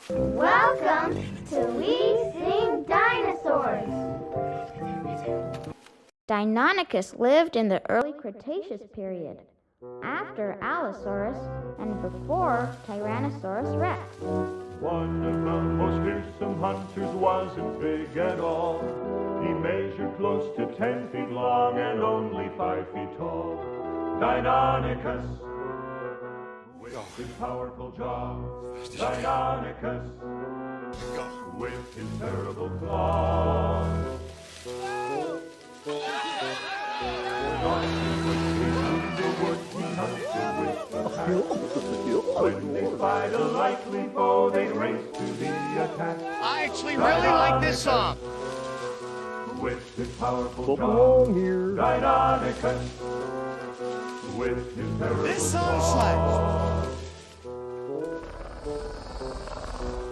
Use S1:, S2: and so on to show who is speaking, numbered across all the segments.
S1: Welcome to We Sing Dinosaurs. Deinonychus lived in the early Cretaceous period, after Allosaurus and before Tyrannosaurus Rex.
S2: One of the most fearsome hunters wasn't big at all. He measured close to 10 feet long and only 5 feet tall. Deinonychus, with his powerful jaw. Deinonychus, with his terrible claws. When they spied a likely foe, they'd race to the attack.
S3: I actually really like this song.
S2: With his powerful jaw, Deinonychus, with his terrible
S3: This song
S2: claws.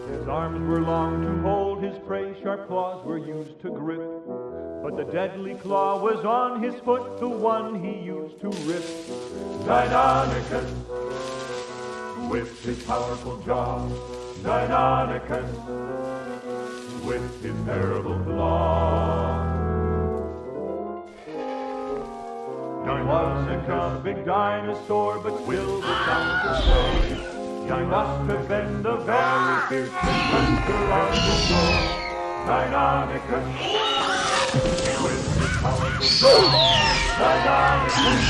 S2: His arms were long to hold his prey, sharp claws were used to grip. But the deadly claw was on his foot, the one he used to rip. Deinonychus, with his powerful jaw. Deinonychus, with his terrible claw. He wasn't a big dinosaur, but will the doctor say he must have been the very fierce hunter of the shore. Deinonychus, with his powerful jaw. Deinonychus,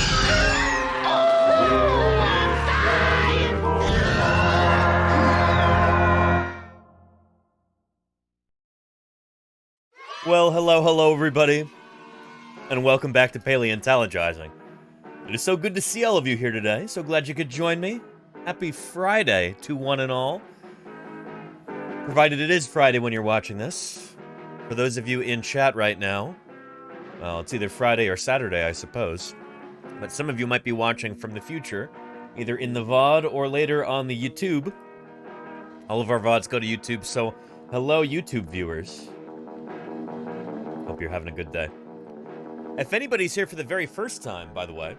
S4: Well, hello everybody, and welcome back to Paleontologizing. It is so good to see all of you here today, so glad you could join me. Happy Friday to one and all, provided it is Friday when you're watching this. For those of you in chat right now, well, it's either Friday or Saturday, I suppose, but some of you might be watching from the future, either in the VOD or later on the YouTube. All of our VODs go to YouTube, so hello YouTube viewers. Hope you're having a good day. If anybody's here for the very first time, by the way,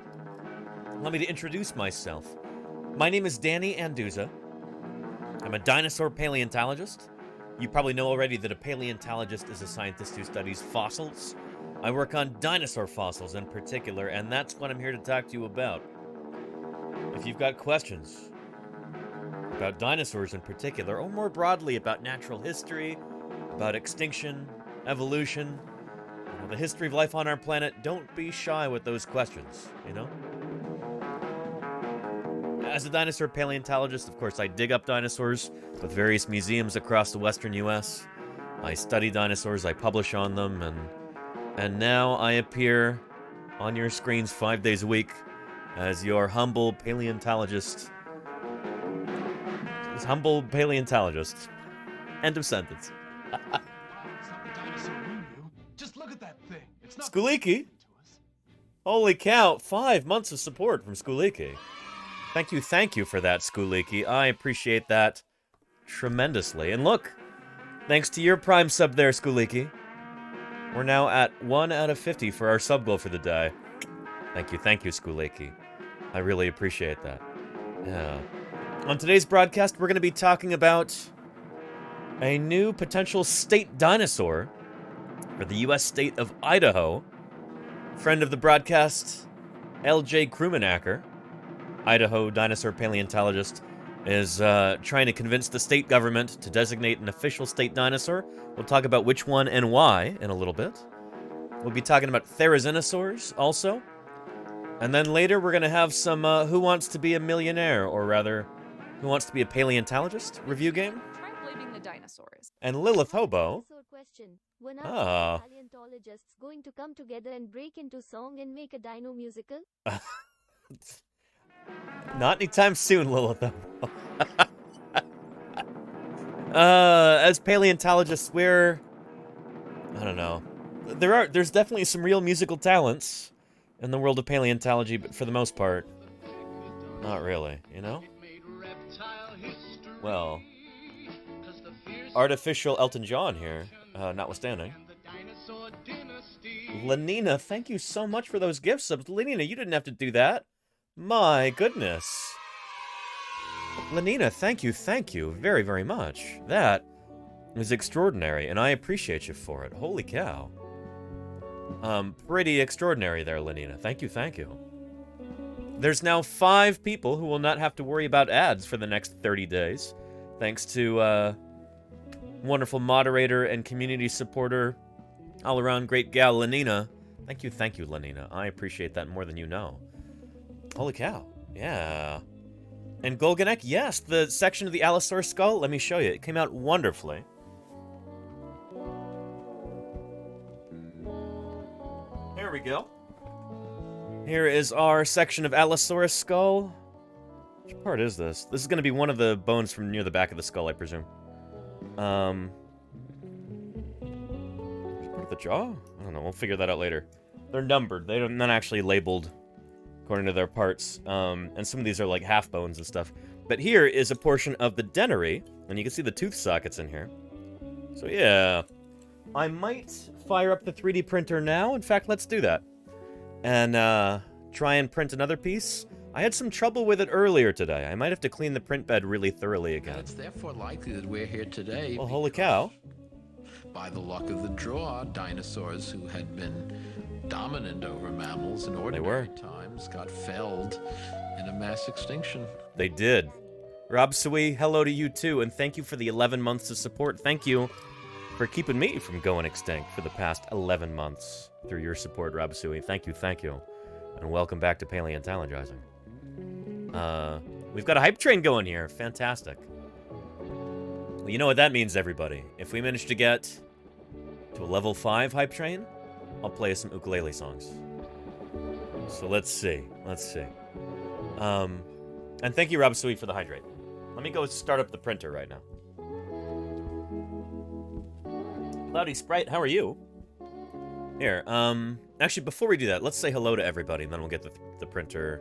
S4: allow me to introduce myself. My name is Danny Anduza. I'm a dinosaur paleontologist. You probably know already that a paleontologist is a scientist who studies fossils. I work on dinosaur fossils in particular, and that's what I'm here to talk to you about. If you've got questions about dinosaurs in particular, or more broadly about natural history, about extinction, evolution, the history of life on our planet, don't be shy with those questions, you know? As a dinosaur paleontologist, of course, I dig up dinosaurs with various museums across the western U.S. I study dinosaurs, I publish on them, and now I appear on your screens 5 days a week as your humble paleontologist. Humble paleontologist. End of sentence.
S3: Just look at that thing. It's not
S4: Skuliki? Holy cow, 5 months of support from Skuliki. Thank you for that, Skuliki. I appreciate that tremendously. And look, thanks to your Prime sub there, Skuliki, we're now at 1 out of 50 for our sub goal for the day. Thank you, Skuliki. I really appreciate that. Yeah. On today's broadcast, we're going to be talking about a new potential state dinosaur for the U.S. state of Idaho. Friend of the broadcast, L.J. Krumenacker, Idaho dinosaur paleontologist, is trying to convince the state government to designate an official state dinosaur. We'll talk about which one and why in a little bit. We'll be talking about Therizinosaurs also. And then later we're going to have some Who Wants to Be a Millionaire, or rather, Who Wants to Be a Paleontologist review game.
S5: Try blaming the dinosaurs.
S4: And Lilith Hobo.
S1: When are paleontologists going to come together and break into song and make a dino musical?
S4: Not anytime soon, Lilith Hobo. As paleontologists, we're... I don't know. There's definitely some real musical talents in the world of paleontology, but for the most part, not really, you know? Well, artificial Elton John here, notwithstanding. Lenina, thank you so much for those gift subs. Lenina, you didn't have to do that. My goodness. Lenina, thank you very, very much. That is extraordinary, and I appreciate you for it. Holy cow. Pretty extraordinary there, Lenina. Thank you. There's now 5 people who will not have to worry about ads for the next 30 days. Thanks to, wonderful moderator and community supporter, all-around great gal, Lenina. Thank you, Lenina. I appreciate that more than you know. Holy cow. Yeah. And Golganek, yes, the section of the Allosaurus skull, let me show you. It came out wonderfully. Here we go. Here is our section of Allosaurus skull. Which part is this? This is going to be one of the bones from near the back of the skull, I presume. Is part of the jaw? I don't know. We'll figure that out later. They're numbered. They're not actually labeled according to their parts. And some of these are like half bones and stuff. But here is a portion of the dentary, and you can see the tooth sockets in here. So yeah, I might fire up the 3D printer now. In fact, let's do that. And try and print another piece. I had some trouble with it earlier today. I might have to clean the print bed really thoroughly again.
S6: And it's therefore likely that we're here today.
S4: Well, holy cow.
S6: By the luck of the draw, dinosaurs who had been dominant over mammals in ordinary times got felled in a mass extinction.
S4: They did. Rob Sui, hello to you too, and thank you for the 11 months of support. Thank you for keeping me from going extinct for the past 11 months through your support, Rob Sui. Thank you. And welcome back to Paleontologizing. We've got a hype train going here. Fantastic. Well, you know what that means, everybody. If we manage to get to a level 5 hype train, I'll play some ukulele songs. So let's see. And thank you, Rob Sui, for the hydrate. Let me go start up the printer right now. Cloudy Sprite, how are you? Here, actually, before we do that, let's say hello to everybody, and then we'll get the printer.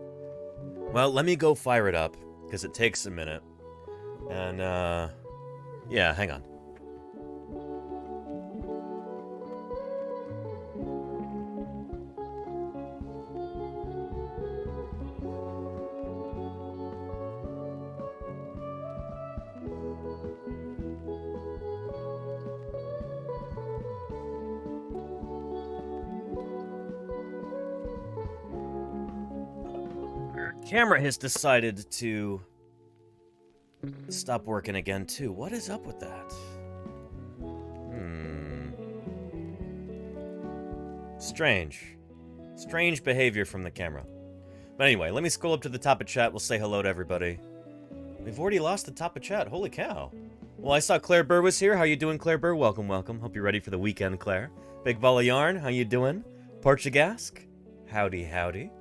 S4: Well, let me go fire it up, because it takes a minute. And, yeah, hang on. Camera has decided to stop working again, too. What is up with that? Strange behavior from the camera. But anyway, let me scroll up to the top of chat. We'll say hello to everybody. We've already lost the top of chat. Holy cow. Well, I saw Claire Burr was here. How you doing, Claire Burr? Welcome. Hope you're ready for the weekend, Claire. Big Ball of Yarn, how you doing? Portugasque? Howdy.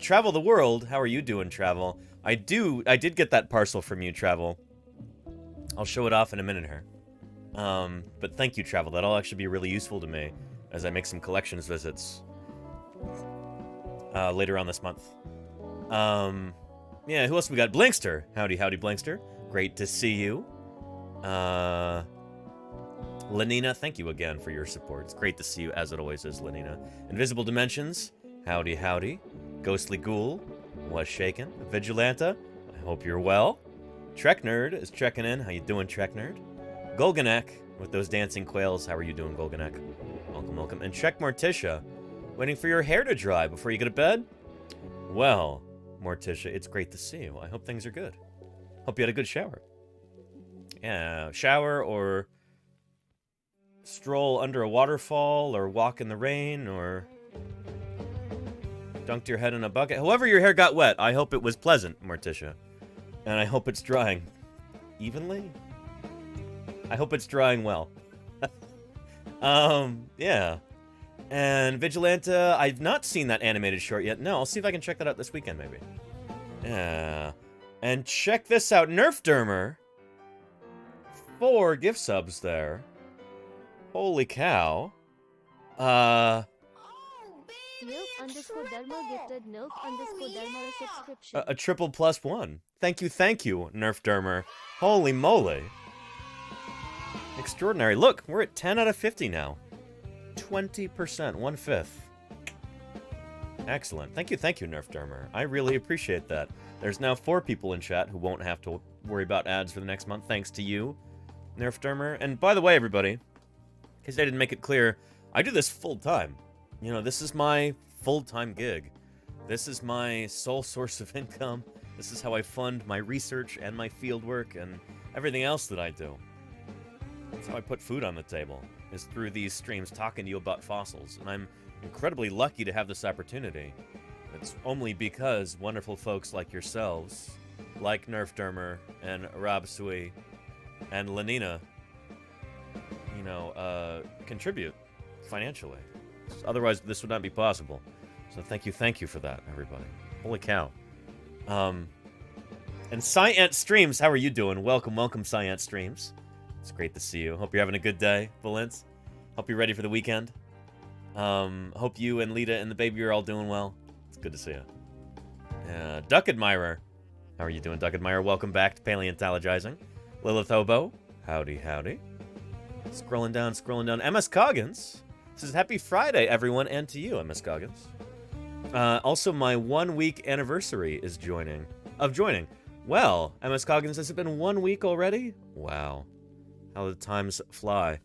S4: Travel the World, how are you doing, Travel? I did get that parcel from you, Travel. I'll show it off in a minute here. But thank you, Travel. That'll actually be really useful to me as I make some collections visits later on this month. Yeah, who else we got? Blinkster. Howdy, Blinkster. Great to see you. Lenina, thank you again for your support. It's great to see you, as it always is, Lenina. Invisible Dimensions. Howdy. Ghostly Ghoul was shaken. Vigilanta, I hope you're well. Trek Nerd is checking in. How you doing, Trek Nerd? Golganek with those dancing quails. How are you doing, Golganek? Welcome. And Trek Morticia, waiting for your hair to dry before you go to bed? Well, Morticia, it's great to see you. I hope things are good. Hope you had a good shower. Yeah, shower or stroll under a waterfall or walk in the rain or dunked your head in a bucket. However your hair got wet, I hope it was pleasant, Morticia. And I hope it's drying evenly. I hope it's drying well. Yeah. And Vigilanta, I've not seen that animated short yet. No, I'll see if I can check that out this weekend, maybe. Yeah. And check this out, Nerfdermer. 4 gift subs there. Holy cow.
S7: Nerf_Dharma gifted Nerf_Dharma a subscription.
S4: A triple +1. Thank you, Nerfdermer. Holy moly. Extraordinary. Look, we're at 10 out of 50 now. 20%, 1/5. Excellent. Thank you, Nerfdermer. I really appreciate that. There's now 4 people in chat who won't have to worry about ads for the next month, thanks to you, Nerfdermer. And by the way, everybody, in case I didn't make it clear, I do this full-time. You know, this is my full-time gig. This is my sole source of income. This is how I fund my research and my field work and everything else that I do. That's how I put food on the table, is through these streams talking to you about fossils. And I'm incredibly lucky to have this opportunity. It's only because wonderful folks like yourselves, like Nerfdermer and Rob Sui and Lenina, you know, contribute financially. Otherwise, this would not be possible. So thank you for that, everybody. Holy cow. And Science Streams, how are you doing? Welcome, Science Streams. It's great to see you. Hope you're having a good day, Valence. Hope you're ready for the weekend. Hope you and Lita and the baby are all doing well. It's good to see you. Duck Admirer. How are you doing, Duck Admirer? Welcome back to Paleontologizing. Lilith Hobo. Howdy. Scrolling down. MS Coggins says, Happy Friday, everyone, and to you, MS Coggins. Also, my 1-week anniversary is joining. Well, MS Coggins, has it been 1 week already? Wow. How the times fly.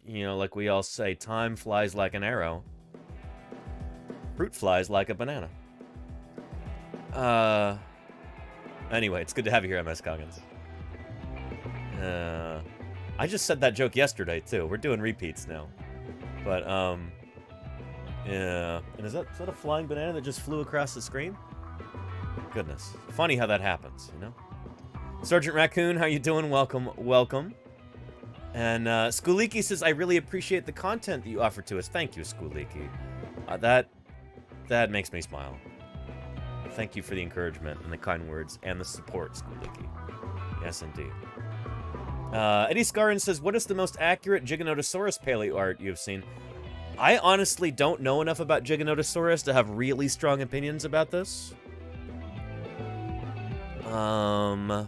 S4: You know, like we all say, time flies like an arrow. Fruit flies like a banana. Anyway, it's good to have you here, MS Coggins. I just said that joke yesterday, too. We're doing repeats now. But, yeah. And is that a flying banana that just flew across the screen? Goodness. Funny how that happens, you know? Sergeant Raccoon, how you doing? Welcome. And, Skuliki says, I really appreciate the content that you offer to us. Thank you, Skuliki. That makes me smile. Thank you for the encouragement and the kind words and the support, Skuliki. Yes, indeed. Eddie Scarin says, what is the most accurate Giganotosaurus paleo art you've seen? I honestly don't know enough about Giganotosaurus to have really strong opinions about this. So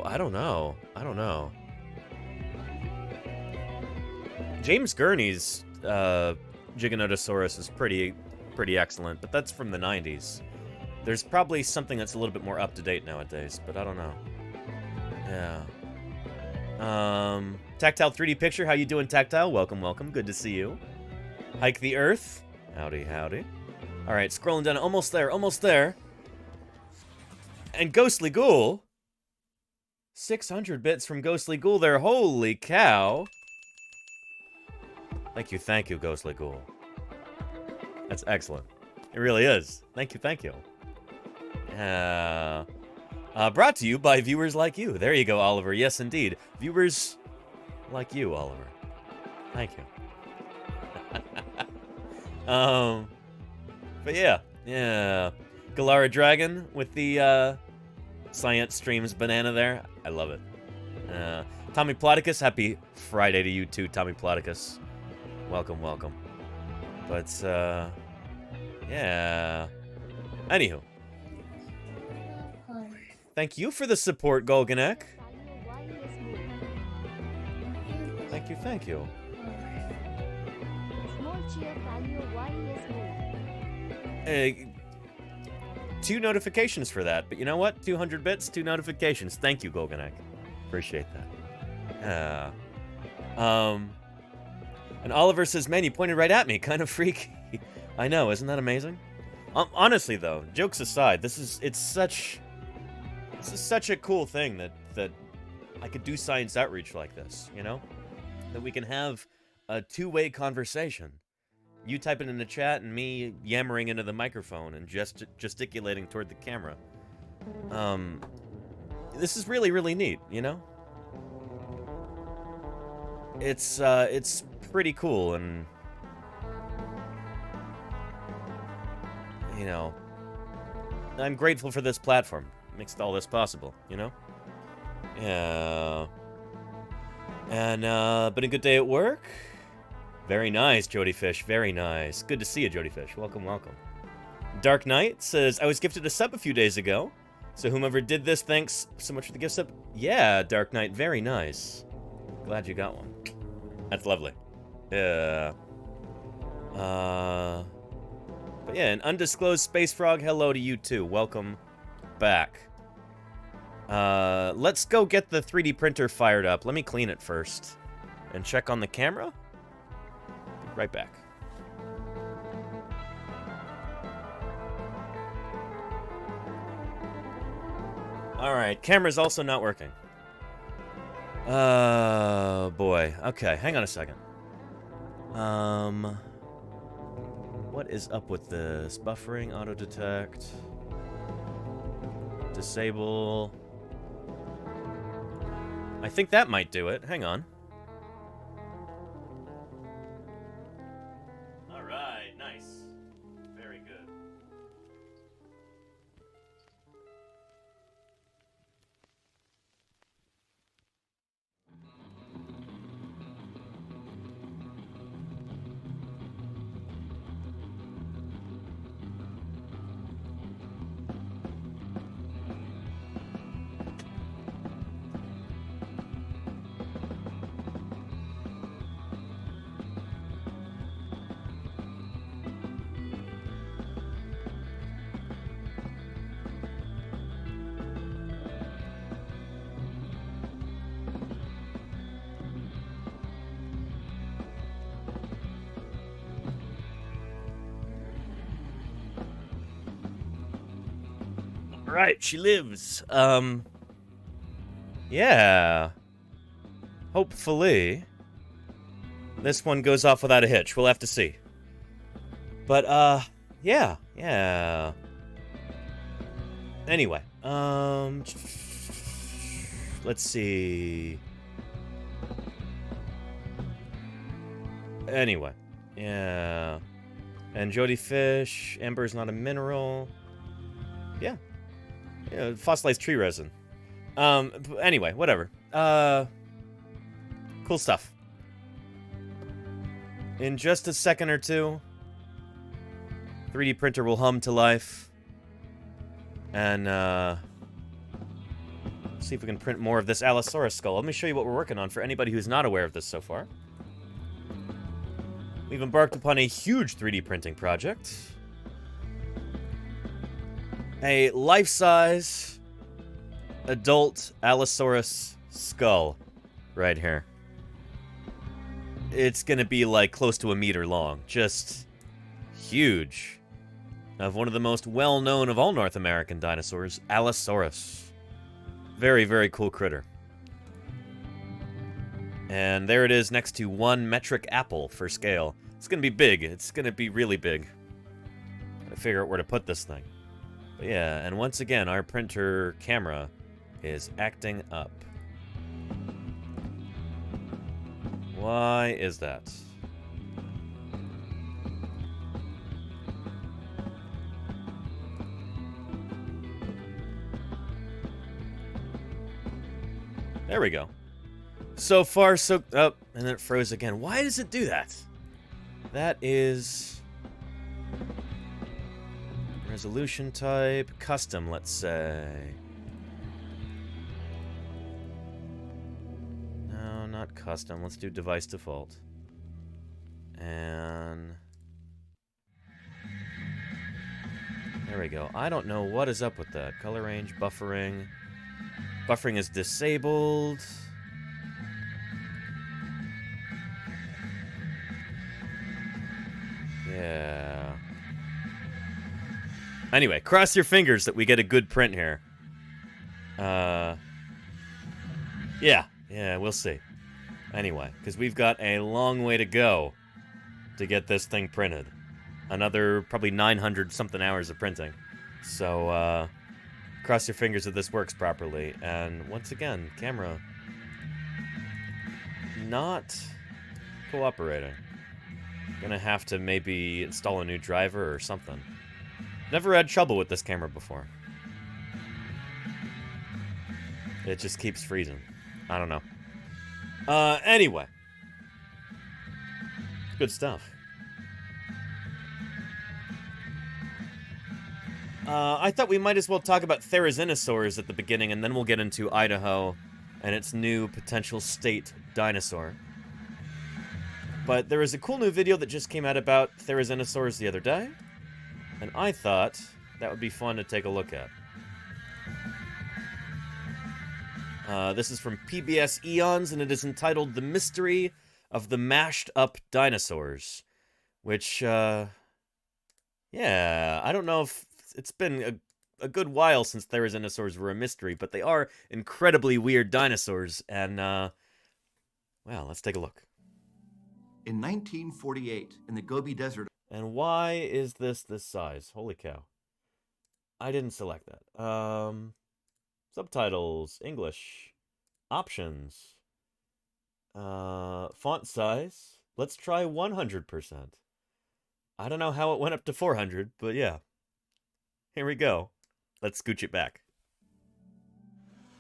S4: I don't know. James Gurney's Giganotosaurus is pretty excellent, but that's from the 90s. There's probably something that's a little bit more up-to-date nowadays, but I don't know. Yeah. Tactile 3D Picture, how you doing, Tactile? Welcome. Good to see you. Hike the Earth. Howdy. All right, scrolling down, almost there. And Ghostly Ghoul. 600 bits from Ghostly Ghoul there. Holy cow. Thank you, Ghostly Ghoul. That's excellent. It really is. Thank you. Brought to you by viewers like you. There you go, Oliver. Yes, indeed. Viewers like you, Oliver. Thank you. But yeah. Galara Dragon with the Science Streams banana there. I love it. Tommy Ploticus, happy Friday to you too, Tommy Ploticus. Welcome. But, yeah. Anywho. Thank you for the support, Golganek. Thank you. Two notifications for that, but you know what? 200 bits, 2 notifications. Thank you, Golganek. Appreciate that. And Oliver says, man, you pointed right at me. Kind of freaky. I know, isn't that amazing? Honestly, though, jokes aside, this is such a cool thing that I could do science outreach like this, you know? That we can have a two-way conversation. You typing in the chat and me yammering into the microphone and just gesticulating toward the camera. This is really, really neat, you know? It's pretty cool, and you know, I'm grateful for this platform. It makes all this possible, you know? Yeah. And, been a good day at work? Very nice, Jody Fish. Very nice. Good to see you, Jody Fish. Welcome. Dark Knight says, I was gifted a sub a few days ago. So whomever did this, thanks so much for the gift sub. Yeah, Dark Knight. Very nice. Glad you got one. That's lovely. Yeah. But But yeah, an undisclosed space frog, hello to you too. Welcome back. Let's go get the 3D printer fired up. Let me clean it first. And check on the camera. Be right back. Alright, camera's also not working. Oh, boy. Okay, hang on a second. What is up with this? Buffering, auto-detect. Disable. I think that might do it. Hang on. Alright, nice. Very good. Right, she lives. Yeah. Hopefully, this one goes off without a hitch. We'll have to see. But, yeah. Anyway, let's see. Anyway, yeah. And Jody Fish, Amber's not a mineral. Yeah. Yeah, fossilized tree resin. Anyway, whatever. Cool stuff. In just a second or two, 3D printer will hum to life. And, see if we can print more of this Allosaurus skull. Let me show you what we're working on for anybody who's not aware of this so far. We've embarked upon a huge 3D printing project. A life-size adult Allosaurus skull right here. It's gonna be like close to a meter long. Just huge. Of one of the most well-known of all North American dinosaurs, Allosaurus. Very, very cool critter. And there it is next to 1 metric apple for scale. It's gonna be big. It's gonna be really big. Gotta figure out where to put this thing. But yeah, and once again, our printer camera is acting up. Why is that? There we go. So far, so... Oh, and then it froze again. Why does it do that? That is... resolution type, custom, let's say. No, not custom. Let's do device default. And... there we go. I don't know what is up with that. Color range, buffering. Buffering is disabled. Yeah. Anyway, cross your fingers that we get a good print here. Yeah, we'll see. Anyway, because we've got a long way to go to get this thing printed. Another probably 900-something hours of printing. So, cross your fingers that this works properly. And once again, camera not cooperating. Gonna have to maybe install a new driver or something. Never had trouble with this camera before. It just keeps freezing. I don't know. Anyway. Good stuff. I thought we might as well talk about Therizinosaurs at the beginning, and then we'll get into Idaho and its new potential state dinosaur. But there is a cool new video that just came out about Therizinosaurs the other day. And I thought that would be fun to take a look at. This is from PBS Eons, and it is entitled The Mystery of the Mashed Up Dinosaurs. Which, yeah, I don't know if it's been a good while since Therizinosaurs were a mystery, but they are incredibly weird dinosaurs, and, well, let's take a look.
S8: In 1948, in the Gobi Desert...
S4: And why is this size? Holy cow. I didn't select that. Subtitles, English, options, font size. Let's try 100%. I don't know how it went up to 400, but yeah. Here we go. Let's scooch it back.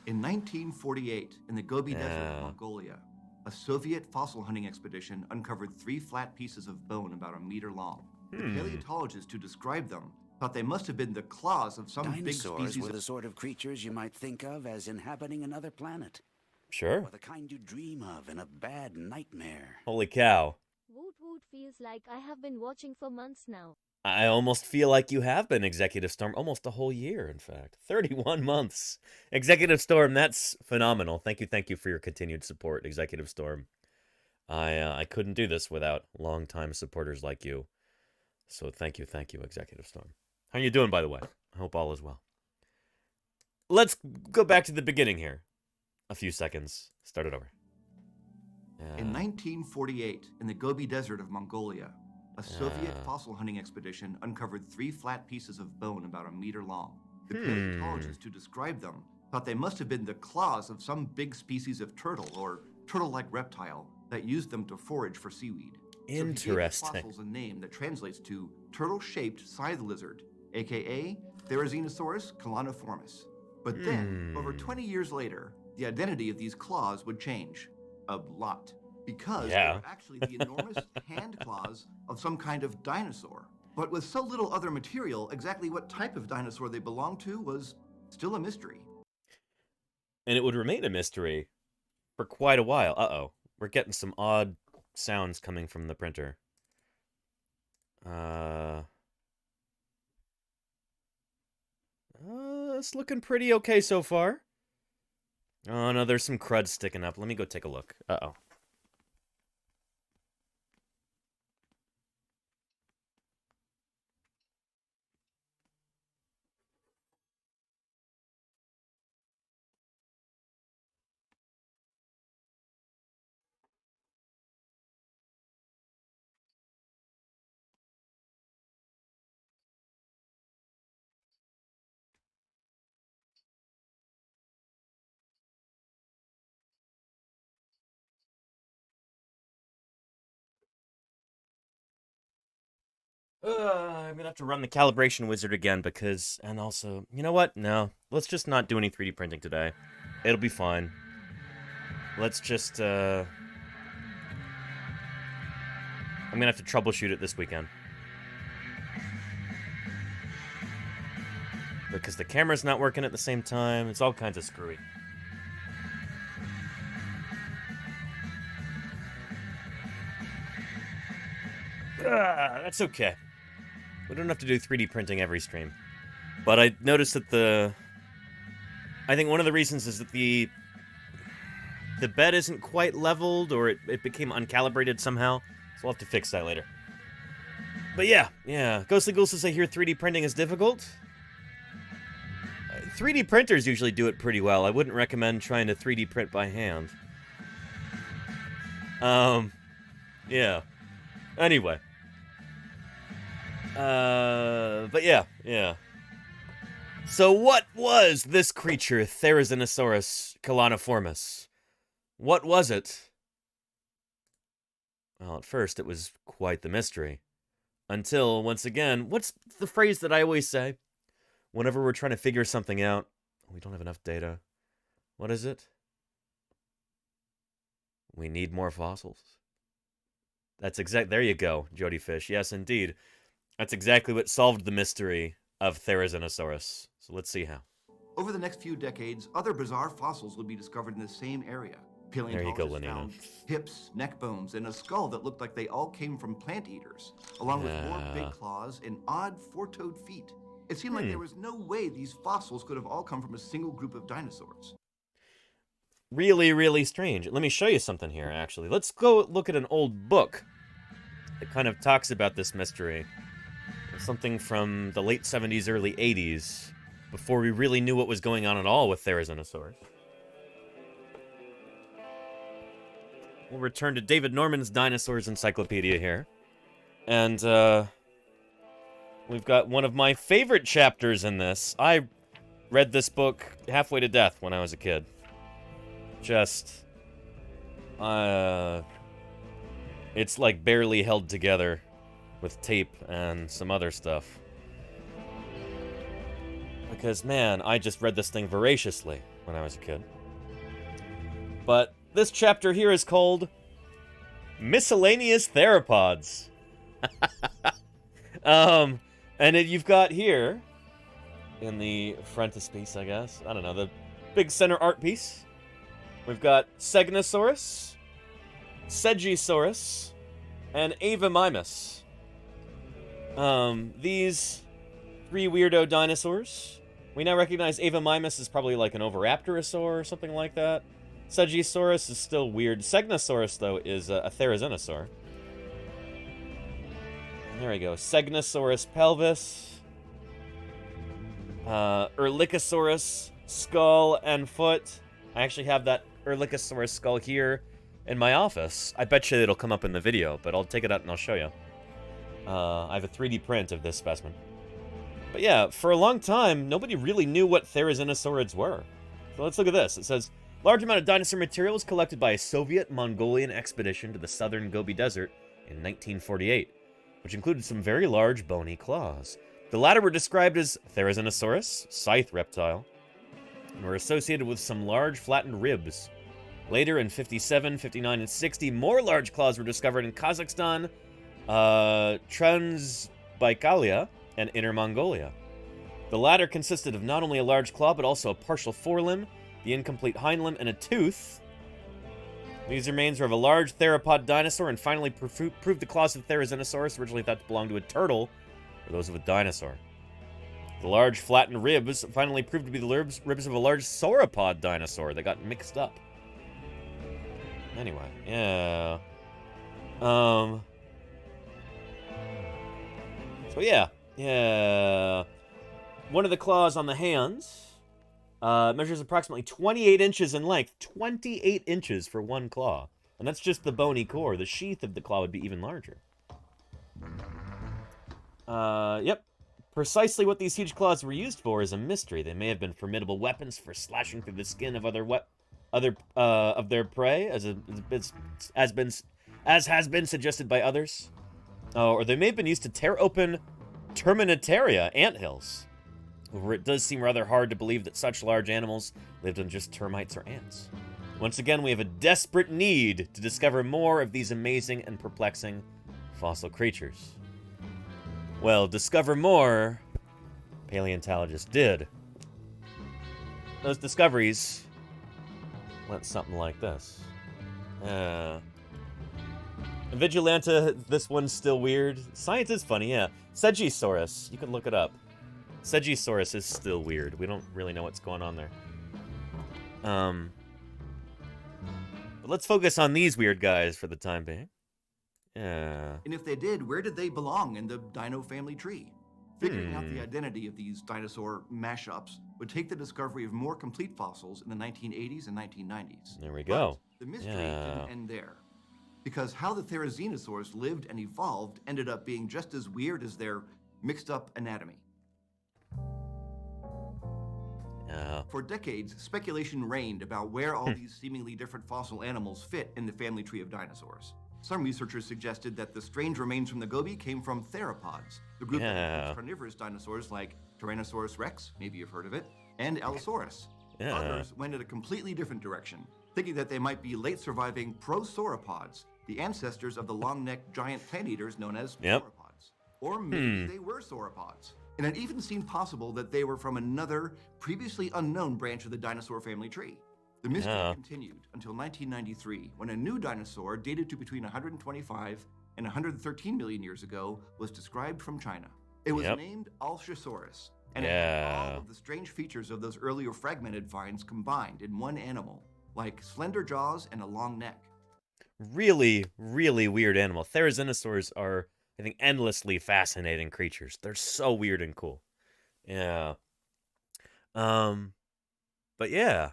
S8: In 1948, in the Gobi Desert of Mongolia, a Soviet fossil hunting expedition uncovered 3 flat pieces of bone about a meter long. The paleontologists who described them thought they must have been the claws of some big species.
S9: Dinosaurs were the sort of creatures you might think of as inhabiting another planet.
S4: Sure.
S9: Or the kind you dream of in a bad nightmare.
S4: Holy cow.
S7: Woot woot feels like I have been watching for months now.
S4: I almost feel like you have been, Executive Storm. Almost a whole year, in fact. 31 months. Executive Storm, that's phenomenal. Thank you for your continued support, Executive Storm. I couldn't do this without longtime supporters like you. So thank you, Executive Storm. How are you doing, by the way? I hope all is well. Let's go back to the beginning here. A few seconds. Start it over.
S8: In 1948, in the Gobi Desert of Mongolia, a Soviet fossil hunting expedition uncovered 3 flat pieces of bone about a meter long. The paleontologists who described them thought they must have been the claws of some big species of turtle or turtle-like reptile that used them to forage for seaweed.
S4: Interesting.
S8: So he gave the fossils a name that translates to turtle-shaped scythe lizard, aka Therizinosaurus coloniformis. But then, over 20 years later, the identity of these claws would change. A lot. Because they were actually the enormous hand claws of some kind of dinosaur. But with so little other material, exactly what type of dinosaur they belonged to was still a mystery.
S4: And it would remain a mystery for quite a while. Uh-oh. We're getting some odd sounds coming from the printer. It's looking pretty okay so far. Oh, no, there's some crud sticking up. Let me go take a look. Uh-oh. I'm gonna have to run the calibration wizard again because, and also, you know what? No, let's just not do any 3D printing today. It'll be fine. Let's just, I'm gonna have to troubleshoot it this weekend. Because the camera's not working at the same time. It's all kinds of screwy. That's okay. We don't have to do 3D printing every stream. But I noticed that I think one of the reasons is that the bed isn't quite leveled, or it became uncalibrated somehow. So we'll have to fix that later. But yeah. Ghostly Ghoul says I hear 3D printing is difficult. 3D printers usually do it pretty well. I wouldn't recommend trying to 3D print by hand. Yeah. Anyway. But yeah. So what was this creature, Therizinosaurus coloniformis? What was it? Well, at first it was quite the mystery. Until, once again, what's the phrase that I always say? Whenever we're trying to figure something out, we don't have enough data. What is it? We need more fossils. That's there you go, Jody Fish. Yes, indeed. That's exactly what solved the mystery of Therizinosaurus. So let's see how.
S8: Over the next few decades, other bizarre fossils would be discovered in the same area. Paleontologists
S4: Lenina.
S8: found hips, neck bones, and a skull that looked like they all came from plant eaters, along with more big claws and odd four-toed feet. It seemed like there was no way these fossils could have all come from a single group of dinosaurs.
S4: Really, really strange. Let me show you something here, actually. Let's go look at an old book that kind of talks about this mystery. Something from the late 70s, early 80s, before we really knew what was going on at all with Therizinosaurs. We'll return to David Norman's Dinosaurs Encyclopedia here. And, we've got one of my favorite chapters in this. I read this book halfway to death when I was a kid. Just, it's like barely held together with tape and some other stuff. Because, man, I just read this thing voraciously when I was a kid. But this chapter here is called Miscellaneous Theropods. And you've got here, in the frontispiece, I guess, I don't know, the big center art piece, we've got Segnosaurus, Segisaurus, and Avamimus. These three weirdo dinosaurs. We now recognize Avamimus as probably like an Oviraptorosaur or something like that. Segisaurus is still weird. Segnosaurus, though, is a Therizinosaur. There we go. Segnosaurus pelvis. Erlikosaurus skull and foot. I actually have that Erlikosaurus skull here in my office. I bet you it'll come up in the video, but I'll take it out and I'll show you. I have a 3D print of this specimen. But yeah, for a long time, nobody really knew what Therizinosaurids were. So let's look at this. It says, large amount of dinosaur material was collected by a Soviet-Mongolian expedition to the southern Gobi Desert in 1948, which included some very large bony claws. The latter were described as Therizinosaurus, scythe reptile, and were associated with some large flattened ribs. Later, in 57, 59, and 60, more large claws were discovered in Kazakhstan, Transbaikalia, and Inner Mongolia. The latter consisted of not only a large claw, but also a partial forelimb, the incomplete hind limb, and a tooth. These remains are of a large theropod dinosaur, and finally proved the claws of Therizinosaurus originally thought to belong to a turtle, or those of a dinosaur. The large flattened ribs finally proved to be the ribs of a large sauropod dinosaur that got mixed up. Anyway, yeah. So yeah. One of the claws on the hands measures approximately 28 inches in length. 28 inches for one claw. And that's just the bony core. The sheath of the claw would be even larger. Yep. Precisely what these huge claws were used for is a mystery. They may have been formidable weapons for slashing through the skin of of their prey, as has been suggested by others. Or they may have been used to tear open Terminataria anthills. However, it does seem rather hard to believe that such large animals lived on just termites or ants. Once again, we have a desperate need to discover more of these amazing and perplexing fossil creatures. Well, discover more, paleontologists did. Those discoveries went something like this. Vigilante, this one's still weird. Science is funny, yeah. Segisaurus, you can look it up. Segisaurus is still weird. We don't really know what's going on there. But let's focus on these weird guys for the time being. Yeah.
S8: And if they did, where did they belong in the dino family tree? Figuring out the identity of these dinosaur mashups would take the discovery of more complete fossils in the 1980s and 1990s.
S4: There we go.
S8: But the mystery didn't end there. Because how the Therizinosaurs lived and evolved ended up being just as weird as their mixed up anatomy. For decades, speculation reigned about where all these seemingly different fossil animals fit in the family tree of dinosaurs. Some researchers suggested that the strange remains from the Gobi came from theropods, the group that includes carnivorous dinosaurs like Tyrannosaurus rex, maybe you've heard of it, and Allosaurus. Others went in a completely different direction, thinking that they might be late-surviving prosauropods, the ancestors of the long-necked giant plant-eaters known as sauropods. Or maybe they were sauropods. And it even seemed possible that they were from another, previously unknown branch of the dinosaur family tree. The mystery continued until 1993, when a new dinosaur dated to between 125 and 113 million years ago was described from China. It was named Allosaurus, and it had all of the strange features of those earlier fragmented finds combined in one animal, like slender jaws and a long neck.
S4: Really, really weird animal. Therizinosaurs are, I think, endlessly fascinating creatures. They're so weird and cool. Yeah. But yeah.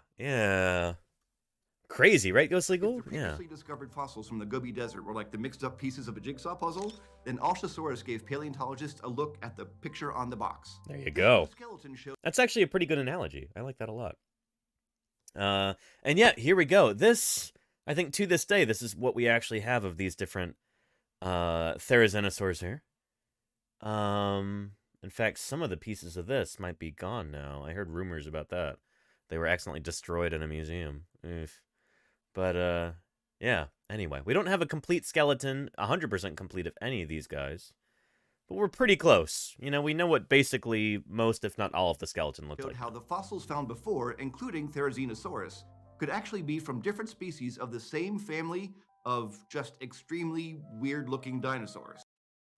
S4: Crazy, right, Ghostly Ghoul?
S8: If the previously discovered fossils from the Gobi Desert were like the mixed-up pieces of a jigsaw puzzle, then Allosaurus gave paleontologists a look at the picture on the box.
S4: There you go.
S8: The skeleton showed...
S4: That's actually a pretty good analogy. I like that a lot. And yeah, here we go. This, I think, to this day, this is what we actually have of these different Therizinosaurs here. In fact, some of the pieces of this might be gone now. I heard rumors about that. They were accidentally destroyed in a museum. Oof. But, yeah. Anyway, we don't have a complete skeleton, 100% complete of any of these guys. But we're pretty close. You know, we know what basically most, if not all, of the skeleton looked like.
S8: How the fossils found before, including Therizinosaurus, could actually be from different species of the same family of just extremely weird-looking dinosaurs.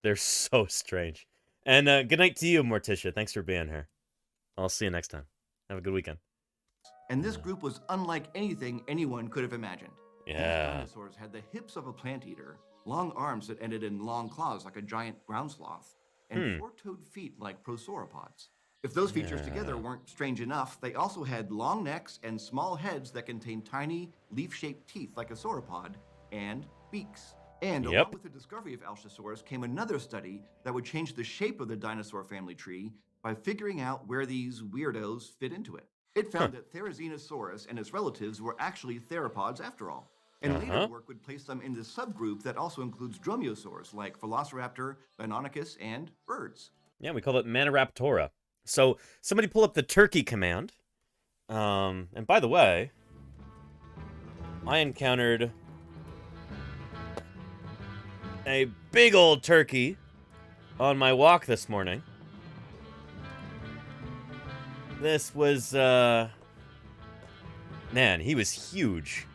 S4: They're so strange. And good night to you, Morticia. Thanks for being here. I'll see you next time. Have a good weekend.
S8: And this group was unlike anything anyone could have imagined.
S4: Yeah.
S8: These dinosaurs had the hips of a plant eater, long arms that ended in long claws like a giant ground sloth, and four-toed feet like prosauropods. If those features together weren't strange enough, they also had long necks and small heads that contained tiny, leaf-shaped teeth like a sauropod, and beaks. And along with the discovery of Allosaurus came another study that would change the shape of the dinosaur family tree by figuring out where these weirdos fit into it. It found that Therizinosaurus and its relatives were actually theropods after all. And later work would place them in the subgroup that also includes dromaeosaurs like Velociraptor, Deinonychus, and birds.
S4: Yeah, we call it Maniraptora. So somebody pull up the turkey command. And by the way, I encountered a big old turkey on my walk this morning. This was, man, he was huge.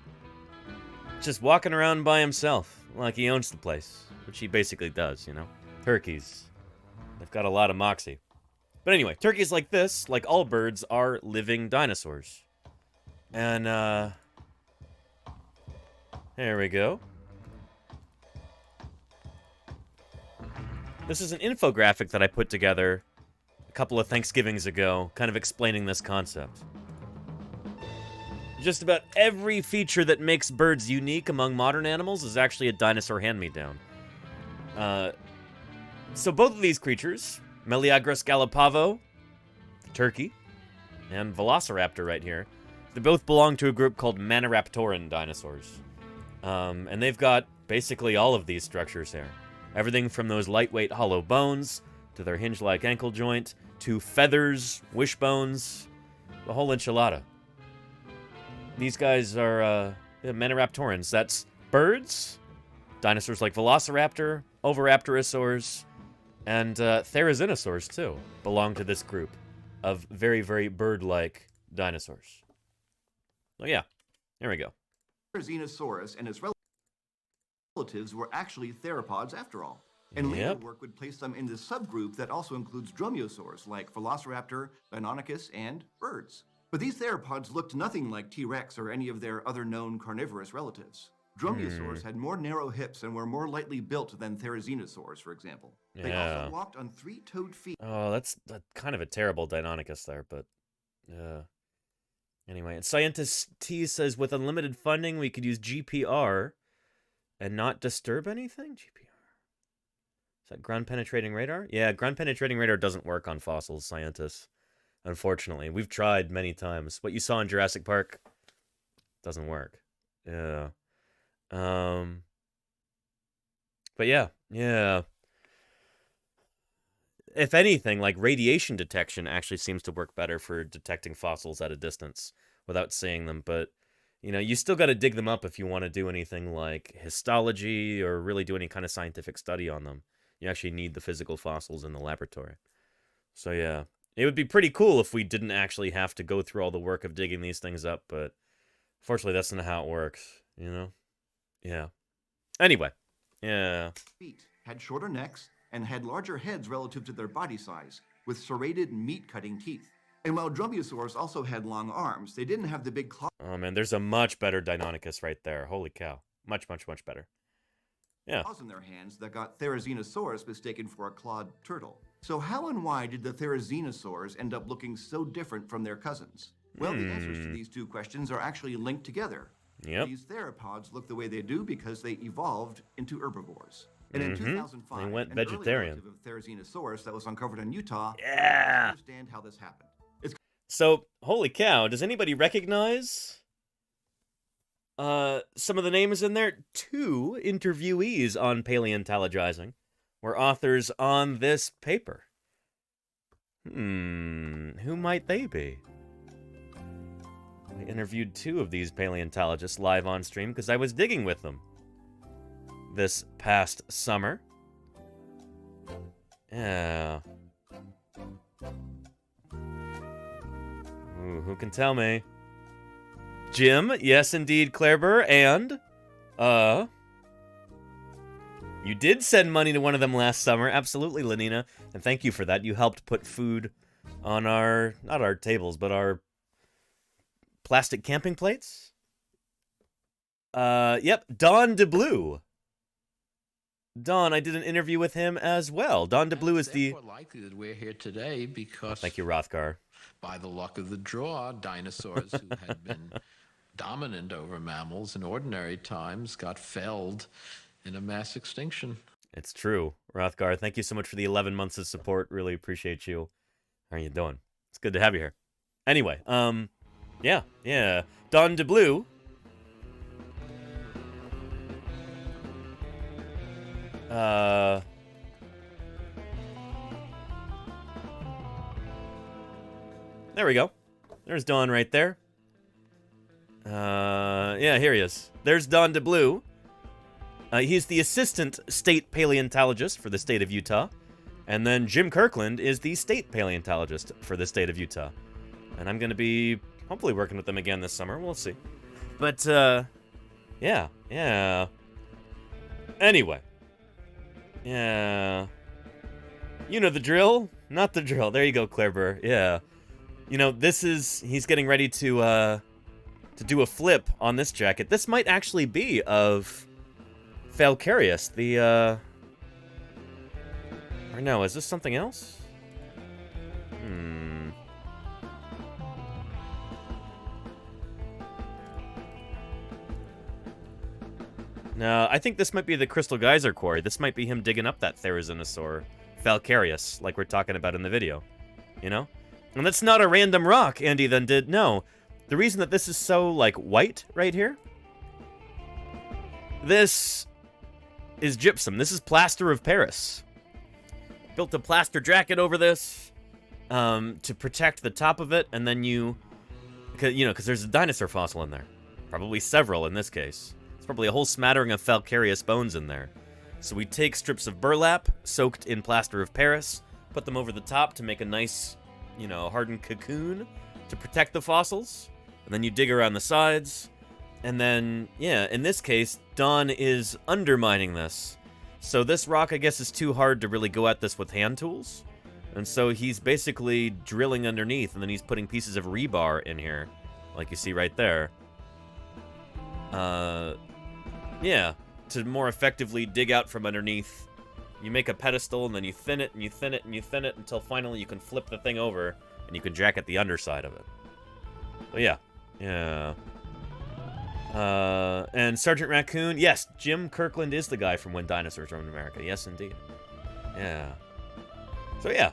S4: Just walking around by himself, like he owns the place, which he basically does, you know? Turkeys, they've got a lot of moxie. But anyway, turkeys like this, like all birds, are living dinosaurs. And, there we go. This is an infographic that I put together a couple of Thanksgivings ago, kind of explaining this concept. Just about every feature that makes birds unique among modern animals is actually a dinosaur hand-me-down. So both of these creatures, Meleagris gallopavo, the turkey, and Velociraptor right here, they both belong to a group called Maniraptoran dinosaurs. And they've got basically all of these structures here. Everything from those lightweight hollow bones, to their hinge-like ankle joint, to feathers, wishbones, the whole enchilada. These guys are Maniraptorans. That's birds, dinosaurs like Velociraptor, Oviraptorosaurs, and Therizinosaurs, too, belong to this group of very, very bird-like dinosaurs. Oh, yeah. There we go.
S8: Therizinosaurus and its relatives were actually theropods after all. And later work would place them in the subgroup that also includes dromaeosaurs like Velociraptor, Deinonychus, and birds. But these theropods looked nothing like T-Rex or any of their other known carnivorous relatives. Dromaeosaurs had more narrow hips and were more lightly built than Therizinosaurs, for example. They also walked on three-toed feet.
S4: Oh, that's kind of a terrible Deinonychus there, but... Anyway, and Scientist T says, with unlimited funding, we could use GPR and not disturb anything? GPR. Is that ground-penetrating radar? Yeah, ground-penetrating radar doesn't work on fossils, Scientists. Unfortunately. We've tried many times. What you saw in Jurassic Park doesn't work. Yeah. But yeah. If anything, like, radiation detection actually seems to work better for detecting fossils at a distance without seeing them. But, you know, you still got to dig them up if you want to do anything like histology or really do any kind of scientific study on them. You actually need the physical fossils in the laboratory. So, yeah. It would be pretty cool if we didn't actually have to go through all the work of digging these things up, but Fortunately, that's not how it works, you know? Yeah. Anyway. Yeah.
S8: Feet had shorter necks and had larger heads relative to their body size, with serrated meat-cutting teeth. And while Dromaeosaurs also had long arms, they didn't have the big claws.
S4: Oh, man, there's a much better Deinonychus right there. Holy cow. Much, much, much better. Yeah.
S8: In their hands that got Therizinosaurus mistaken for a clawed turtle. So how and why did the Therizinosaurs end up looking so different from their cousins? Well, the answers to these two questions are actually linked together.
S4: Yep.
S8: These theropods look the way they do because they evolved into herbivores. And in 2005,
S4: they went
S8: an
S4: vegetarian.
S8: early relative of Therizinosaurus that was uncovered in Utah.
S4: Yeah.
S8: Understand how this happened.
S4: So, holy cow, does anybody recognize some of the names in there? 2 interviewees on Paleontologizing were authors on this paper. Who might they be? I interviewed 2 of these paleontologists live on stream because I was digging with them this past summer. Yeah. Ooh, who can tell me? Jim, yes indeed, Claire Burr, and, you did send money to one of them last summer, absolutely, Lenina, and thank you for that. You helped put food on our, not our tables, but our plastic camping plates? Yep, Don DeBlue. Don, I did an interview with him as well. Don DeBlue is the...
S6: It's likely that we're here today because...
S4: Thank you, Rothgar.
S6: By the luck of the draw, dinosaurs who had been dominant over mammals in ordinary times got felled in a mass extinction.
S4: It's true. Rothgar, thank you so much for the 11 months of support. Really appreciate you. How are you doing? It's good to have you here. Anyway, yeah. Don DeBlue. There we go. There's Don right there. Yeah, here he is. There's Don DeBlue. He's the assistant state paleontologist for the state of Utah. And then Jim Kirkland is the state paleontologist for the state of Utah. And I'm going to be hopefully working with them again this summer. We'll see. But, yeah. Anyway. Yeah. You know the drill? Not the drill. There you go, Claire Burr. Yeah. You know, he's getting ready to do a flip on this jacket. This might actually be of Falcarius, or no, is this something else? No, I think this might be the Crystal Geyser Quarry. This might be him digging up that Therizinosaur, Falcarius, like we're talking about in the video. You know? And that's not a random rock Andy then did. No. The reason that this is so, like, white right here, this is gypsum. This is plaster of Paris. Built a plaster jacket over this to protect the top of it, and then because there's a dinosaur fossil in there. Probably several in this case. It's probably a whole smattering of Falcarius bones in there. So we take strips of burlap, soaked in plaster of Paris, put them over the top to make a nice, hardened cocoon to protect the fossils. And then you dig around the sides. And then, yeah, in this case, Don is undermining this. So this rock, I guess, is too hard to really go at this with hand tools. And so he's basically drilling underneath, and then he's putting pieces of rebar in here, like you see right there. Yeah, to more effectively dig out from underneath. You make a pedestal, and then you thin it, and you thin it, and you thin it, until finally you can flip the thing over, and you can jacket the underside of it. So yeah. And Sergeant Raccoon, yes, Jim Kirkland is the guy from When Dinosaurs Roamed America. Yes, indeed. Yeah. So yeah.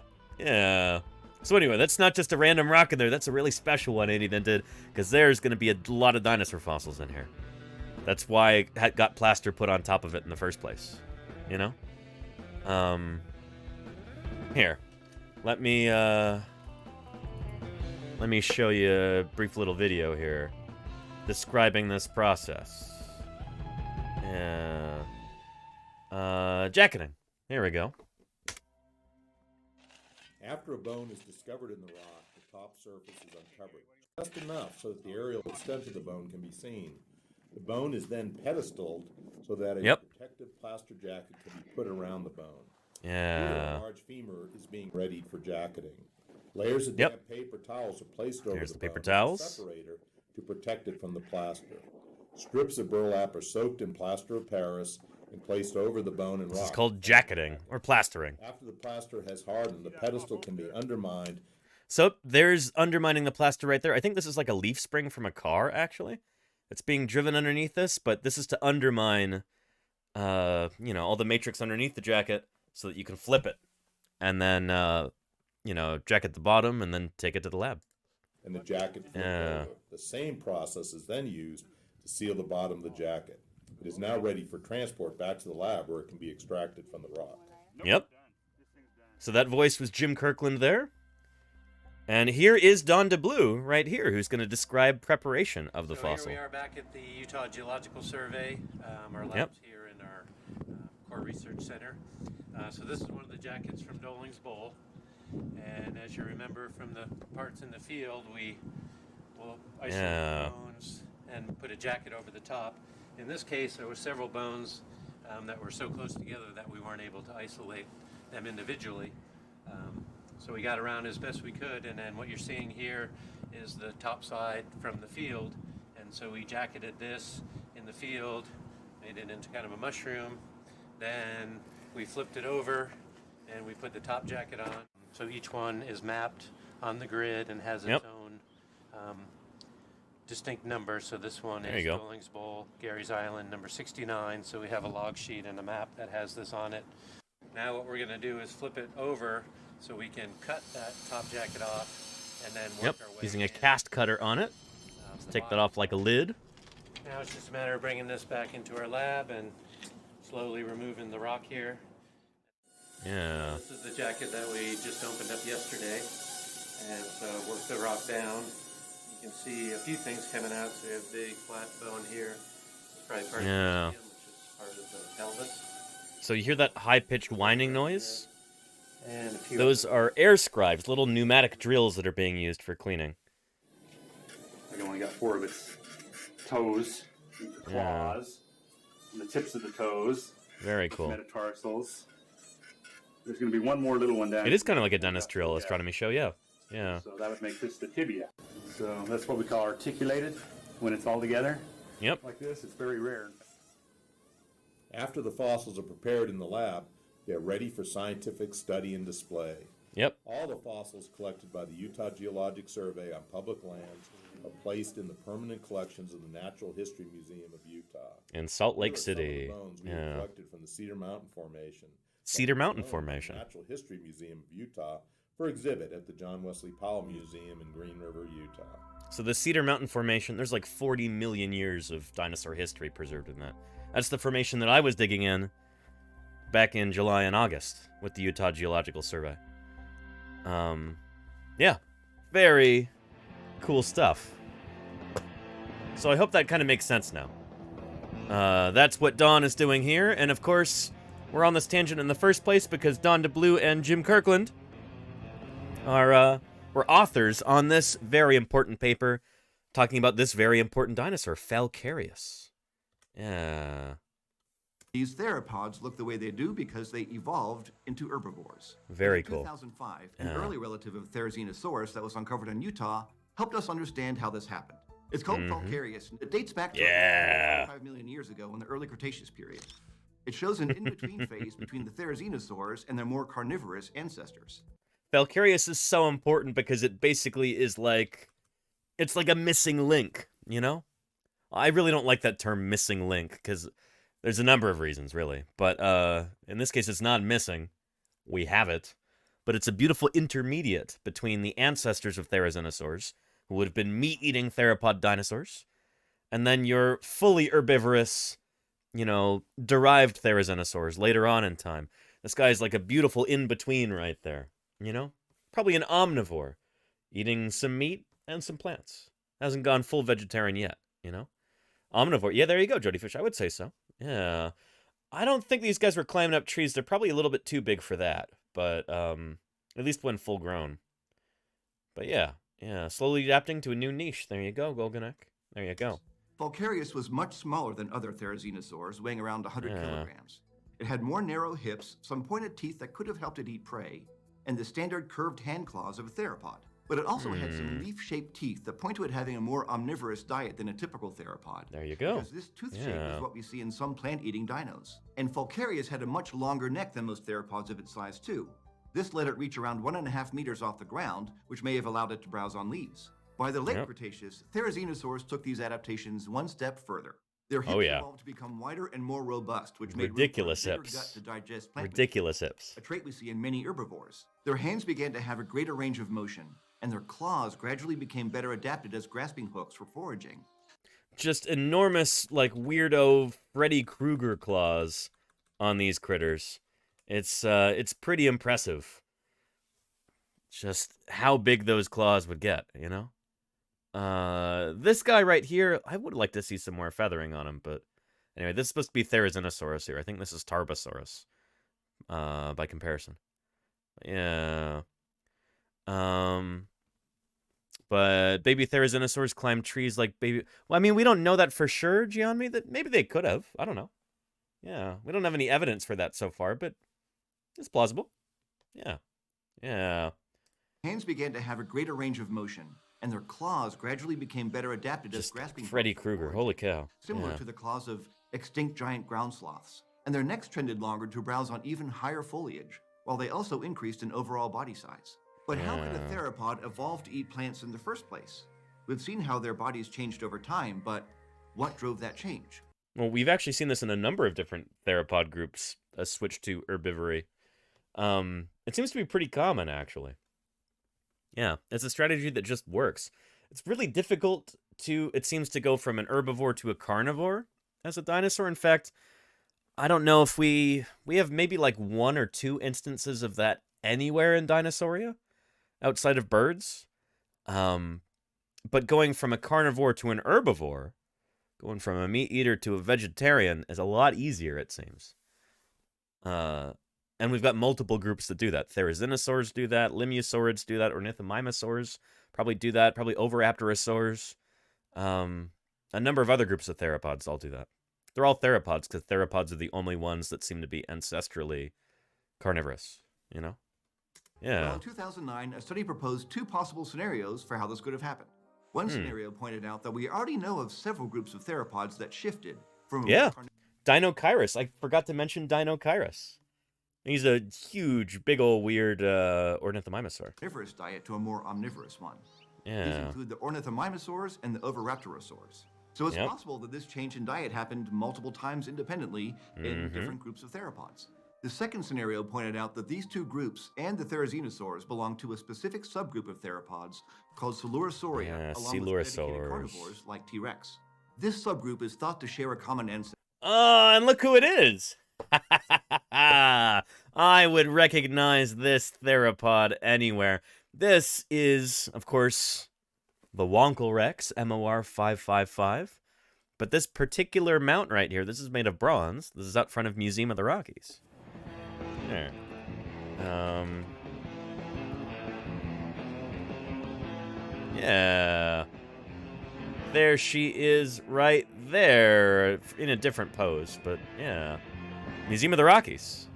S4: So anyway, that's not just a random rock in there. That's a really special one Andy then did, because there's going to be a lot of dinosaur fossils in here. That's why it got plaster put on top of it in the first place. Here. Let me show you a brief little video here describing this process. Jacketing. Here we go.
S10: After a bone is discovered in the rock, the top surface is uncovered. just enough so that the aerial extent of the bone can be seen. The bone is then pedestaled so that a protective plaster jacket can be put around the bone.
S4: Yeah.
S10: Here, a large femur is being readied for jacketing. Layers of damp paper towels are placed over the
S4: paper
S10: bone
S4: towels.
S10: with a separator to protect it from the plaster. Strips of burlap are soaked in plaster of Paris and placed over the bone and rock.
S4: This is called jacketing or plastering.
S10: After the plaster has hardened, the pedestal can be undermined.
S4: So there's undermining the plaster right there. I think this is like a leaf spring from a car, actually. It's being driven underneath this, but this is to undermine, all the matrix underneath the jacket so that you can flip it. And then, jacket the bottom and then take it to the lab.
S10: And the jacket flipped over. The same process is then used to seal the bottom of the jacket. It is now ready for transport back to the lab where it can be extracted from the rock.
S4: Yep. So that voice was Jim Kirkland there. And here is Don DeBlue right here, who's going to describe preparation of the fossil.
S11: Here we are back at the Utah Geological Survey, our labs here in our core research center. So this is one of the jackets from Doling's Bowl. And as you remember from the parts in the field, we will isolate the bones and put a jacket over the top. In this case, there were several bones that were so close together that we weren't able to isolate them individually. So we got around as best we could, and then what you're seeing here is the top side from the field. And so we jacketed this in the field, made it into kind of a mushroom. Then we flipped it over and we put the top jacket on. So each one is mapped on the grid and has its own distinct number. So this one is Doling's Bowl, Gary's Island, number 69. So we have a log sheet and a map that has this on it. Now what we're going to do is flip it over so we can cut that top jacket off and then work our way
S4: using a cast cutter on it. Let's take that off like a lid.
S11: Now it's just a matter of bringing this back into our lab and slowly removing the rock here.
S4: Yeah.
S11: This is the jacket that we just opened up yesterday, and so worked the rock down. You can see a few things coming out. So we have a big flat bone here. It's probably part of the museum, which is part of the pelvis.
S4: So you hear that high-pitched whining noise?
S11: And a few
S4: Those are air scribes, little pneumatic drills that are being used for cleaning.
S12: I've only got 4 of its toes, claws, and the tips of the toes.
S4: Very cool.
S12: Metatarsals. There's going to be one more little one down.
S4: It is kind of like a dinostrial astronomy show, yeah.
S12: So that would make this the tibia. So that's what we call articulated when it's all together.
S4: Yep.
S12: Like this, it's very rare.
S10: After the fossils are prepared in the lab, they're ready for scientific study and display.
S4: Yep.
S10: All the fossils collected by the Utah Geologic Survey on public lands are placed in the permanent collections of the Natural History Museum of Utah.
S4: In Salt Lake City.
S10: Some of the bones we have collected from the Cedar Mountain Formation.
S4: Cedar Mountain Formation.
S10: Natural History Museum of Utah for exhibit at the John Wesley Powell Museum in Green River, Utah.
S4: So the Cedar Mountain Formation, there's like 40 million years of dinosaur history preserved in that. That's the formation that I was digging in back in July and August with the Utah Geological Survey. Yeah, very cool stuff. So I hope that kind of makes sense now. That's what Don is doing here, and of course, we're on this tangent in the first place because Don DeBlue and Jim Kirkland were authors on this very important paper talking about this very important dinosaur, Falcarius. Yeah.
S8: These theropods look the way they do because they evolved into herbivores.
S4: Very cool.
S8: In 2005, an early relative of Therizinosaurus that was uncovered in Utah helped us understand how this happened. It's called Falcarius. It dates back to 5 million years ago in the early Cretaceous period. It shows an in-between phase between the Therizinosaurs and their more carnivorous ancestors.
S4: Falcarius is so important because it basically is like, it's like a missing link, you know? I really don't like that term missing link because there's a number of reasons, really. But in this case, it's not missing. We have it. But it's a beautiful intermediate between the ancestors of Therizinosaurs, who would have been meat-eating theropod dinosaurs, and then your fully herbivorous, derived Therizinosaurs later on in time. This guy's like a beautiful in-between right there, Probably an omnivore, eating some meat and some plants. Hasn't gone full vegetarian yet, Omnivore. Yeah, there you go, Jody Fish. I would say so. Yeah. I don't think these guys were climbing up trees. They're probably a little bit too big for that, but at least when full grown. But yeah, Yeah, slowly adapting to a new niche. There you go, Golganek. There you go.
S8: Vulcarius was much smaller than other Therizinosaurs, weighing around 100 kilograms. It had more narrow hips, some pointed teeth that could have helped it eat prey, and the standard curved hand claws of a theropod. But it also had some leaf-shaped teeth that point to it having a more omnivorous diet than a typical theropod.
S4: There you go.
S8: Because this tooth shape is what we see in some plant-eating dinos. And Vulcarius had a much longer neck than most theropods of its size too. This let it reach around 1.5 meters off the ground, which may have allowed it to browse on leaves. By the late Cretaceous, Therizinosaurs took these adaptations one step further. Their hips evolved to become wider and more robust, which made
S4: ridiculous
S8: room for a bigger
S4: hips.
S8: gut to digest plant
S4: Ridiculous hips.
S8: a trait we see in many herbivores. Their hands began to have a greater range of motion, and their claws gradually became better adapted as grasping hooks for foraging.
S4: Just enormous, like, weirdo Freddy Krueger claws on these critters. It's pretty impressive. Just how big those claws would get, you know? This guy right here, I would like to see some more feathering on him, but anyway, this is supposed to be Therizinosaurus here. I think this is Tarbosaurus, by comparison. Yeah. But baby Therizinosaurs climb trees like baby... Well, I mean, we don't know that for sure, Gianmi, that maybe they could have. I don't know. Yeah, we don't have any evidence for that so far, but it's plausible. Yeah. Yeah.
S8: Hands began to have a greater range of motion, and their claws gradually became better adapted as grasping
S4: Freddy
S8: hooks for
S4: Krueger,
S8: foraging,
S4: holy cow.
S8: similar to the claws of extinct giant ground sloths. And their necks trended longer to browse on even higher foliage, while they also increased in overall body size. But how could a theropod evolve to eat plants in the first place? We've seen how their bodies changed over time, but what drove that change?
S4: Well, we've actually seen this in a number of different theropod groups, a switch to herbivory. It seems to be pretty common, actually. Yeah, it's a strategy that just works. It's really difficult it seems to go from an herbivore to a carnivore as a dinosaur. In fact, I don't know if we have maybe like 1 or 2 instances of that anywhere in Dinosauria, outside of birds. But going from a carnivore to an herbivore, going from a meat eater to a vegetarian is a lot easier, it seems. And we've got multiple groups that do that. Therizinosaurs do that, Limiosaurids do that, Ornithomimosaurs probably do that, probably Oviraptorosaurs. A number of other groups of theropods all do that. They're all theropods because theropods are the only ones that seem to be ancestrally carnivorous, you know? Yeah.
S8: Well, in 2009, a study proposed 2 possible scenarios for how this could have happened. One scenario pointed out that we already know of several groups of theropods that shifted from
S4: Dinochirus. I forgot to mention Dinochirus. He's a huge, big old weird ornithomimosaur.
S8: Carnivorous diet to a more omnivorous one.
S4: Yeah.
S8: These include the ornithomimosaurs and the oviraptorosaurs. So it's possible that this change in diet happened multiple times independently in different groups of theropods. The second scenario pointed out that these 2 groups and the Therizinosaurs belong to a specific subgroup of theropods called Coelurosauria, along with dedicated carnivores like T-Rex. This subgroup is thought to share a common ancestor.
S4: Oh, and look who it is! I would recognize this theropod anywhere. This is, of course, the Wonkel Rex, MOR 555. But this particular mount right here, this is made of bronze. This is out front of Museum of the Rockies. There. Yeah. There she is right there. In a different pose, but yeah. Museum of the Rockies.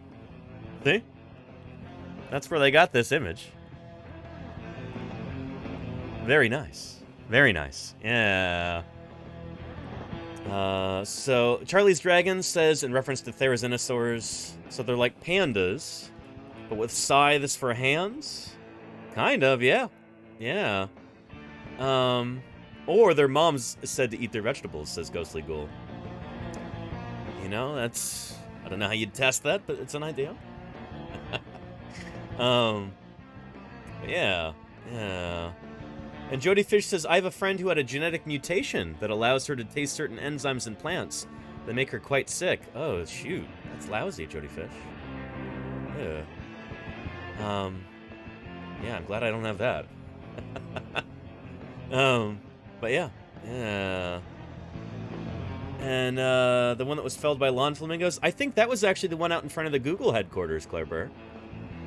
S4: See? That's where they got this image. Very nice. Very nice. Yeah. So, Charlie's Dragon says, in reference to Therizinosaurs, so they're like pandas, but with scythes for hands? Kind of, yeah. Yeah. Or their moms said to eat their vegetables, says Ghostly Ghoul. You know, that's... I don't know how you'd test that, but it's an idea. Yeah. Yeah. And Jody Fish says, I have a friend who had a genetic mutation that allows her to taste certain enzymes in plants that make her quite sick. Oh, shoot. That's lousy, Jody Fish. Yeah. Yeah, I'm glad I don't have that. But yeah. Yeah. And, the one that was felled by lawn flamingos, I think that was actually the one out in front of the Google headquarters, Claire Burr.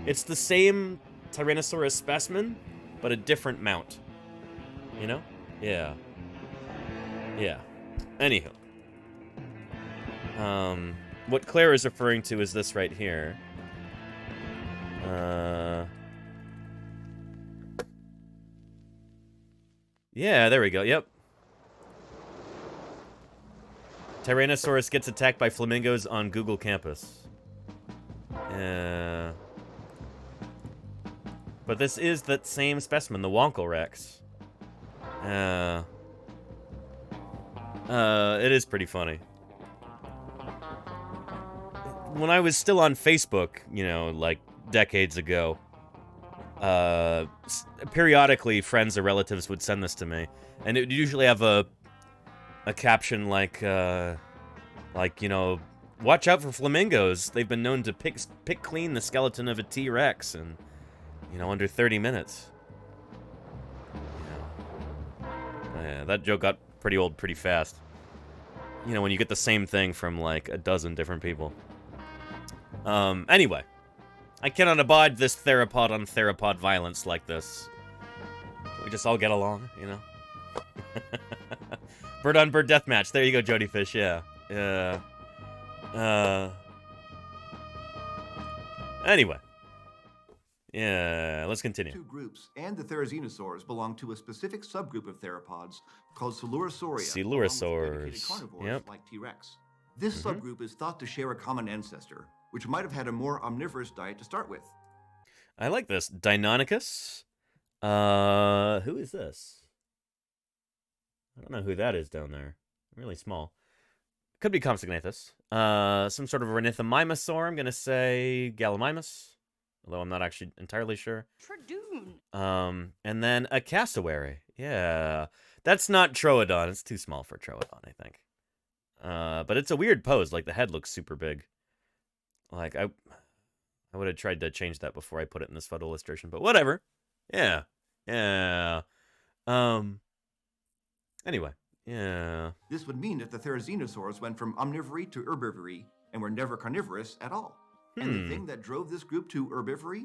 S4: It's the same Tyrannosaurus specimen, but a different mount. You know? Yeah. Yeah. Anywho. What Claire is referring to is this right here. Yeah, there we go. Yep. Tyrannosaurus gets attacked by flamingos on Google campus. But this is that same specimen, the Wonkel Rex. It is pretty funny. When I was still on Facebook, you know, like decades ago, periodically friends or relatives would send this to me, and it would usually have a caption like, you know, watch out for flamingos. They've been known to pick clean the skeleton of a T-Rex in, you know, under 30 minutes. Yeah, that joke got pretty old pretty fast. You know, when you get the same thing from like a dozen different people. Anyway. I cannot abide this theropod on theropod violence like this. We just all get along, you know? Bird on bird deathmatch. There you go, Jody Fish, yeah. Anyway. Yeah, let's continue.
S8: Two groups and the Therizinosaurs belong to a specific subgroup of theropods called Coelurosauria.
S4: Coelurosauria.
S8: Carnivores
S4: Yep.
S8: like T-Rex. This subgroup is thought to share a common ancestor, which might have had a more omnivorous diet to start with.
S4: I like this. Deinonychus. Who is this? I don't know who that is down there. Really small. Could be Compsognathus. Some sort of ornithomimosaur. I'm going to say Gallimimus. Although I'm not actually entirely sure.
S5: Tradoon.
S4: And then a cassowary. Yeah. That's not Troodon. It's too small for Troodon, I think. But it's a weird pose. Like, the head looks super big. Like, I would have tried to change that before I put it in this photo illustration, but whatever. Yeah. Yeah. Anyway. Yeah.
S8: This would mean that the Therizinosaurs went from omnivory to herbivory and were never carnivorous at all. And the thing that drove this group to herbivory?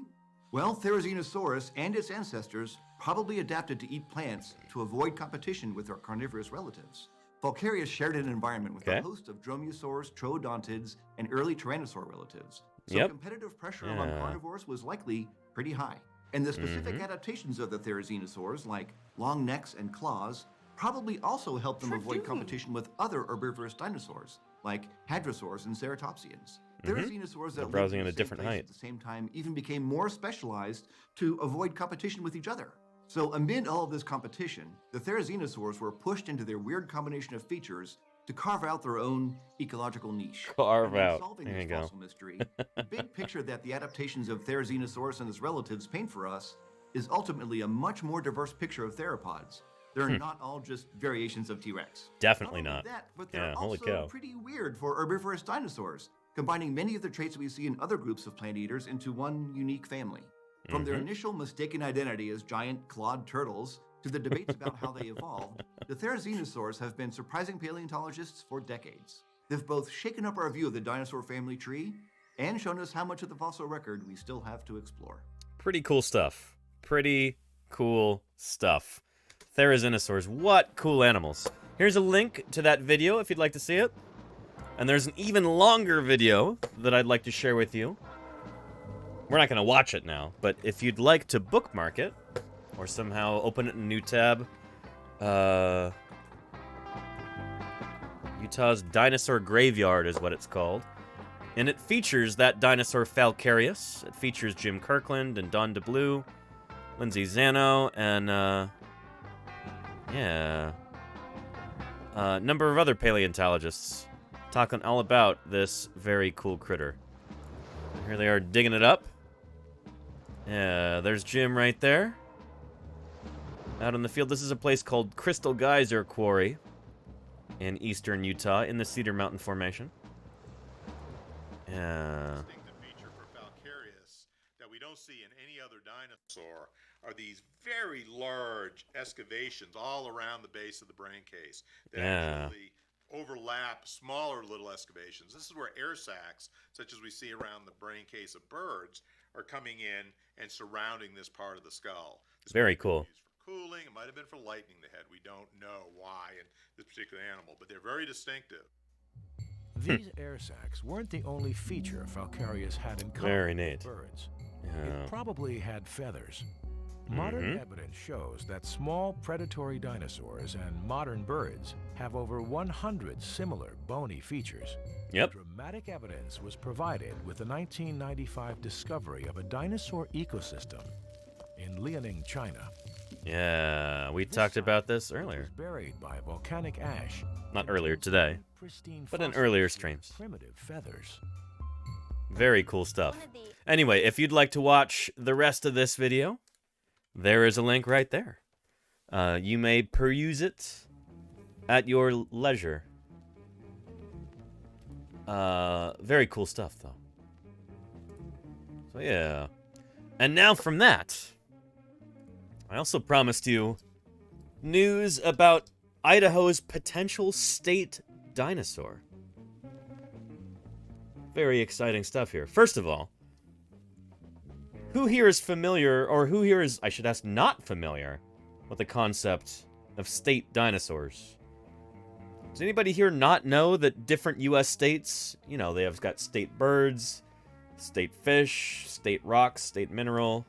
S8: Well, Therizinosaurus and its ancestors probably adapted to eat plants to avoid competition with their carnivorous relatives. Vulcarius shared an environment with a host of dromaeosaurs, troodontids, and early tyrannosaur relatives. So competitive pressure among carnivores was likely pretty high. And the specific adaptations of the Therizinosaurs, like long necks and claws, probably also helped them avoid competition with other herbivorous dinosaurs, like hadrosaurs and ceratopsians. Therizinosaurs that
S4: browsing
S8: lived
S4: at a
S8: in the same
S4: different
S8: place
S4: height.
S8: at the same time even became more specialized to avoid competition with each other. So amid all of this competition, the Therizinosaurs were pushed into their weird combination of features to carve out their own ecological niche.
S4: Carve
S8: And in
S4: out.
S8: solving
S4: There
S8: this
S4: you go.
S8: fossil mystery, the big picture that the adaptations of Therizinosaurus and its relatives paint for us is ultimately a much more diverse picture of theropods. They're not all just variations of T-Rex.
S4: Definitely
S8: Not
S4: not.
S8: only that, but they're
S4: Yeah, holy
S8: also
S4: cow.
S8: pretty weird for herbivorous dinosaurs, combining many of the traits we see in other groups of plant eaters into one unique family. From their initial mistaken identity as giant clawed turtles to the debates about how they evolved, the Therizinosaurs have been surprising paleontologists for decades. They've both shaken up our view of the dinosaur family tree and shown us how much of the fossil record we still have to explore.
S4: Pretty cool stuff. Pretty cool stuff. Therizinosaurs. What cool animals. Here's a link to that video if you'd like to see it. And there's an even longer video that I'd like to share with you. We're not going to watch it now, but if you'd like to bookmark it, or somehow open it in a new tab, Utah's Dinosaur Graveyard is what it's called. And it features that dinosaur Falcarius. It features Jim Kirkland and Don DeBlue, Lindsay Zano, and, a number of other paleontologists talking all about this very cool critter. Here they are digging it up. Yeah, there's Jim right there. Out in the field. This is a place called Crystal Geyser Quarry in eastern Utah in the Cedar Mountain Formation. Yeah.
S10: Distinctive feature for Falcarius that we don't see in any other dinosaur are these very large excavations all around the base of the brain case that actually overlap smaller little excavations. This is where air sacs, such as we see around the brain case of birds, are coming in and surrounding this part of the skull. This
S4: Very
S10: is
S4: cool.
S10: used for cooling. It might have been for lightening the head. We don't know why in this particular animal, but they're very distinctive.
S13: These air sacs weren't the only feature Falcarius had in common
S4: Very neat.
S13: with birds.
S4: Yeah.
S13: It probably had feathers. Modern evidence shows that small predatory dinosaurs and modern birds have over 100 similar bony features.
S4: Yep.
S13: Dramatic evidence was provided with the 1995 discovery of a dinosaur ecosystem in Liaoning, China.
S4: Yeah, we talked about this earlier.
S13: Buried by volcanic ash.
S4: Not earlier today, but in earlier streams.
S13: Primitive feathers.
S4: Very cool stuff. Anyway, if you'd like to watch the rest of this video, there is a link right there. You may peruse it at your leisure. Very cool stuff, though. So, yeah. And now from that, I also promised you news about Idaho's potential state dinosaur. Very exciting stuff here. First of all, who here is familiar, or who here is, I should ask, not familiar with the concept of state dinosaurs? Does anybody here not know that different U.S. states, you know, they have got state birds, state fish, state rocks, state mineral.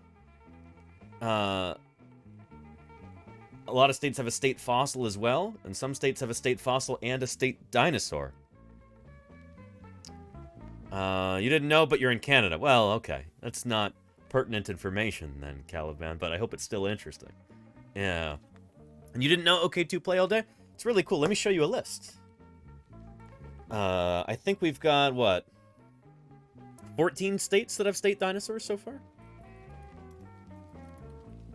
S4: A lot of states have a state fossil as well, and some states have a state fossil and a state dinosaur. You didn't know, but you're in Canada. Well, okay. That's not pertinent information then, Caliban, but I hope it's still interesting. Yeah. And you didn't know OK2 Play All Day? It's really cool. Let me show you a list. I think we've got, what, 14 states that have state dinosaurs so far?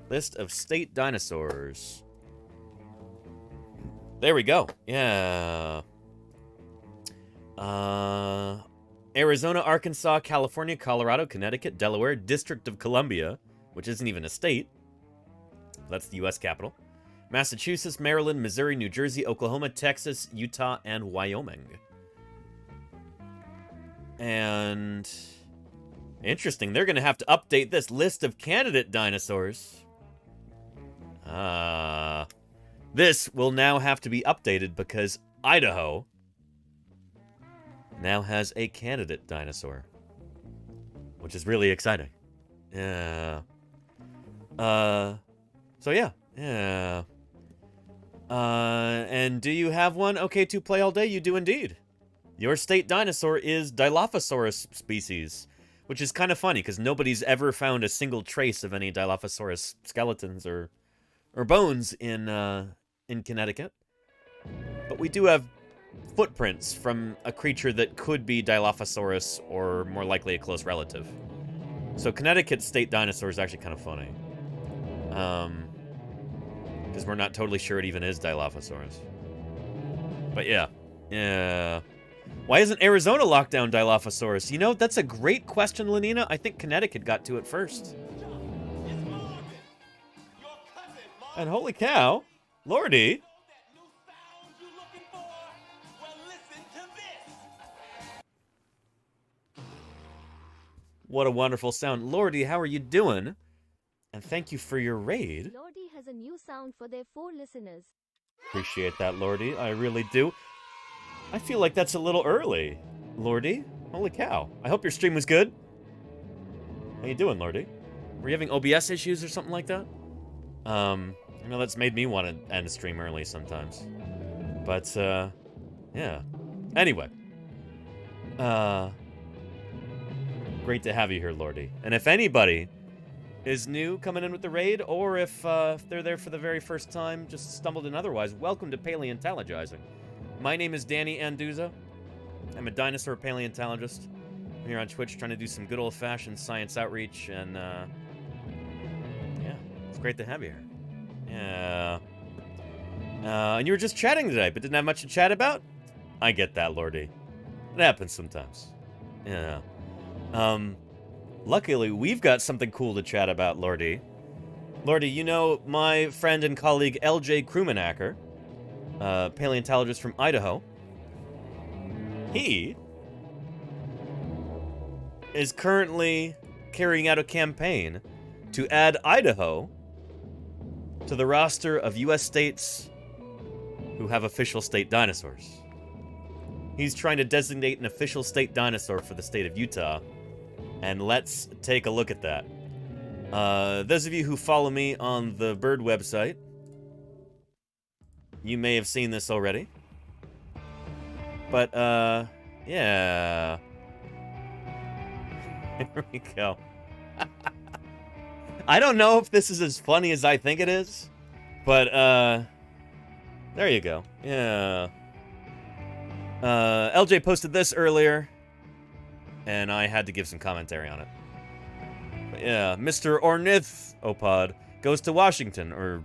S4: List of state dinosaurs. There we go. Yeah. Arizona, Arkansas, California, Colorado, Connecticut, Delaware, District of Columbia, which isn't even a state. That's the U.S. capital. Massachusetts, Maryland, Missouri, New Jersey, Oklahoma, Texas, Utah, and Wyoming. And interesting, they're going to have to update this list of candidate dinosaurs. This will now have to be updated because Idaho now has a candidate dinosaur, which is really exciting. Yeah. So yeah. Yeah. And do you have one? OK2 Play All Day? You do indeed. Your state dinosaur is Dilophosaurus species, which is kind of funny because nobody's ever found a single trace of any Dilophosaurus skeletons or bones in Connecticut. But we do have footprints from a creature that could be Dilophosaurus or more likely a close relative. So Connecticut's state dinosaur is actually kind of funny. Because we're not totally sure it even is Dilophosaurus. But yeah. Yeah. Why isn't Arizona locked down Dilophosaurus? You know, that's a great question, Lenina. I think Connecticut got to it first. And holy cow, Lordy. What a wonderful sound. Lordy, how are you doing? And thank you for your raid.
S7: Lordy has a new sound for their 4 listeners.
S4: Appreciate that, Lordy. I really do. I feel like that's a little early, Lordy. Holy cow. I hope your stream was good. How you doing, Lordy? Were you having OBS issues or something like that? I know that's made me want to end a stream early sometimes. But, yeah. Anyway. Great to have you here, Lordy. And if anybody is new coming in with the raid, or if they're there for the very first time, just stumbled in otherwise, welcome to Paleontologizing. My name is Danny Anduza. I'm a dinosaur paleontologist. I'm here on Twitch trying to do some good old-fashioned science outreach, and yeah, it's great to have you here. Yeah. And you were just chatting today, but didn't have much to chat about? I get that, Lordy. It happens sometimes. Yeah. Luckily, we've got something cool to chat about, Lordy. Lordy, you know my friend and colleague LJ Krumanacker, paleontologist from Idaho. He is currently carrying out a campaign to add Idaho to the roster of U.S. states who have official state dinosaurs. He's trying to designate an official state dinosaur for the state of Utah, and let's take a look at that. Those of you who follow me on the bird website, you may have seen this already. But, yeah. Here we go. I don't know if this is as funny as I think it is, but, there you go. Yeah. LJ posted this earlier, and I had to give some commentary on it. But yeah, Mr. Ornithopod goes to Washington, or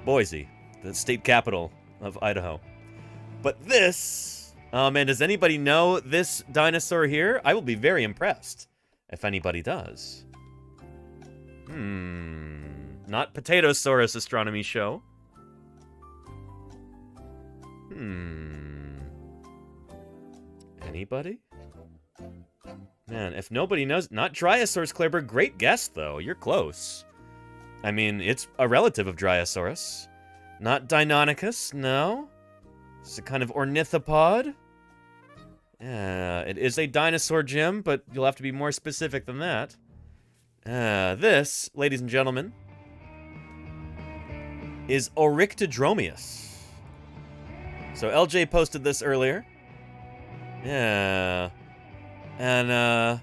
S4: Boise, the state capital of Idaho. But this, and does anybody know this dinosaur here? I will be very impressed if anybody does. Not Potatosaurus Astronomy Show. Anybody? Man, if nobody knows, not Dryosaurus, Kleber. Great guess, though. You're close. I mean, it's a relative of Dryosaurus. Not Deinonychus, no. It's a kind of ornithopod. Yeah, it is a dinosaur, Jim, but you'll have to be more specific than that. This, ladies and gentlemen, is Oryctodromeus. So LJ posted this earlier. Yeah. And,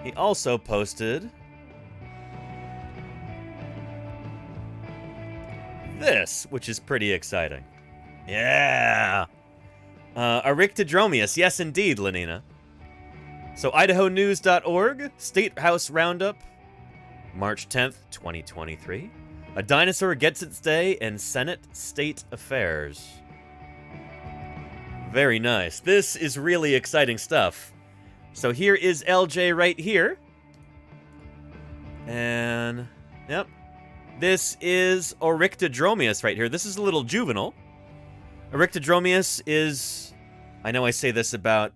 S4: he also posted this, which is pretty exciting. Yeah! Oryctodromeus, yes indeed, Lenina. So, idahonews.org, State House Roundup, March 10th, 2023. A dinosaur gets its day in Senate State Affairs. Very nice. This is really exciting stuff. So here is LJ right here. And, yep. This is Oryctodromeus right here. This is a little juvenile. Oryctodromeus is, I know I say this about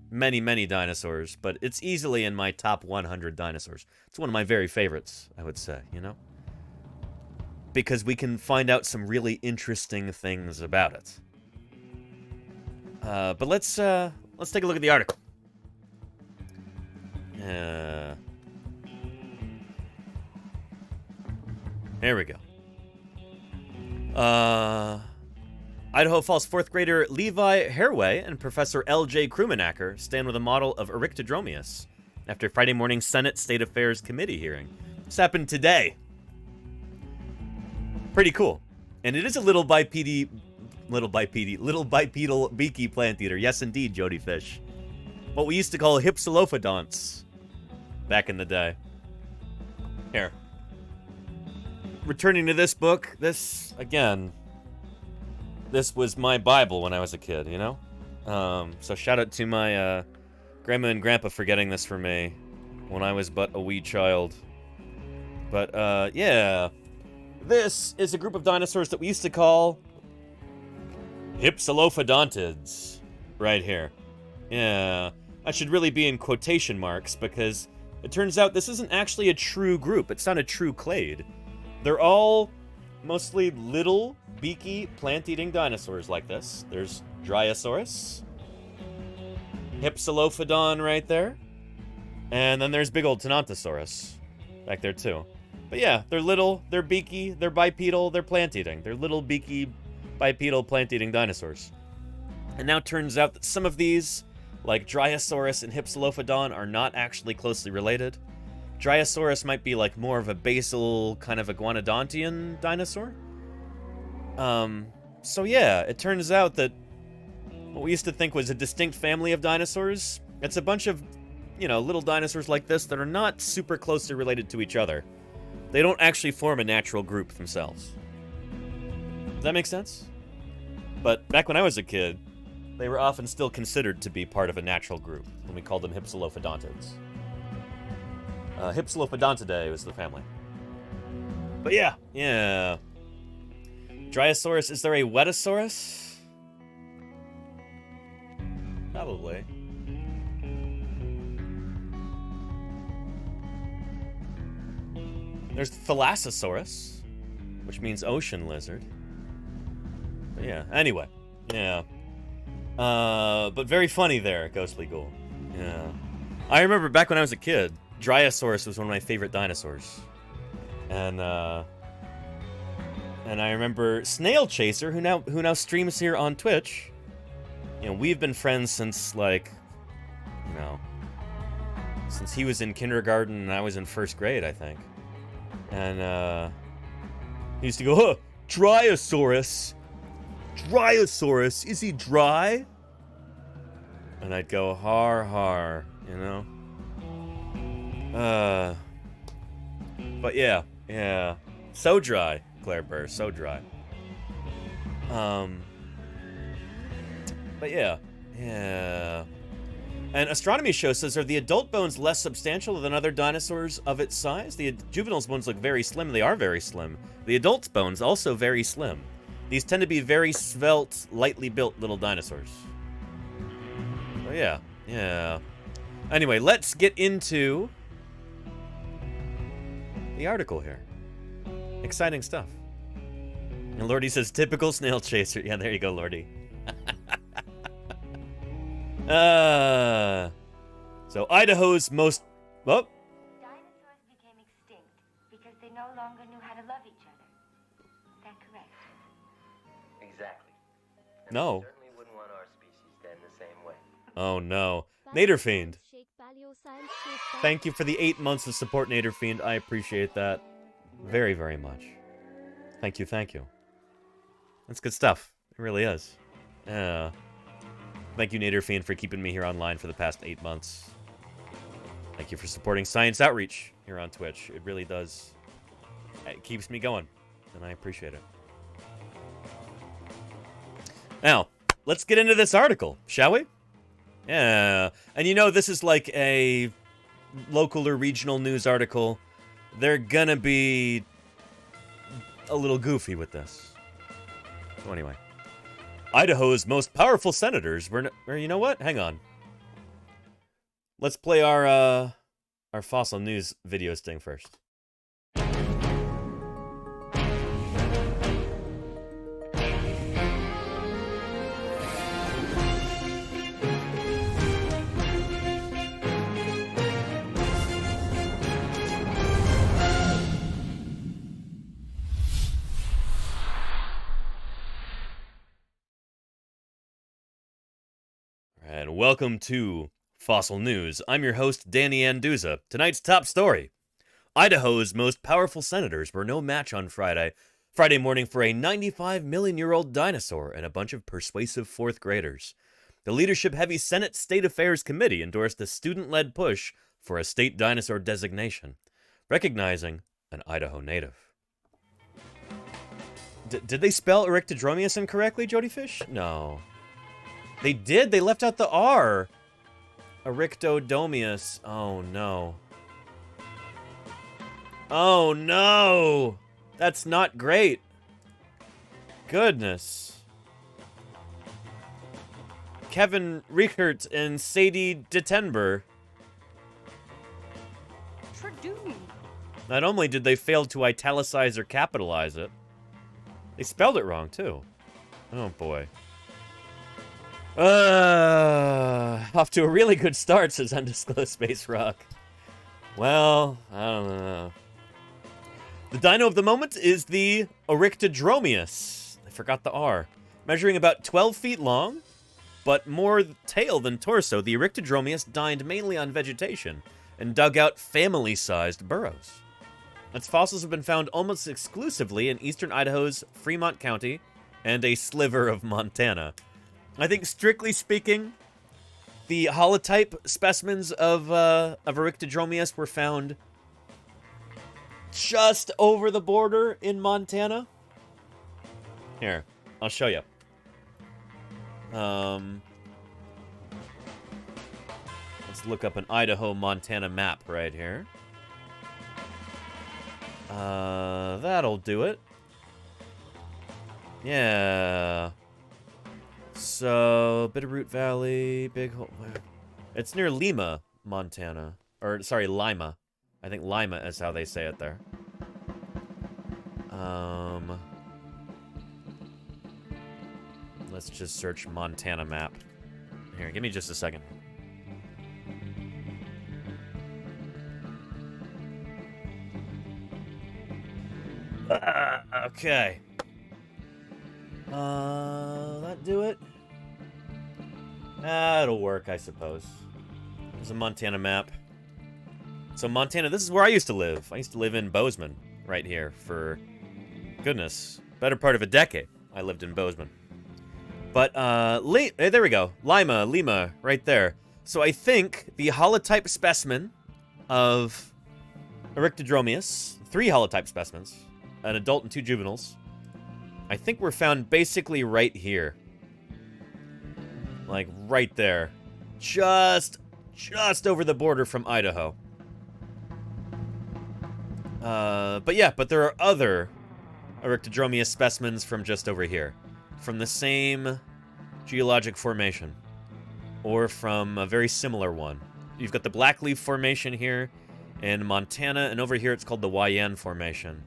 S4: many, many dinosaurs, but it's easily in my top 100 dinosaurs. It's one of my very favorites, I would say, you know? Because we can find out some really interesting things about it. But let's take a look at the article. Here we go. Idaho Falls 4th grader Levi Hairway and Professor L.J. Krumenacker stand with a model of Oryctodromeus after Friday morning's Senate State Affairs Committee hearing. This happened today. Pretty cool. And it is a little bipedal beaky plant eater. Yes, indeed, Jody Fish. What we used to call hypsilophodonts back in the day. Here. Returning to this book, this, again, this was my Bible when I was a kid, you know? So shout out to my grandma and grandpa for getting this for me when I was but a wee child. But, yeah. This is a group of dinosaurs that we used to call hypsilophodontids. Right here. Yeah. I should really be in quotation marks because it turns out this isn't actually a true group. It's not a true clade. They're all mostly little, beaky, plant-eating dinosaurs like this. There's Dryosaurus. Hypsilophodon right there. And then there's big old Tenontosaurus back there too. But yeah, they're little, they're beaky, they're bipedal, they're plant-eating. They're little, beaky, bipedal, plant-eating dinosaurs. And now it turns out that some of these, like Dryosaurus and Hypsilophodon, are not actually closely related. Dryosaurus might be like more of a basal kind of iguanodontian dinosaur. So yeah, it turns out that what we used to think was a distinct family of dinosaurs, it's a bunch of, you know, little dinosaurs like this that are not super closely related to each other. They don't actually form a natural group themselves. Does that make sense? But back when I was a kid, they were often still considered to be part of a natural group when we called them Hypsilophodontids. Hypsilophodontidae was the family. But yeah, yeah. Dryosaurus, is there a Wetasaurus? Probably. There's Thalassosaurus, which means ocean lizard. But yeah, anyway. Yeah. But very funny there, Ghostly Ghoul. Yeah. I remember back when I was a kid, Dryosaurus was one of my favorite dinosaurs. And I remember Snail Chaser, who now streams here on Twitch. You know, we've been friends since, like, you know, since he was in kindergarten and I was in first grade, I think. And he used to go, huh, Dryosaurus. Dryosaurus, is he dry? And I'd go, har, you know? But yeah. So dry, Claire Burr, so dry. But yeah. And Astronomy Show says, are the adult bones less substantial than other dinosaurs of its size? The juvenile's bones look very slim, and they are very slim. The adult's bones also very slim. These tend to be very svelte, lightly built little dinosaurs. Oh yeah. Anyway, let's get into the article here. Exciting stuff. And Lordy says, typical Snail Chaser. Yeah, there you go, Lordy. So Idaho's most... Oh.
S14: Dinosaurs became extinct because they no longer knew how to love each other. Is that correct?
S15: Exactly. And
S4: No.
S15: we certainly wouldn't want our species to end the same way.
S4: Oh no. Nader Fiend. Thank you for the 8 months of support, Nader Fiend. I appreciate that very, very much. Thank you. That's good stuff. It really is. Yeah. Thank you, Nader Fiend, for keeping me here online for the past 8 months. Thank you for supporting Science Outreach here on Twitch. It really does. It keeps me going, and I appreciate it. Now, let's get into this article, shall we? Yeah. And you know, this is like a local or regional news article. They're gonna be a little goofy with this. So anyway. Idaho's most powerful senators were... Or you know what? Hang on. Let's play our fossil news video sting first. And welcome to Fossil News. I'm your host, Danny Anduza. Tonight's top story. Idaho's most powerful senators were no match on Friday morning for a 95 million-year-old dinosaur and a bunch of persuasive fourth graders. The leadership-heavy Senate State Affairs Committee endorsed a student-led push for a state dinosaur designation, recognizing an Idaho native. Did they spell Eryctodromius incorrectly, Jody Fish? No. They did? They left out the R. Eryctodomius. Oh, no. Oh, no. That's not great. Goodness. Kevin Riechert and Sadie Detenber. Not only did they fail to italicize or capitalize it, they spelled it wrong, too. Oh, boy. Off to a really good start, says Undisclosed Space Rock. Well, I don't know. The dino of the moment is the Eryctodromius. I forgot the R. Measuring about 12 feet long, but more tail than torso, the Eryctodromius dined mainly on vegetation and dug out family-sized burrows. Its fossils have been found almost exclusively in eastern Idaho's Fremont County and a sliver of Montana. I think, strictly speaking, the holotype specimens of Eryctodromius were found just over the border in Montana. Here, I'll show you. Let's look up an Idaho-Montana map right here. That'll do it. Yeah. So, Bitterroot Valley, Big Hole. It's near Lima, Montana. Or, sorry, Lima. I think Lima is how they say it there. Let's just search Montana map. Here, give me just a second. Okay. That do it? That'll work, I suppose. There's a Montana map. So Montana, this is where I used to live. I used to live in Bozeman, right here, for, goodness, better part of a decade. I lived in Bozeman. But, there we go. Lima, right there. So I think the holotype specimen of Eryctodromius, 3 holotype specimens, an adult and 2 juveniles, I think were found basically right here. Like, right there. Just over the border from Idaho. But there are other Eryctodromius specimens from just over here. From the same geologic formation. Or from a very similar one. You've got the Blackleaf Formation here in Montana, and over here it's called the Wayan Formation.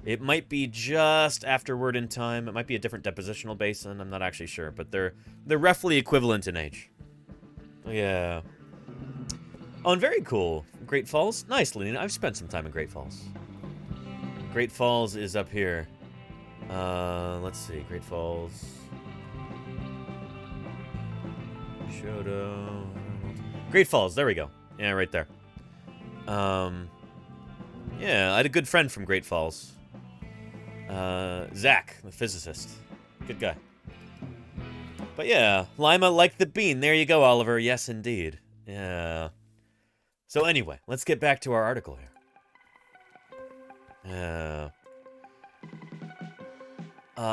S4: It might be just afterward in time. It might be a different depositional basin. I'm not actually sure, but they're roughly equivalent in age. Yeah. Oh, and very cool. Great Falls. Nice, Lena. I've spent some time in Great Falls. Great Falls is up here. Let's see. Great Falls. Shoto. Great Falls. There we go. Yeah, right there. Yeah, I had a good friend from Great Falls. Zach, the physicist. Good guy. But yeah, Lima like the bean. There you go, Oliver. Yes, indeed. Yeah. So anyway, let's get back to our article here.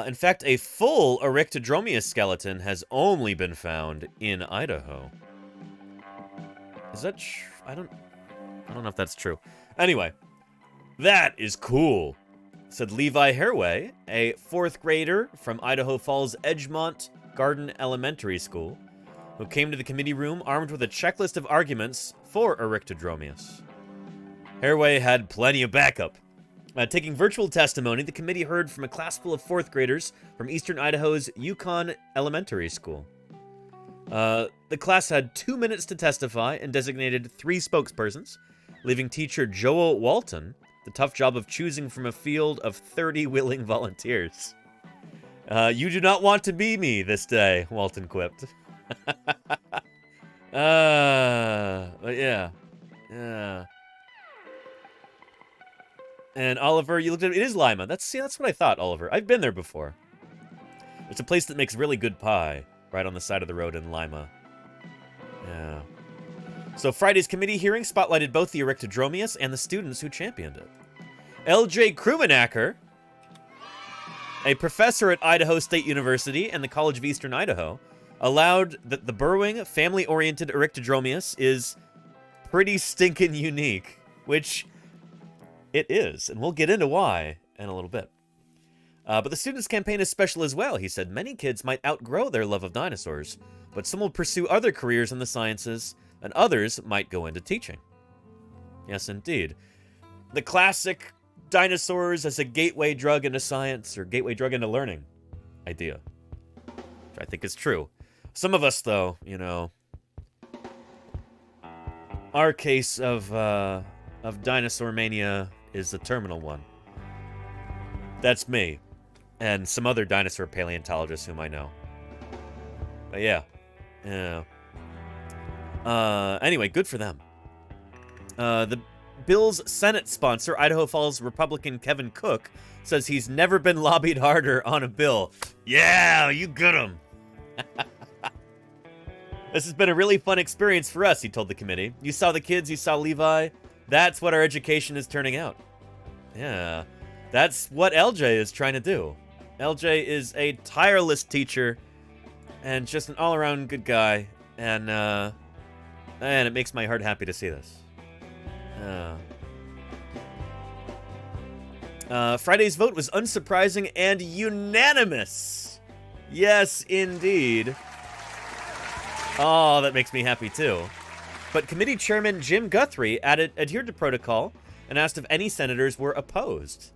S4: In fact, a full Eryctodromius skeleton has only been found in Idaho. Is that I don't know if that's true. Anyway, that is cool, said Levi Hairway, a 4th grader from Idaho Falls Edgemont Garden Elementary School, who came to the committee room armed with a checklist of arguments for Eryctodromius. Hairway had plenty of backup. Taking virtual testimony, the committee heard from a class full of 4th graders from eastern Idaho's Yukon Elementary School. The class had 2 minutes to testify and designated 3 spokespersons, leaving teacher Joel Walton the tough job of choosing from a field of 30 willing volunteers. You do not want to be me this day, Walton quipped. Yeah. And Oliver, you looked at it. It is Lima. That's what I thought, Oliver. I've been there before. It's a place that makes really good pie, right on the side of the road in Lima. Yeah. So Friday's committee hearing spotlighted both the Eryctodromius and the students who championed it. L.J. Krumenacker, a professor at Idaho State University and the College of Eastern Idaho, allowed that the burrowing, family-oriented Eryctodromius is pretty stinking unique, which it is, and we'll get into why in a little bit. But the students' campaign is special as well, he said. Many kids might outgrow their love of dinosaurs, but some will pursue other careers in the sciences, and others might go into teaching. Yes, indeed. The classic dinosaurs as a gateway drug into science, or gateway drug into learning idea, which I think is true. Some of us, though, you know, our case of dinosaur mania is the terminal one. That's me, and some other dinosaur paleontologists whom I know. But yeah. Anyway, good for them. The bill's Senate sponsor, Idaho Falls Republican Kevin Cook, says he's never been lobbied harder on a bill. Yeah, you got him. This has been a really fun experience for us, he told the committee. You saw the kids, you saw Levi. That's what our education is turning out. Yeah, that's what LJ is trying to do. LJ is a tireless teacher and just an all-around good guy. And it makes my heart happy to see this. Friday's vote was unsurprising and unanimous. Yes, indeed. Oh, that makes me happy too. But committee chairman Jim Guthrie adhered to protocol and asked if any senators were opposed.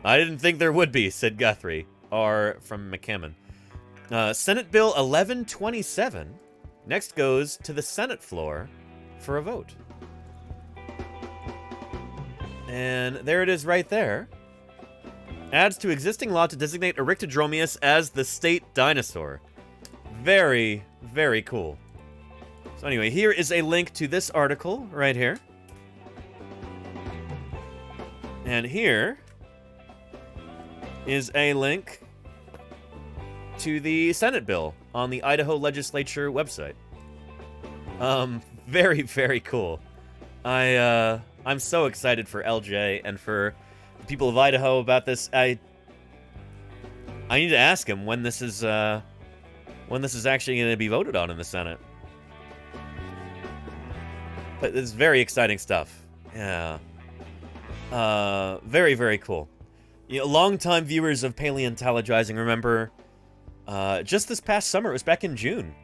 S4: I didn't think there would be, said Guthrie. R from McCammon. Senate Bill 1127 next goes to the Senate floor for a vote. And there it is right there. Adds to existing law to designate Eryctodromius as the state dinosaur. Very, very cool. So anyway, here is a link to this article right here. And here is a link to the Senate bill on the Idaho legislature website. Very, very cool. I'm so excited for LJ and for the people of Idaho about this. I need to ask him when this is actually going to be voted on in the Senate. But it's very exciting stuff. Yeah. Very, very cool. You know, longtime viewers of Paleontologizing remember just this past summer, it was back in June,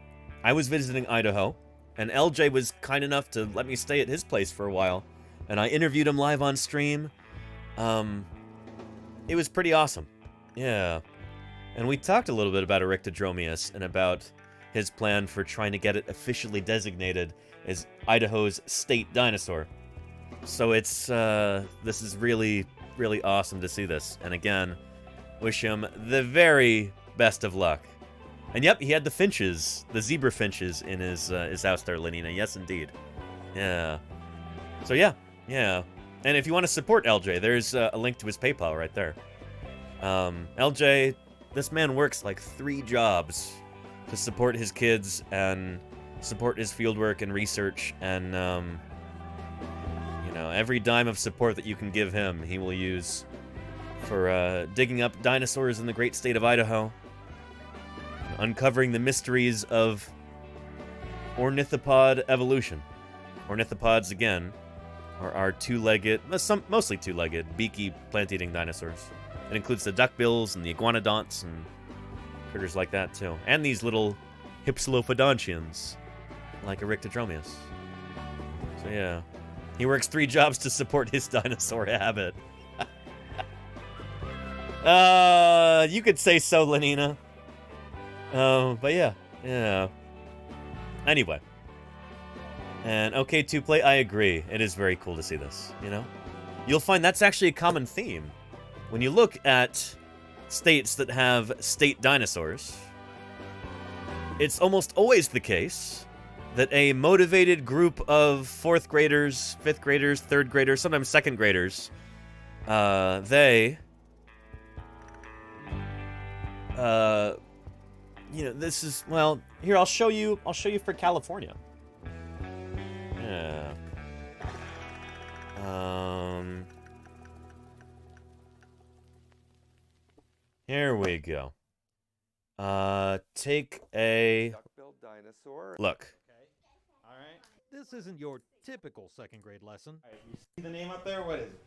S4: I was visiting Idaho, and LJ was kind enough to let me stay at his place for a while, and I interviewed him live on stream. It was pretty awesome. Yeah. And we talked a little bit about Eryctodromius and about his plan for trying to get it officially designated as Idaho's state dinosaur. So it's, this is really, really awesome to see this. And again, wish him the very best of luck. And yep, he had the finches, the zebra finches in his house there, Lenina. Yes, indeed. Yeah. So yeah, yeah. And if you want to support LJ, there's a link to his PayPal right there. LJ, this man works like 3 jobs to support his kids and support his fieldwork and research, and you know, every dime of support that you can give him, he will use for digging up dinosaurs in the great state of Idaho, uncovering the mysteries of ornithopod evolution. Ornithopods, again, are our two-legged, mostly two-legged, beaky plant-eating dinosaurs. It includes the duckbills and the iguanodonts and critters like that, too. And these little hypsilophodontians, like Eryctodromius. So, yeah. He works 3 jobs to support his dinosaur habit. You could say so, Lenina. But yeah. Yeah. Anyway. And okay, 2Play, I agree. It is very cool to see this, you know? You'll find that's actually a common theme. When you look at states that have state dinosaurs, it's almost always the case that a motivated group of 4th graders, 5th graders, 3rd graders, sometimes 2nd graders, they, you know, this is, well, here, I'll show you for California. Yeah. Here we go. Take a
S16: duck-billed dinosaur.
S4: look.
S17: Okay. All right. This isn't your typical 2nd grade lesson. All right, you see the name up there? What is it?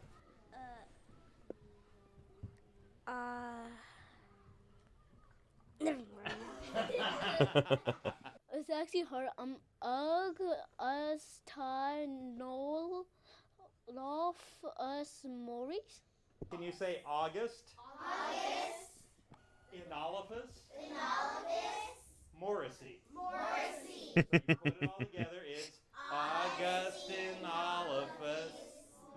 S7: Never mind. It's actually hard. Maurice.
S17: Can you say August?
S14: August.
S17: Enolaphus?
S14: Enolaphus.
S17: Morrissey.
S14: Morrissey.
S17: So you put it all together, it's Augustinophus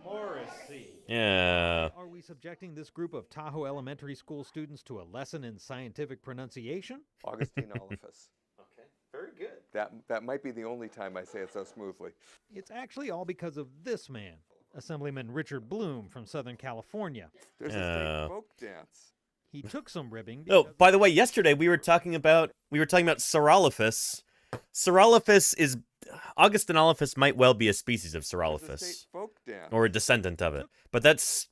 S17: Morrissey.
S4: Yeah.
S17: Are we subjecting this group of Tahoe Elementary School students to a lesson in scientific pronunciation?
S16: Augustinophus. Okay, very good. That might be the only time I say it so smoothly.
S17: It's actually all because of this man, Assemblyman Richard Bloom from Southern California.
S16: There's a state folk dance.
S17: He took some ribbing.
S4: Oh, by the way, yesterday we were talking about Saurolophus. Saurolophus is Augustinophus might well be a species of Saurolophus, or a descendant of it. But that's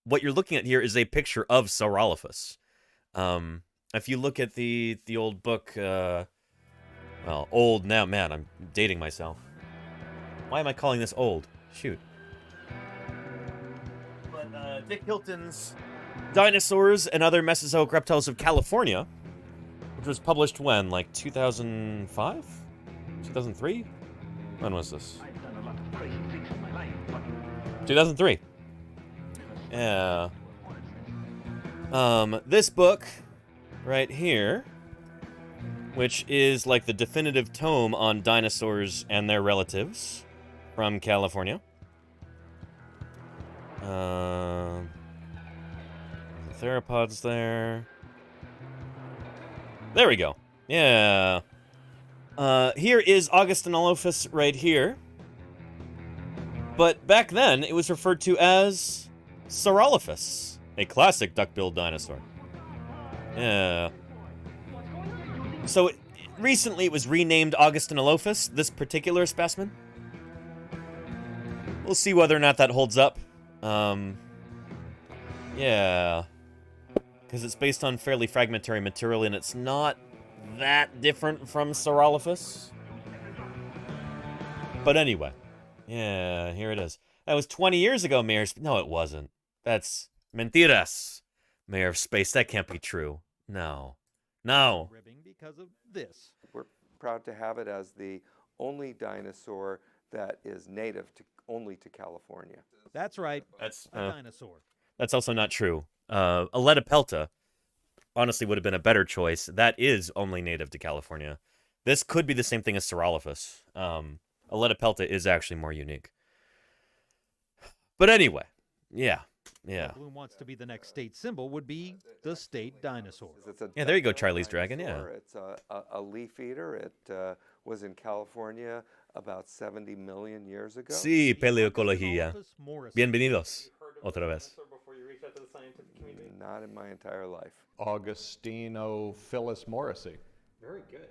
S4: what you're looking at here is a picture of Saurolophus. If you look at the old book, well, old now, man, I'm dating myself. Why am I calling this old? Shoot. But Dick Hilton's Dinosaurs and Other Mesozoic Reptiles of California, which was published when? Like 2005? 2003? When was this? 2003. Yeah. This book right here, which is like the definitive tome on dinosaurs and their relatives from California. The theropods there. There we go. Yeah. Here is Augustinolophus right here. But back then, it was referred to as Saurolophus, a classic duck-billed dinosaur. Yeah. So, recently it was renamed Augustinolophus, this particular specimen. We'll see whether or not that holds up. Yeah. Because it's based on fairly fragmentary material, and it's not that different from Saurolophus. But anyway. Yeah, here it is. That was 20 years ago, Mayor... No, it wasn't. That's mentiras, Mayor of Space. That can't be true. No. No.
S17: Because of this.
S16: We're proud to have it as the only dinosaur that is native only to California.
S17: That's right.
S4: That's
S17: a dinosaur.
S4: That's also not true. Aletopelta honestly would have been a better choice. That is only native to California. This could be the same thing as Saurolophus. Aletopelta is actually more unique. But anyway, yeah.
S17: Bloom wants to be the next state symbol would be the state dinosaur.
S4: Yeah, there you go, Charlie's Dragon, yeah.
S16: It's a leaf eater. It was in California about 70 million years ago.
S4: Sí, Paleontología. Bienvenidos, otra vez.
S16: Not in my entire life.
S18: Augustinophilus morrissey.
S17: Very good.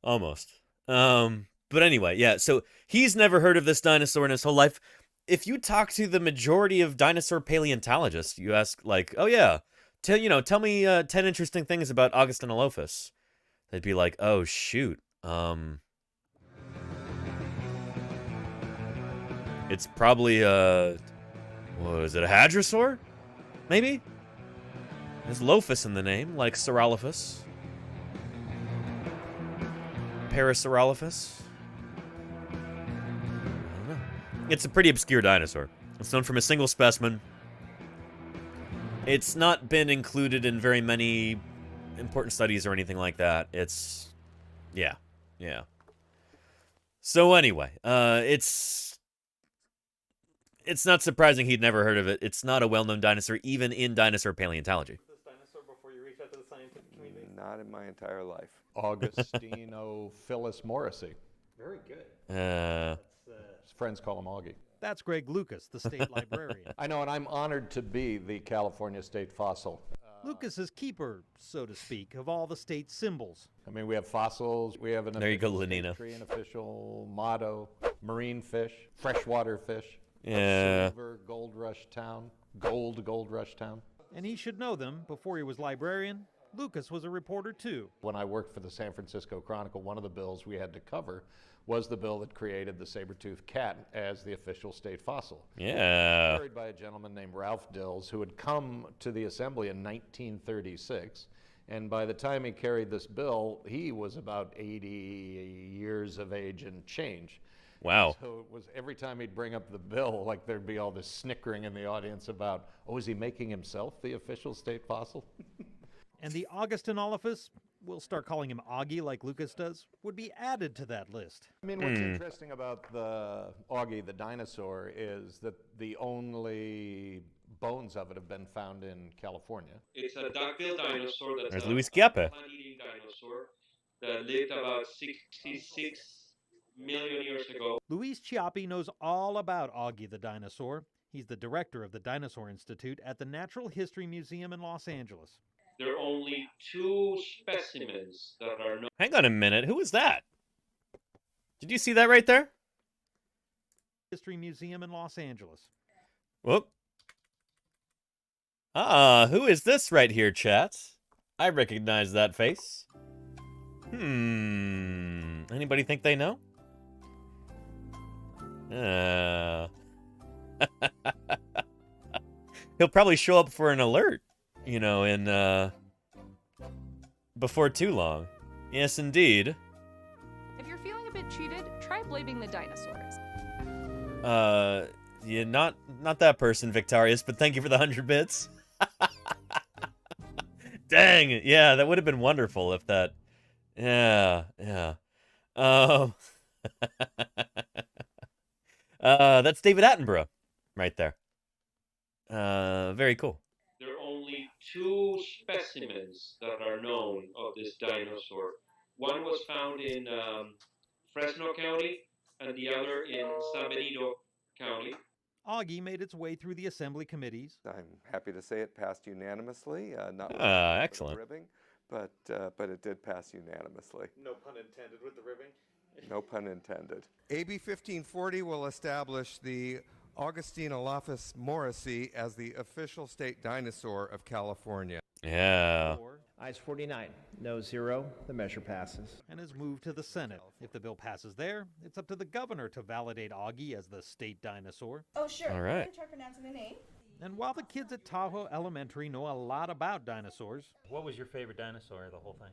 S4: Almost. But anyway, yeah, so he's never heard of this dinosaur in his whole life. If you talk to the majority of dinosaur paleontologists, you ask, like, oh yeah, tell me 10 interesting things about Augustinolophus. They'd be like, oh shoot, it's probably what is it, a hadrosaur? Maybe? There's Lophus in the name, like Saurolophus. Parasaurolophus. It's a pretty obscure dinosaur. It's known from a single specimen. It's not been included in very many important studies or anything like that. It's... yeah. So anyway, it's not surprising he'd never heard of it. It's not a well-known dinosaur, even in dinosaur paleontology.
S16: Not in my entire life.
S18: Augustinophilus morrissey.
S17: Very good.
S18: His friends call him Augie.
S17: That's Greg Lucas, the state librarian.
S18: I know, and I'm honored to be the California state fossil.
S17: Lucas is keeper, so to speak, of all the state symbols.
S18: I mean, we have fossils, we have an
S4: there you go,
S18: official tree, an official motto, marine fish, freshwater fish,
S4: yeah.
S18: silver, gold rush town, gold rush town.
S17: And he should know them. Before he was librarian, Lucas was a reporter too.
S18: When I worked for the San Francisco Chronicle, one of the bills we had to cover was the bill that created the saber-toothed cat as the official state fossil.
S4: Yeah.
S18: Carried by a gentleman named Ralph Dills, who had come to the assembly in 1936. And by the time he carried this bill, he was about 80 years of age and change.
S4: Wow.
S18: So it was every time he'd bring up the bill, like there'd be all this snickering in the audience about, oh, is he making himself the official state fossil?
S17: And the Augustinolophus, we'll start calling him Augie like Lucas does, would be added to that list.
S18: I mean, what's interesting about the Augie, the dinosaur, is that the only bones of it have been found in California.
S19: It's a duck-billed dinosaur that's
S4: There's
S19: a
S4: Luis Chiappe.
S19: plant-eating dinosaur that lived about 66 million years ago.
S17: Luis Chiappe knows all about Augie the dinosaur. He's the director of the Dinosaur Institute at the Natural History Museum in Los Angeles.
S19: There are only 2 specimens that are known.
S4: Hang on a minute. Who is that? Did you see that right there?
S17: History Museum in Los Angeles.
S4: Whoop. Who is this right here, chat? I recognize that face. Anybody think they know? He'll probably show up for an alert. In, before too long. Yes, indeed.
S20: If you're feeling a bit cheated, try blaming the dinosaurs.
S4: Yeah, not that person, Victorious, but thank you for the 100 bits. Dang, yeah, that would have been wonderful if that... Yeah, yeah. That's David Attenborough right there. Very cool.
S19: There are only two specimens that are known of this dinosaur. One was found in Fresno County and the other in San Benito County.
S17: Augie made its way through the assembly committees.
S16: I'm happy to say it passed unanimously. Not with
S4: excellent.
S16: ribbing, but it did pass unanimously.
S12: No pun intended with the ribbing.
S16: No pun intended.
S2: AB 1540 will establish the Augustinolophus morrissey as the official state dinosaur of California.
S4: Yeah.
S21: Ayes 49, no 0. The measure passes.
S17: And is moved to the Senate. If the bill passes there, it's up to the governor to validate Augie as the state dinosaur.
S22: Oh, sure.
S4: All right.
S22: Try pronouncing the name.
S17: And while the kids at Tahoe Elementary know a lot about dinosaurs...
S23: What was your favorite dinosaur of the whole thing?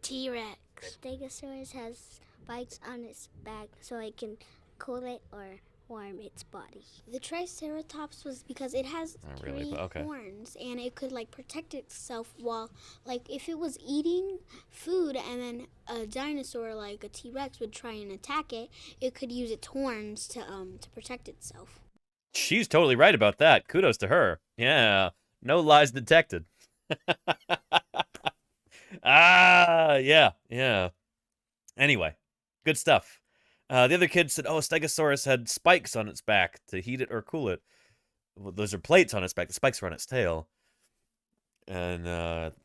S24: T-Rex. Stegosaurus has spikes on its back so it can cool it or warm its body. The Triceratops was because it has three horns and it could like protect itself while like if it was eating food and then a dinosaur like a T-Rex would try and attack it, it could use its horns to protect itself.
S4: She's totally right about that. Kudos to her. Yeah. No lies detected. Yeah. Anyway, good stuff. The other kid said, Stegosaurus had spikes on its back to heat it or cool it. Well, those are plates on its back. The spikes are on its tail. And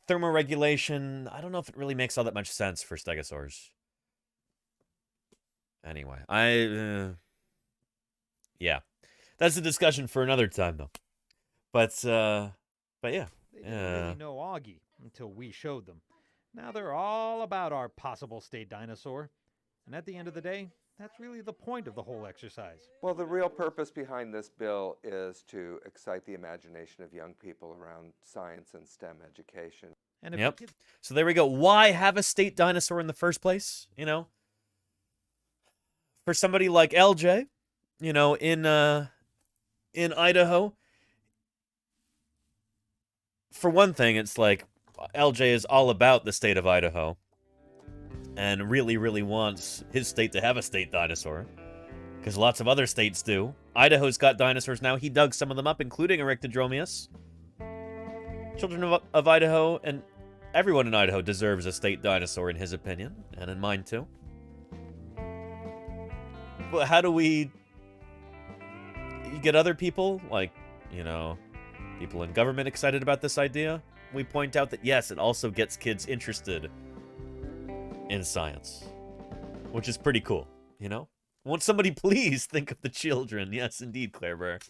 S4: thermoregulation, I don't know if it really makes all that much sense for stegosaurs. Anyway, yeah. That's a discussion for another time, though. But yeah.
S17: They didn't really know Augie until we showed them. Now they're all about our possible state dinosaur. And at the end of the day, that's really the point of the whole exercise.
S16: Well, the real purpose behind this bill is to excite the imagination of young people around science and STEM education.
S17: And
S4: yep. So there we go. Why have a state dinosaur in the first place? You know, for somebody like LJ, you know, in Idaho. For one thing, it's like LJ is all about the state of Idaho. And really, really wants his state to have a state dinosaur. Because lots of other states do. Idaho's got dinosaurs now. He dug some of them up, including Eryctodromius. Children of Idaho and everyone in Idaho deserves a state dinosaur, in his opinion. And in mine, too. But how do we get other people, like, you know, people in government excited about this idea? We point out that, yes, it also gets kids interested in science, which is pretty cool, you know? Won't somebody please think of the children? Yes, indeed, Claire Burr.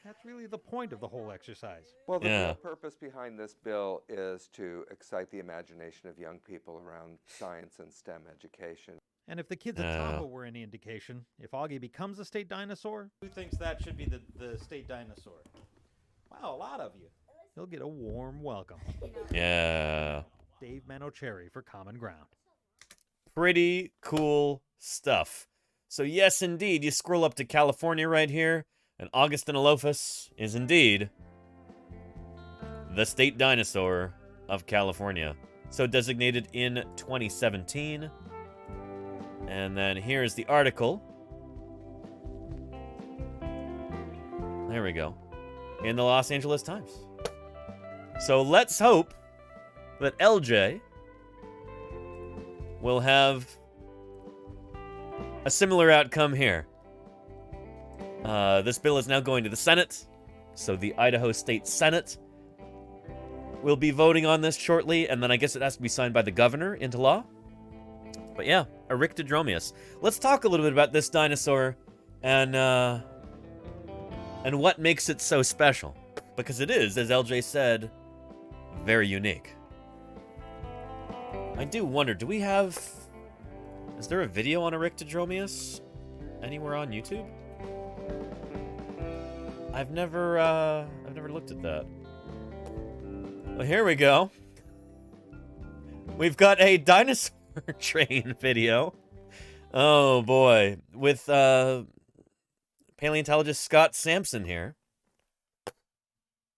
S17: That's really the point of the whole exercise.
S16: Well, the real purpose behind this bill is to excite the imagination of young people around science and STEM education.
S17: And if the kids at Tahoe were any indication, if Augie becomes a state dinosaur,
S23: who thinks that should be the state dinosaur?
S17: Wow, a lot of you. He'll get a warm welcome.
S4: Yeah.
S17: Dave Manocheri for Common Ground.
S4: Pretty cool stuff. So yes, indeed, you scroll up to California right here, and Augustinolophus is indeed the state dinosaur of California. So designated in 2017. And then here's the article. There we go. In the Los Angeles Times. So let's hope that LJ will have a similar outcome here. This bill is now going to the Senate, so the Idaho State Senate will be voting on this shortly, and then I guess it has to be signed by the governor into law. But yeah, Eryctodromius. Let's talk a little bit about this dinosaur and what makes it so special. Because it is, as LJ said, very unique. I do wonder, do we have... Is there a video on Eryctodromius anywhere on YouTube? I've never looked at that. Well, here we go. We've got a dinosaur train video. Oh boy, with paleontologist Scott Sampson here.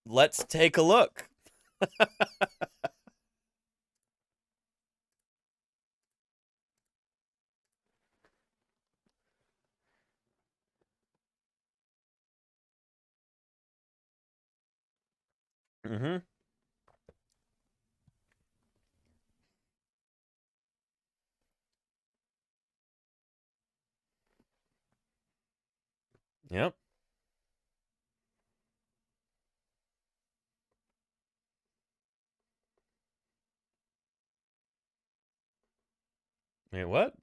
S4: Let's take a look. Mm-hmm. Yep. Wait, what?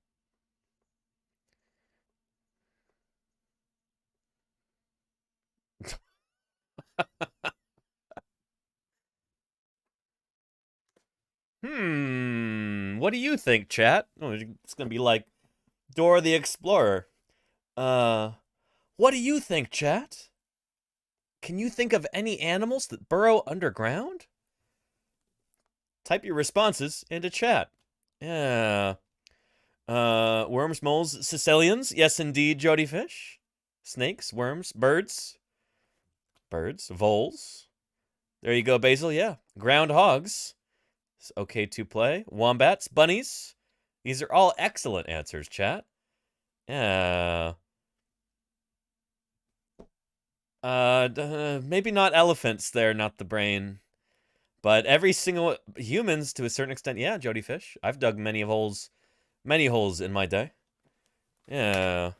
S4: What do you think, chat? Oh, it's gonna be like Dora the Explorer. What do you think, chat? Can you think of any animals that burrow underground? Type your responses into chat. Yeah. Worms, moles, caecilians. Yes, indeed, Jody Fish. Snakes, worms, birds. Birds, voles. There you go, Basil. Yeah. Groundhogs. It's okay to play. Wombats, bunnies. These are all excellent answers, chat. Yeah. Maybe not elephants there, not the brain. But every single humans to a certain extent, yeah, Jody Fish. I've dug many holes in my day. Yeah.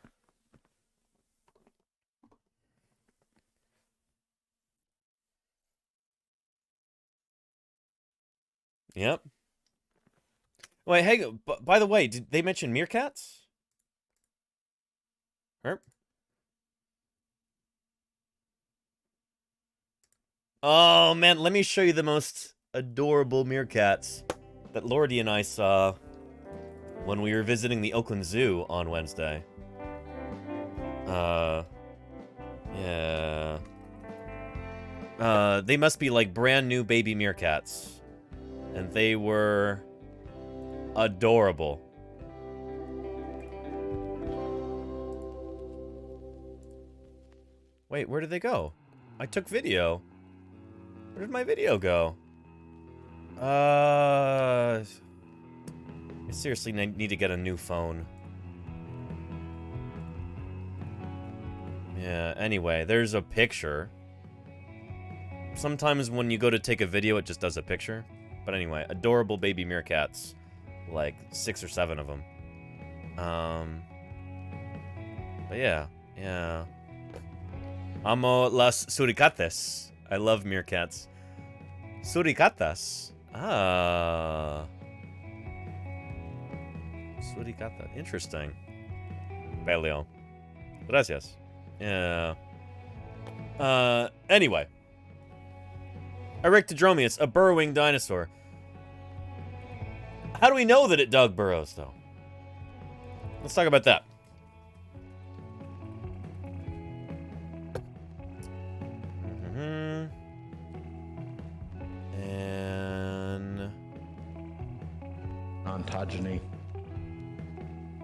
S4: Yep. Wait, hey, by the way, did they mention meerkats? Herp? Oh, man, let me show you the most adorable meerkats that Lordy and I saw when we were visiting the Oakland Zoo on Wednesday. Yeah. They must be like brand new baby meerkats. And they were adorable. Wait, where did they go? I took video. Where did my video go? I seriously need to get a new phone. Yeah, anyway, there's a picture. Sometimes when you go to take a video, it just does a picture. But anyway, adorable baby meerkats. Like 6 or 7 of them. But yeah. Amo las suricates. I love meerkats. Suricatas. Ah. Suricata. Interesting. Paleo. Gracias. Yeah. Anyway. Eryctodromeus, a burrowing dinosaur. How do we know that it dug burrows, though? Let's talk about that. And
S6: ontogeny.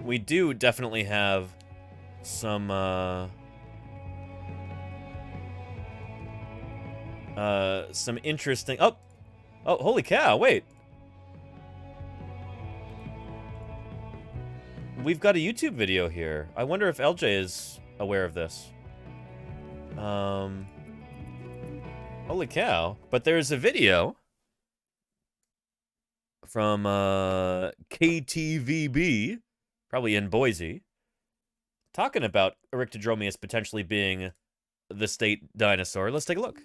S4: We do definitely have some interesting. Oh, holy cow! Wait, we've got a YouTube video here. I wonder if LJ is aware of this. Holy cow! But there's a video from KTVB, probably in Boise, talking about Eryctodromeus potentially being the state dinosaur. Let's take a look.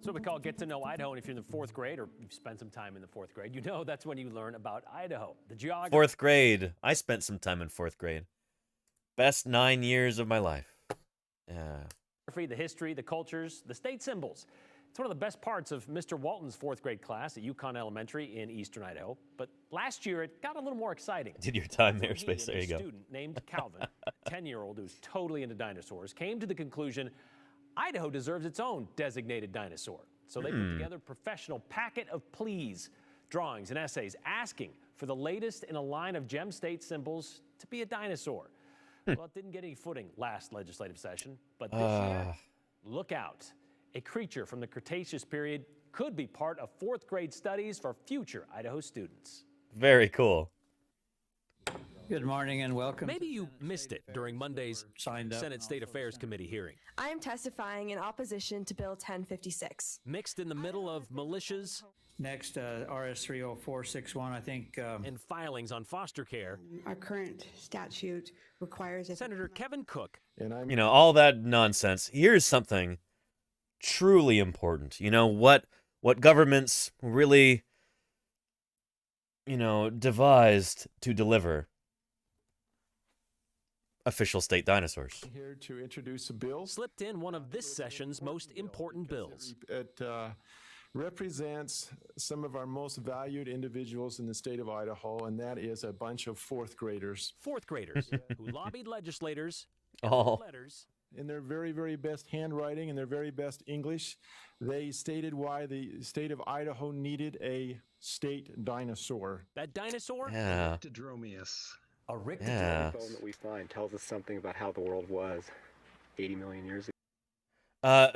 S1: So we call Get to Know Idaho, and if you're in the 4th grade or you've spent some time in the 4th grade, you know that's when you learn about Idaho. The geography.
S4: 4th grade. I spent some time in 4th grade. Best 9 years of my life. Yeah.
S1: The history, the cultures, the state symbols. It's one of the best parts of Mr. Walton's 4th grade class at Yukon Elementary in eastern Idaho. But last year, it got a little more exciting.
S4: Did your time there, Space? There you go.
S1: A student named Calvin, a 10-year-old who's totally into dinosaurs, came to the conclusion Idaho deserves its own designated dinosaur. So they put together a professional packet of pleas, drawings, and essays asking for the latest in a line of gem state symbols to be a dinosaur. Well, it didn't get any footing last legislative session, but this year, look out. A creature from the Cretaceous period could be part of 4th grade studies for future Idaho students.
S4: Very cool.
S3: Good morning and welcome.
S1: Maybe you missed it during Monday's Senate State Affairs Committee hearing.
S9: I am testifying in opposition to Bill 1056.
S1: Mixed in the middle of militias.
S3: Next, RS 30461, I think.
S1: And filings on foster care.
S11: Our current statute requires it.
S1: Senator Kevin Cook.
S4: You know, all that nonsense. Here's something truly important. You know, what governments really, you know, devised to deliver official state dinosaurs.
S22: Here to introduce a bill.
S1: Slipped in one of this session's most important bills.
S22: It represents some of our most valued individuals in the state of Idaho, and that is a bunch of 4th graders.
S1: 4th graders who lobbied legislators letters.
S22: In their very, very best handwriting and their very best English, they stated why the state of Idaho needed a state dinosaur.
S1: That dinosaur?
S4: Yeah.
S25: A rictodrome bone that we find tells us something about how the world was 80 million years ago.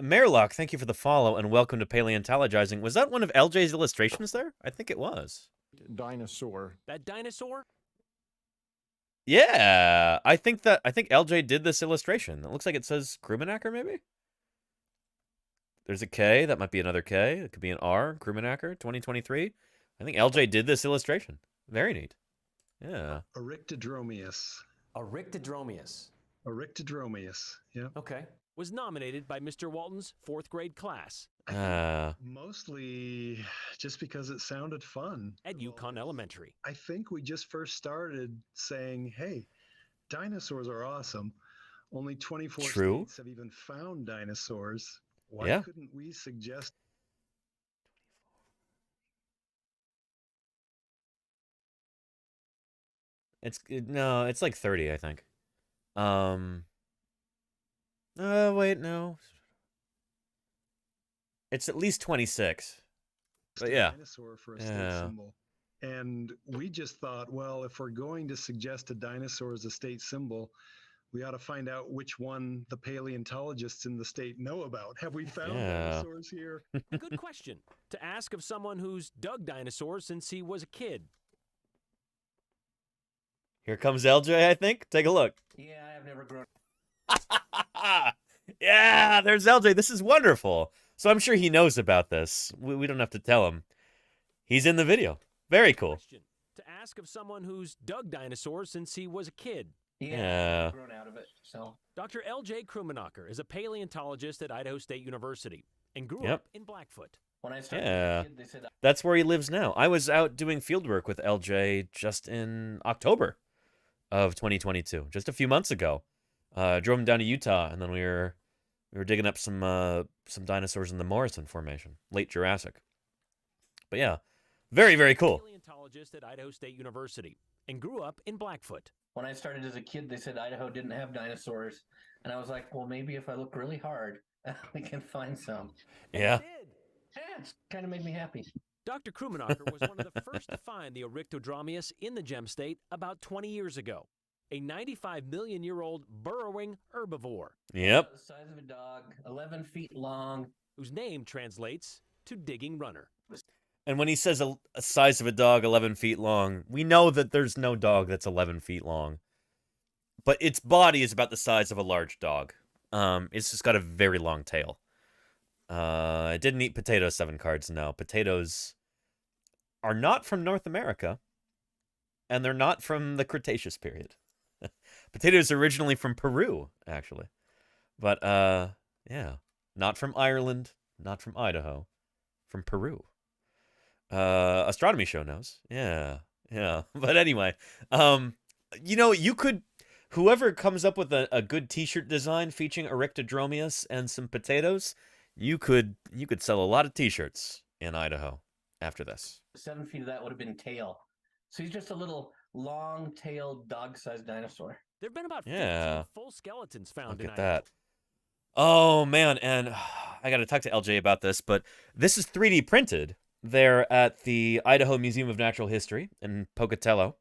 S4: Marelock, thank you for the follow and welcome to Paleontologizing. Was that one of LJ's illustrations there? I think it was.
S22: Dinosaur.
S1: That dinosaur?
S4: Yeah, I think LJ did this illustration. It looks like it says Krummenacher, maybe? There's a K. That might be another K. It could be an R. Krummenacher, 2023. I think LJ did this illustration. Very neat. Yeah.
S25: A rictodromius.
S1: A rictodromius.
S25: A rictodromius, yeah.
S1: Okay. Was nominated by Mr. Walton's 4th grade class.
S25: Mostly just because it sounded fun.
S1: At Yukon Elementary.
S25: I think we just first started saying, hey, dinosaurs are awesome. Only 24 states have even found dinosaurs. Why couldn't we suggest...
S4: It's like 30, I think. Wait, no. It's at least 26. But yeah.
S25: Dinosaur for a state symbol. And we just thought, well, if we're going to suggest a dinosaur as a state symbol, we ought to find out which one the paleontologists in the state know about. Have we found dinosaurs here?
S1: Good question to ask of someone who's dug dinosaurs since he was a kid.
S4: Here comes LJ, I think. Take a look.
S3: Yeah, I have never grown.
S4: Yeah, there's LJ. This is wonderful. So I'm sure he knows about this. We don't have to tell him. He's in the video. Very cool.
S1: To ask of someone who's dug dinosaurs since he was a kid.
S4: Yeah.
S3: I've grown out of it, so.
S1: Dr. L.J. Krummenacher is a paleontologist at Idaho State University and grew up in Blackfoot.
S3: When I started as a kid, they said,
S4: that's where he lives now. I was out doing fieldwork with LJ just in October of 2022, just a few months ago. Drove him down to Utah, and then we were digging up some dinosaurs in the Morrison Formation, late Jurassic. But yeah, very, very cool.
S1: Paleontologist at Idaho State University and grew up in Blackfoot.
S3: When I started as a kid, they said Idaho didn't have dinosaurs, and I was like, well, maybe if I look really hard, we can find some.
S4: Yeah.
S3: Yeah, it's kind of made me happy.
S1: Dr. Krummenacher was one of the first to find the Orictodromius in the Gem State about 20 years ago. A 95-million-year-old burrowing herbivore.
S4: Yep.
S3: The size of a dog, 11 feet long.
S1: Whose name translates to digging runner.
S4: And when he says a size of a dog, 11 feet long, we know that there's no dog that's 11 feet long. But its body is about the size of a large dog. It's just got a very long tail. It didn't eat potatoes 7 cards, no. Potatoes are not from North America, and they're not from the Cretaceous period. Potatoes are originally from Peru, actually. But, yeah. Not from Ireland, not from Idaho. From Peru. Astronomy show knows. Yeah. But anyway, you know, you could... Whoever comes up with a good t-shirt design featuring Orictodromius and some potatoes, you could sell a lot of t-shirts in Idaho after this.
S3: 7 feet of that would have been tail. So he's just a little long-tailed dog-sized dinosaur.
S1: There have been about 15 full skeletons found in
S4: Look at
S1: Idaho.
S4: that. Oh, man, and I got to talk to LJ about this, but this is 3D printed there at the Idaho Museum of Natural History in Pocatello.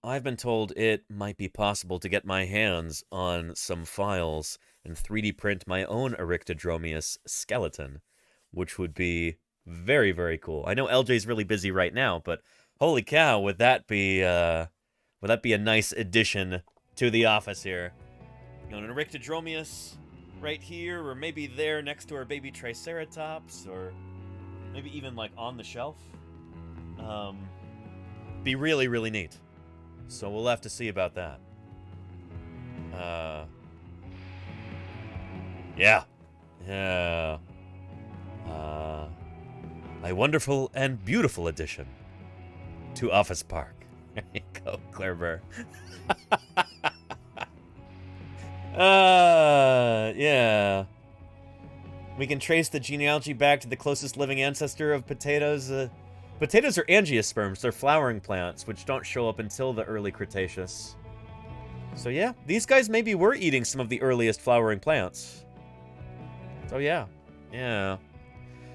S4: I've been told it might be possible to get my hands on some files and 3D print my own Eryctodromius skeleton, which would be very, very cool. I know LJ's really busy right now, but holy cow, would that be a nice addition to the office here? You know, an Eryctodromius right here, or maybe there next to our baby Triceratops, or maybe even like on the shelf. Be really, really neat. So we'll have to see about that. Yeah. A wonderful and beautiful addition to Office Park. There you go, Claire Burr. Yeah. We can trace the genealogy back to the closest living ancestor of potatoes. Potatoes are angiosperms. They're flowering plants, which don't show up until the early Cretaceous. So yeah, these guys maybe were eating some of the earliest flowering plants. So yeah. Yeah.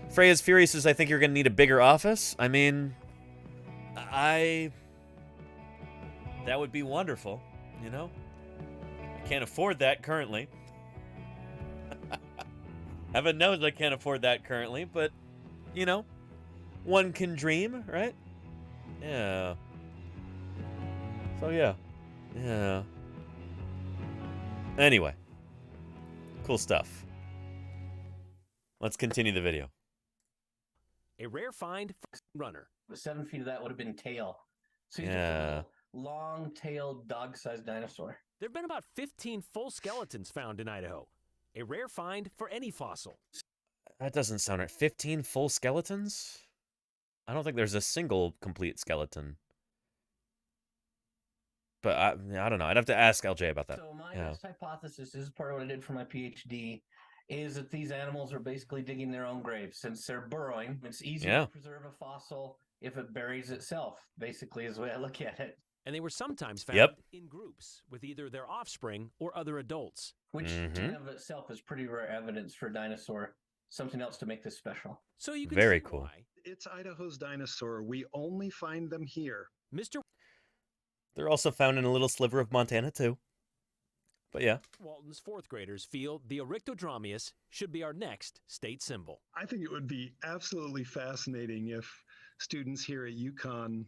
S4: Freya's Furious says, I think you're going to need a bigger office. I mean, that would be wonderful, you know? I can't afford that currently. Heaven knows I can't afford that currently, but, you know, one can dream, right? Yeah. So, yeah. Yeah. Anyway. Cool stuff. Let's continue the video.
S1: A rare find runner.
S3: 7 feet of that would have been tail. So he's
S4: Yeah.
S3: a long-tailed, dog-sized dinosaur.
S1: There have been about 15 full skeletons found in Idaho. A rare find for any fossil.
S4: That doesn't sound right. 15 full skeletons? I don't think there's a single complete skeleton. But I don't know. I'd have to ask LJ about that.
S3: So my best hypothesis, this is part of what I did for my PhD, is that these animals are basically digging their own graves. Since they're burrowing, it's easier to preserve a fossil if it buries itself, basically is the way I look at it.
S1: And they were sometimes found in groups with either their offspring or other adults.
S3: Which in and of itself is pretty rare evidence for a dinosaur. Something else to make this special.
S1: So you can
S4: Very
S1: see
S4: cool.
S1: why.
S25: It's Idaho's dinosaur. We only find them here.
S1: Mr.
S4: They're also found in a little sliver of Montana, too. But yeah.
S1: Walton's fourth graders feel the Eryctodromius should be our next state symbol.
S25: I think it would be absolutely fascinating if students here at UConn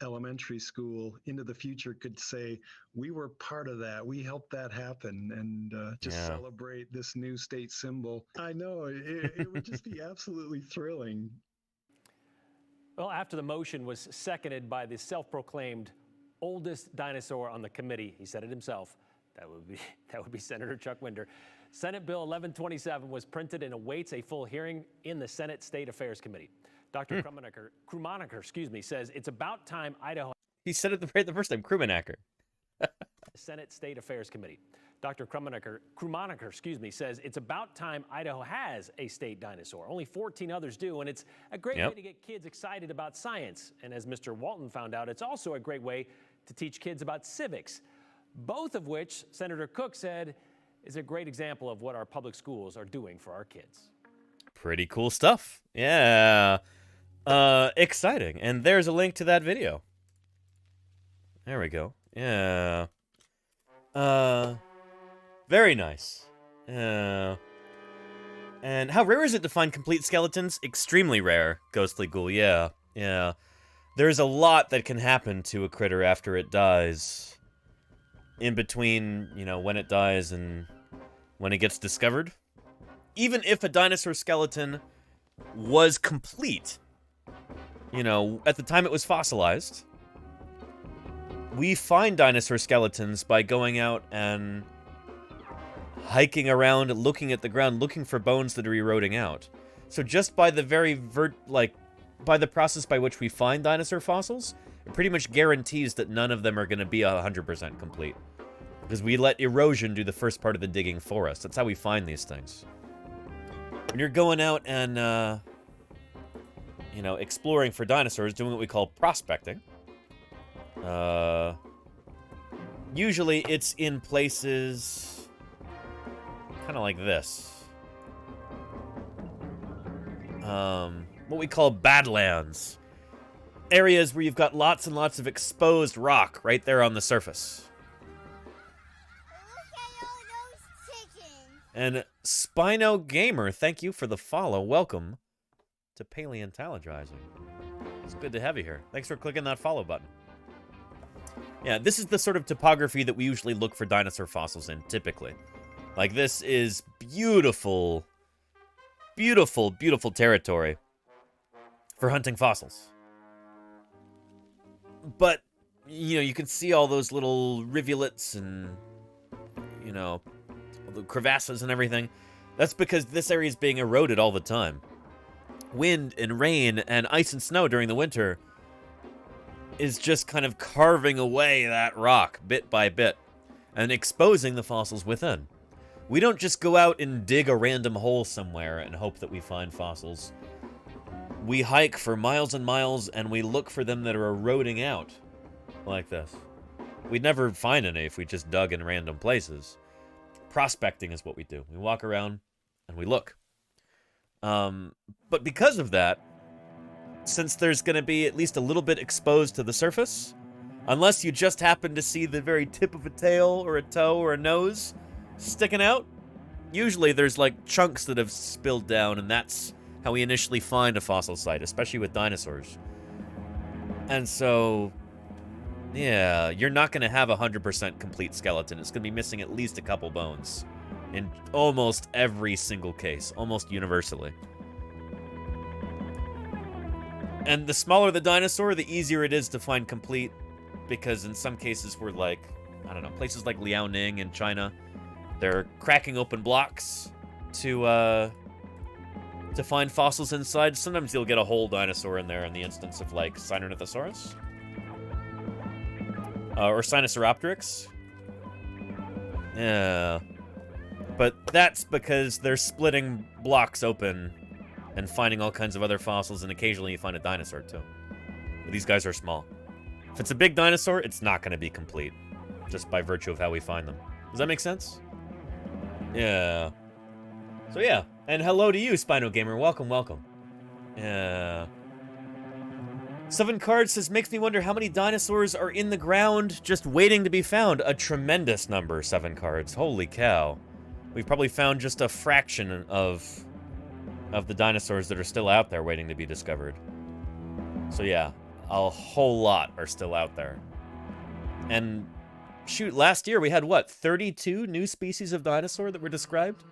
S25: Elementary School into the future could say, we were part of that. We helped that happen, and just celebrate this new state symbol. I know, it would just be absolutely thrilling.
S1: Well, after the motion was seconded by the self-proclaimed oldest dinosaur on the committee, he said it himself, that would be Senator Chuck Winder. Senate Bill 1127 was printed and awaits a full hearing in the Senate State Affairs Committee. Dr. Krumanacher, says it's about time Idaho...
S4: He said it the first time, Krumanacher.
S1: Senate State Affairs Committee. Dr. Krumanacher, says it's about time Idaho has a state dinosaur. Only 14 others do, and it's a great way to get kids excited about science. And as Mr. Walton found out, it's also a great way to teach kids about civics, both of which Senator Cook said is a great example of what our public schools are doing for our kids.
S4: Pretty cool stuff. Yeah. Exciting. And there's a link to that video. There we go. Yeah. Very nice. And how rare is it to find complete skeletons? Extremely rare, Ghostly Ghoul. Yeah. Yeah. There's a lot that can happen to a critter after it dies. In between, you know, when it dies and when it gets discovered. Even if a dinosaur skeleton was complete, you know, at the time it was fossilized, we find dinosaur skeletons by going out and hiking around, looking at the ground, looking for bones that are eroding out. So just by the by the process by which we find dinosaur fossils, it pretty much guarantees that none of them are going to be 100% complete. Because we let erosion do the first part of the digging for us. That's how we find these things. When you're going out and, you know, exploring for dinosaurs, doing what we call prospecting, usually it's in places kind of like this. What we call badlands. Areas where you've got lots and lots of exposed rock right there on the surface. And Spino Gamer, thank you for the follow. Welcome to Paleontologizing. It's good to have you here. Thanks for clicking that follow button. Yeah, this is the sort of topography that we usually look for dinosaur fossils in, typically. Like, this is beautiful, beautiful, beautiful territory for hunting fossils. But, you know, you can see all those little rivulets and, you know, the crevasses and everything. That's because this area is being eroded all the time. Wind and rain and ice and snow during the winter is just kind of carving away that rock bit by bit and exposing the fossils within. We don't just go out and dig a random hole somewhere and hope that we find fossils. We hike for miles and miles and we look for them that are eroding out like this. We'd never find any if we just dug in random places. Prospecting is what we do. We walk around and we look. But because of that, since there's going to be at least a little bit exposed to the surface, unless you just happen to see the very tip of a tail or a toe or a nose sticking out, usually there's like chunks that have spilled down, and that's how we initially find a fossil site, especially with dinosaurs. And so, yeah, you're not going to have a 100% complete skeleton. It's going to be missing at least a couple bones in almost every single case, almost universally. And the smaller the dinosaur, the easier it is to find complete, because in some cases we're like, I don't know, places like Liaoning in China, they're cracking open blocks to find fossils inside. Sometimes you'll get a whole dinosaur in there in the instance of like Sinornithosaurus. Or Sinosauropteryx. Yeah. But that's because they're splitting blocks open and finding all kinds of other fossils, and occasionally you find a dinosaur too. But these guys are small. If it's a big dinosaur, it's not going to be complete, just by virtue of how we find them. Does that make sense? Yeah. So yeah, and hello to you, Spino Gamer. Welcome, welcome. Yeah. 7 Cards says, makes me wonder how many dinosaurs are in the ground just waiting to be found. A tremendous number, 7 Cards. Holy cow. We've probably found just a fraction of the dinosaurs that are still out there waiting to be discovered. So yeah, a whole lot are still out there. And shoot, last year we had what, 32 new species of dinosaur that were described?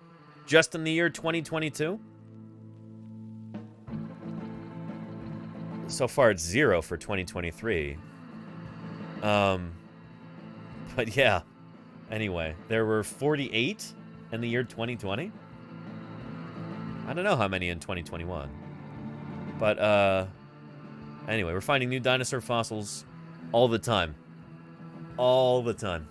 S4: Just in the year 2022? So far it's 0 for 2023. But yeah, anyway, there were 48 in the year 2020. I don't know how many in 2021. But, anyway, we're finding new dinosaur fossils all the time. All the time.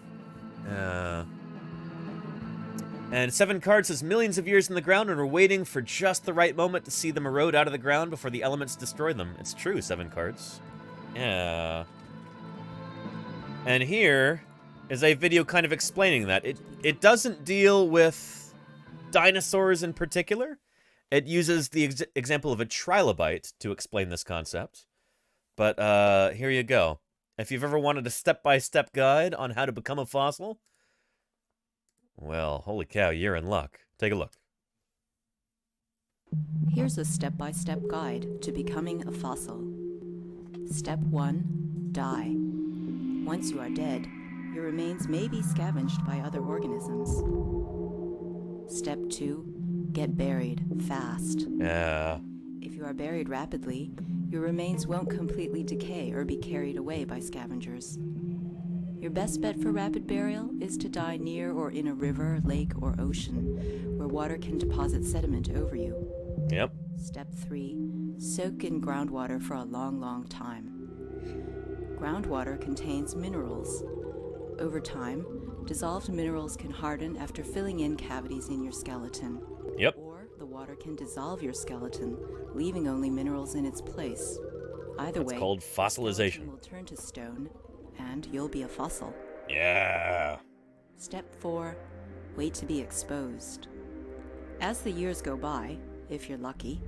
S4: And 7 Cards says, millions of years in the ground and we're waiting for just the right moment to see them erode out of the ground before the elements destroy them. It's true, 7 Cards. Yeah. And here is a video kind of explaining that. It doesn't deal with dinosaurs in particular. It uses the example of a trilobite to explain this concept. But here you go. If you've ever wanted a step-by-step guide on how to become a fossil, well, holy cow, you're in luck. Take a look.
S5: Here's a step-by-step guide to becoming a fossil. Step 1, die. Once you are dead, your remains may be scavenged by other organisms. Step 2, get buried fast.
S4: Yeah.
S5: If you are buried rapidly, your remains won't completely decay or be carried away by scavengers. Your best bet for rapid burial is to die near or in a river, lake, or ocean, where water can deposit sediment over you.
S4: Yep.
S5: Step 3, soak in groundwater for a long, long time. Groundwater contains minerals. Over time, dissolved minerals can harden after filling in cavities in your skeleton.
S4: Yep.
S5: Or the water can dissolve your skeleton, leaving only minerals in its place. Either way,
S4: it's called fossilization.
S5: It will turn to stone, and you'll be a fossil.
S4: Yeah.
S5: Step 4, wait to be exposed. As the years go by, if you're lucky,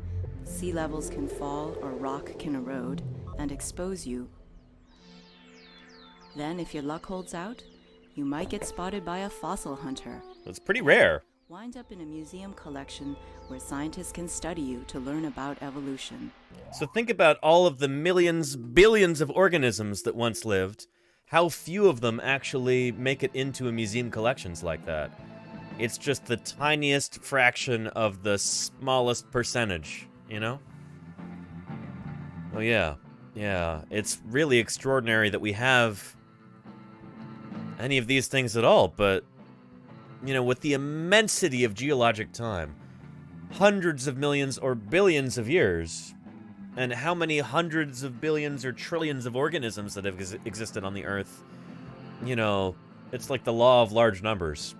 S5: sea levels can fall or rock can erode and expose you. Then, if your luck holds out, you might get spotted by a fossil hunter.
S4: It's pretty rare.
S5: wind up in a museum collection where scientists can study you to learn about evolution.
S4: So think about all of the millions, billions of organisms that once lived. How few of them actually make it into a museum collections like that. It's just the tiniest fraction of the smallest percentage, you know? Oh yeah, yeah. It's really extraordinary that we have any of these things at all, but, you know, with the immensity of geologic time, hundreds of millions or billions of years, and how many hundreds of billions or trillions of organisms that have existed on the Earth, you know, it's like the law of large numbers.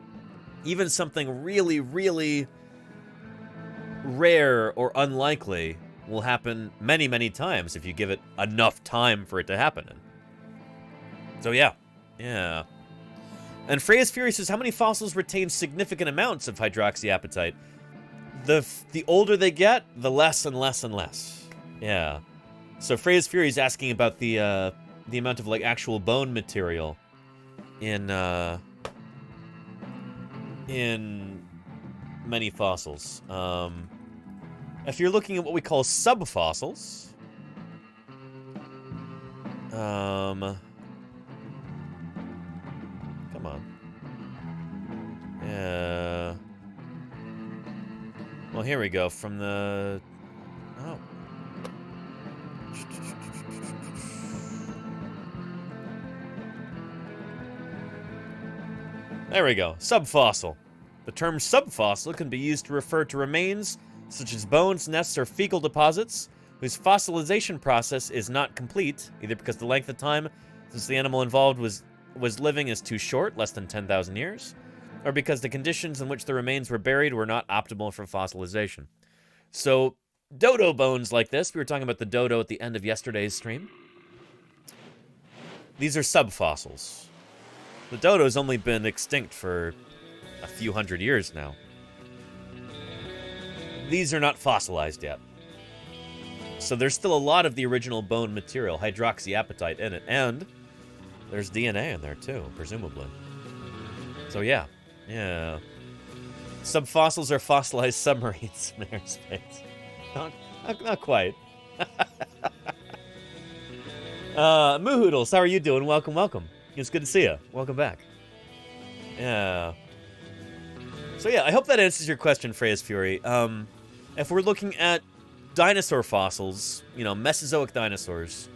S4: Even something really, really rare or unlikely will happen many, many times if you give it enough time for it to happen. So yeah, yeah. And Freya's Fury says, how many fossils retain significant amounts of hydroxyapatite? The older they get, the less and less and less. Yeah. So Freya's Fury is asking about the amount of like actual bone material in many fossils. If you're looking at what we call subfossils, come on. Yeah. Well, here we go. From the... Oh. There we go. Subfossil. The term subfossil can be used to refer to remains such as bones, nests, or fecal deposits whose fossilization process is not complete, either because the length of time since the animal involved was living is too short, less than 10,000 years, or because the conditions in which the remains were buried were not optimal for fossilization. So, dodo bones like this, we were talking about the dodo at the end of yesterday's stream. These are subfossils. The dodo's only been extinct for a few hundred years now. These are not fossilized yet. So there's still a lot of the original bone material, hydroxyapatite, in it, and there's DNA in there too, presumably. So yeah, yeah. Subfossils are fossilized submarines in airspace. Not quite. Moohoodles, how are you doing? Welcome, welcome. It's good to see you. Welcome back. Yeah. So yeah, I hope that answers your question, Freya's Fury. If we're looking at dinosaur fossils, you know, Mesozoic dinosaurs,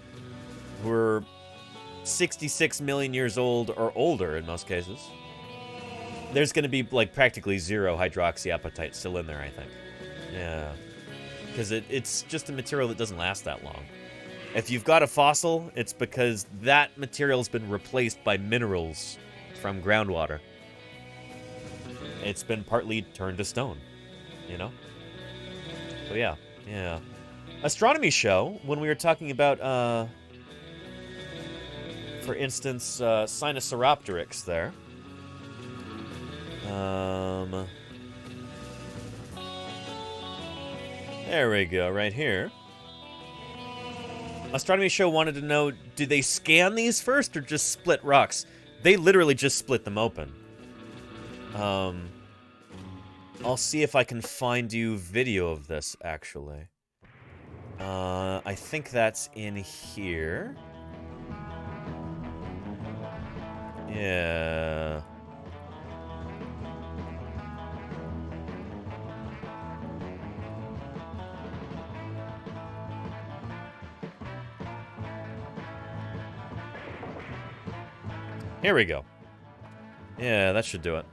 S4: who are 66 million years old or older in most cases, there's going to be, like, practically zero hydroxyapatite still in there, I think. Yeah. Because it's just a material that doesn't last that long. If you've got a fossil, it's because that material's been replaced by minerals from groundwater. It's been partly turned to stone, you know? So yeah, yeah. Astronomy show, when we were talking about, for instance, Sinosauropteryx there. There we go, right here. Astronomy show wanted to know, do they scan these first or just split rocks? They literally just split them open. I'll see if I can find you video of this, actually. I think that's in here. Yeah. Here we go. Yeah, that should do it.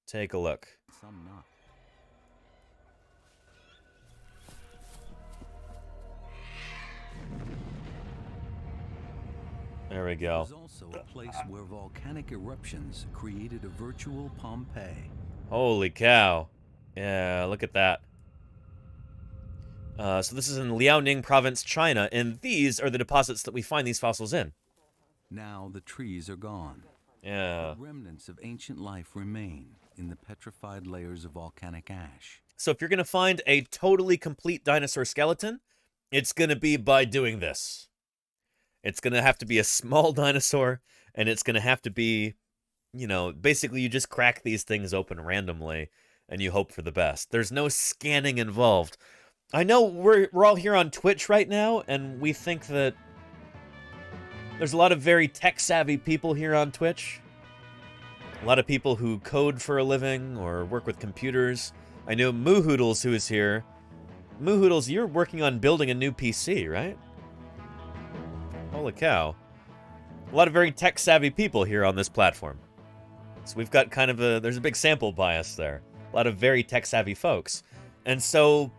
S4: Take a look.
S7: Some not.
S4: There we go.
S7: There's also a place where volcanic eruptions created a virtual Pompeii.
S4: Holy cow. Yeah, look at that. So this is in Liaoning Province, China, and these are the deposits that we find these fossils in.
S7: Now the trees are gone.
S4: Yeah.
S7: But remnants of ancient life remain in the petrified layers of volcanic ash.
S4: So if you're going to find a totally complete dinosaur skeleton, it's going to be by doing this. It's going to have to be a small dinosaur, and it's going to have to be you know, basically you just crack these things open randomly and you hope for the best. There's no scanning involved. I know we're all here on Twitch right now, and we think that there's a lot of very tech-savvy people here on Twitch. A lot of people who code for a living or work with computers. I know Moohoodles, who is here. Moohoodles, you're working on building a new PC, right? Holy cow. A lot of very tech-savvy people here on this platform. So we've got kind of there's a big sample bias there. A lot of very tech-savvy folks. And so,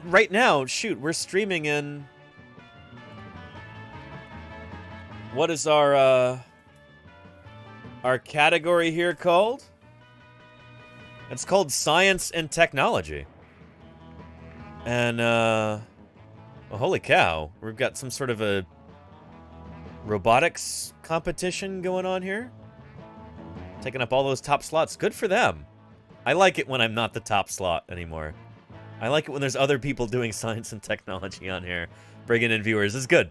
S4: right now, shoot, we're streaming in... What is our category here called? It's called Science and Technology. And, well, holy cow. We've got some sort of a robotics competition going on here. Taking up all those top slots. Good for them. I like it when I'm not the top slot anymore. I like it when there's other people doing science and technology on here. Bringing in viewers is good.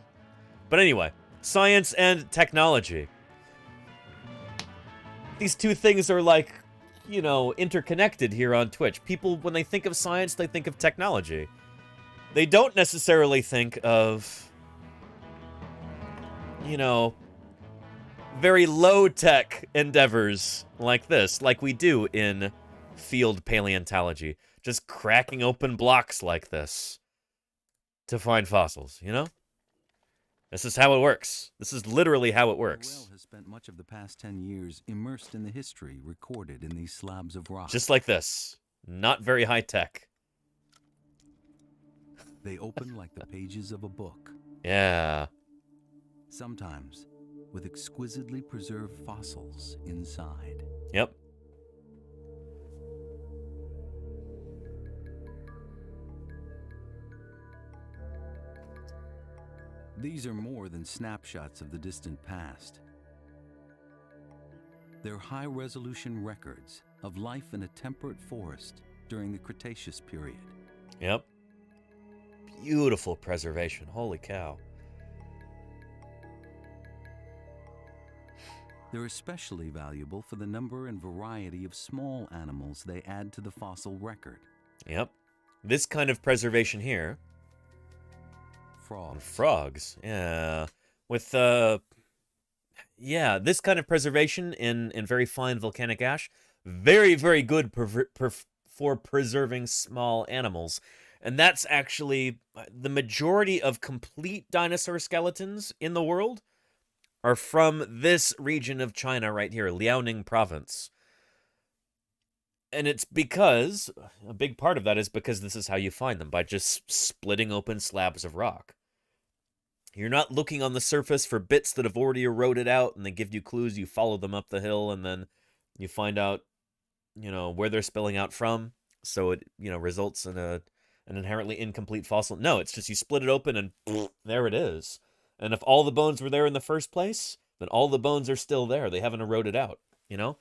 S4: But anyway, science and technology. These two things are like, you know, interconnected here on Twitch. People, when they think of science, they think of technology. They don't necessarily think of, you know, very low-tech endeavors like this, like we do in field paleontology. Just cracking open blocks like this to find fossils, you know? This is how it works. This is literally how it works.
S7: The well has spent much of the past 10 years immersed in the history recorded in these slabs of rock.
S4: Just like this. Not very high-tech.
S7: They open like the pages of a book.
S4: Yeah.
S7: Sometimes with exquisitely preserved fossils inside.
S4: Yep.
S7: These are more than snapshots of the distant past. They're high-resolution records of life in a temperate forest during the Cretaceous period.
S4: Yep. Beautiful preservation. Holy cow.
S7: They're especially valuable for the number and variety of small animals they add to the fossil record.
S4: Yep. This kind of preservation here. Frogs. Yeah. With, yeah, this kind of preservation in very fine volcanic ash. Very, very good for preserving small animals. And that's actually the majority of complete dinosaur skeletons in the world are from this region of China right here, Liaoning province. And it's because, a big part of that is because this is how you find them, by just splitting open slabs of rock. You're not looking on the surface for bits that have already eroded out, and they give you clues, you follow them up the hill, and then you find out, you know, where they're spilling out from, so it, you know, results in an inherently incomplete fossil. No, it's just you split it open, and there it is. And if all the bones were there in the first place, then all the bones are still there. They haven't eroded out, you know?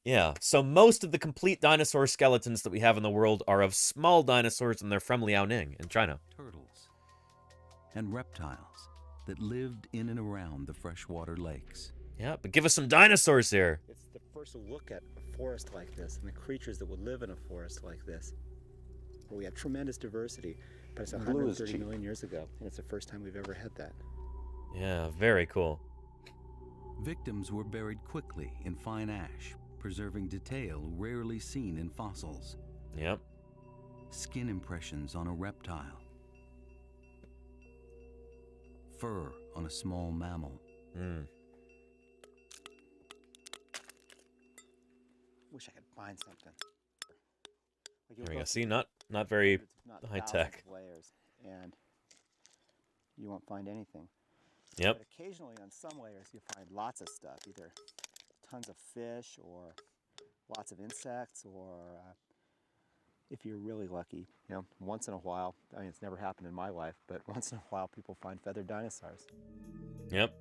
S4: Yeah, so most of the complete dinosaur skeletons that we have in the world are of small dinosaurs, and they're from Liaoning in China.
S7: Turtles and reptiles that lived in and around the freshwater lakes.
S4: Yeah, but give us some dinosaurs here.
S8: It's the first look at a forest like this and the creatures that would live in a forest like this, where we have tremendous diversity, but it's 130 million years ago, and it's the first time we've ever had that.
S4: Yeah, very cool.
S7: Victims were buried quickly in fine ash, preserving detail rarely seen in fossils.
S4: Yep.
S7: Skin impressions on a reptile. Fur on a small mammal.
S8: Wish I could find something.
S4: There we go. See, not very high tech.
S8: Layers, and you won't find anything.
S4: Yep.
S8: But occasionally on some layers you find lots of stuff, either tons of fish or lots of insects, or if you're really lucky, you know, once in a while, I mean, it's never happened in my life, but once in a while people find feathered dinosaurs.
S4: Yep.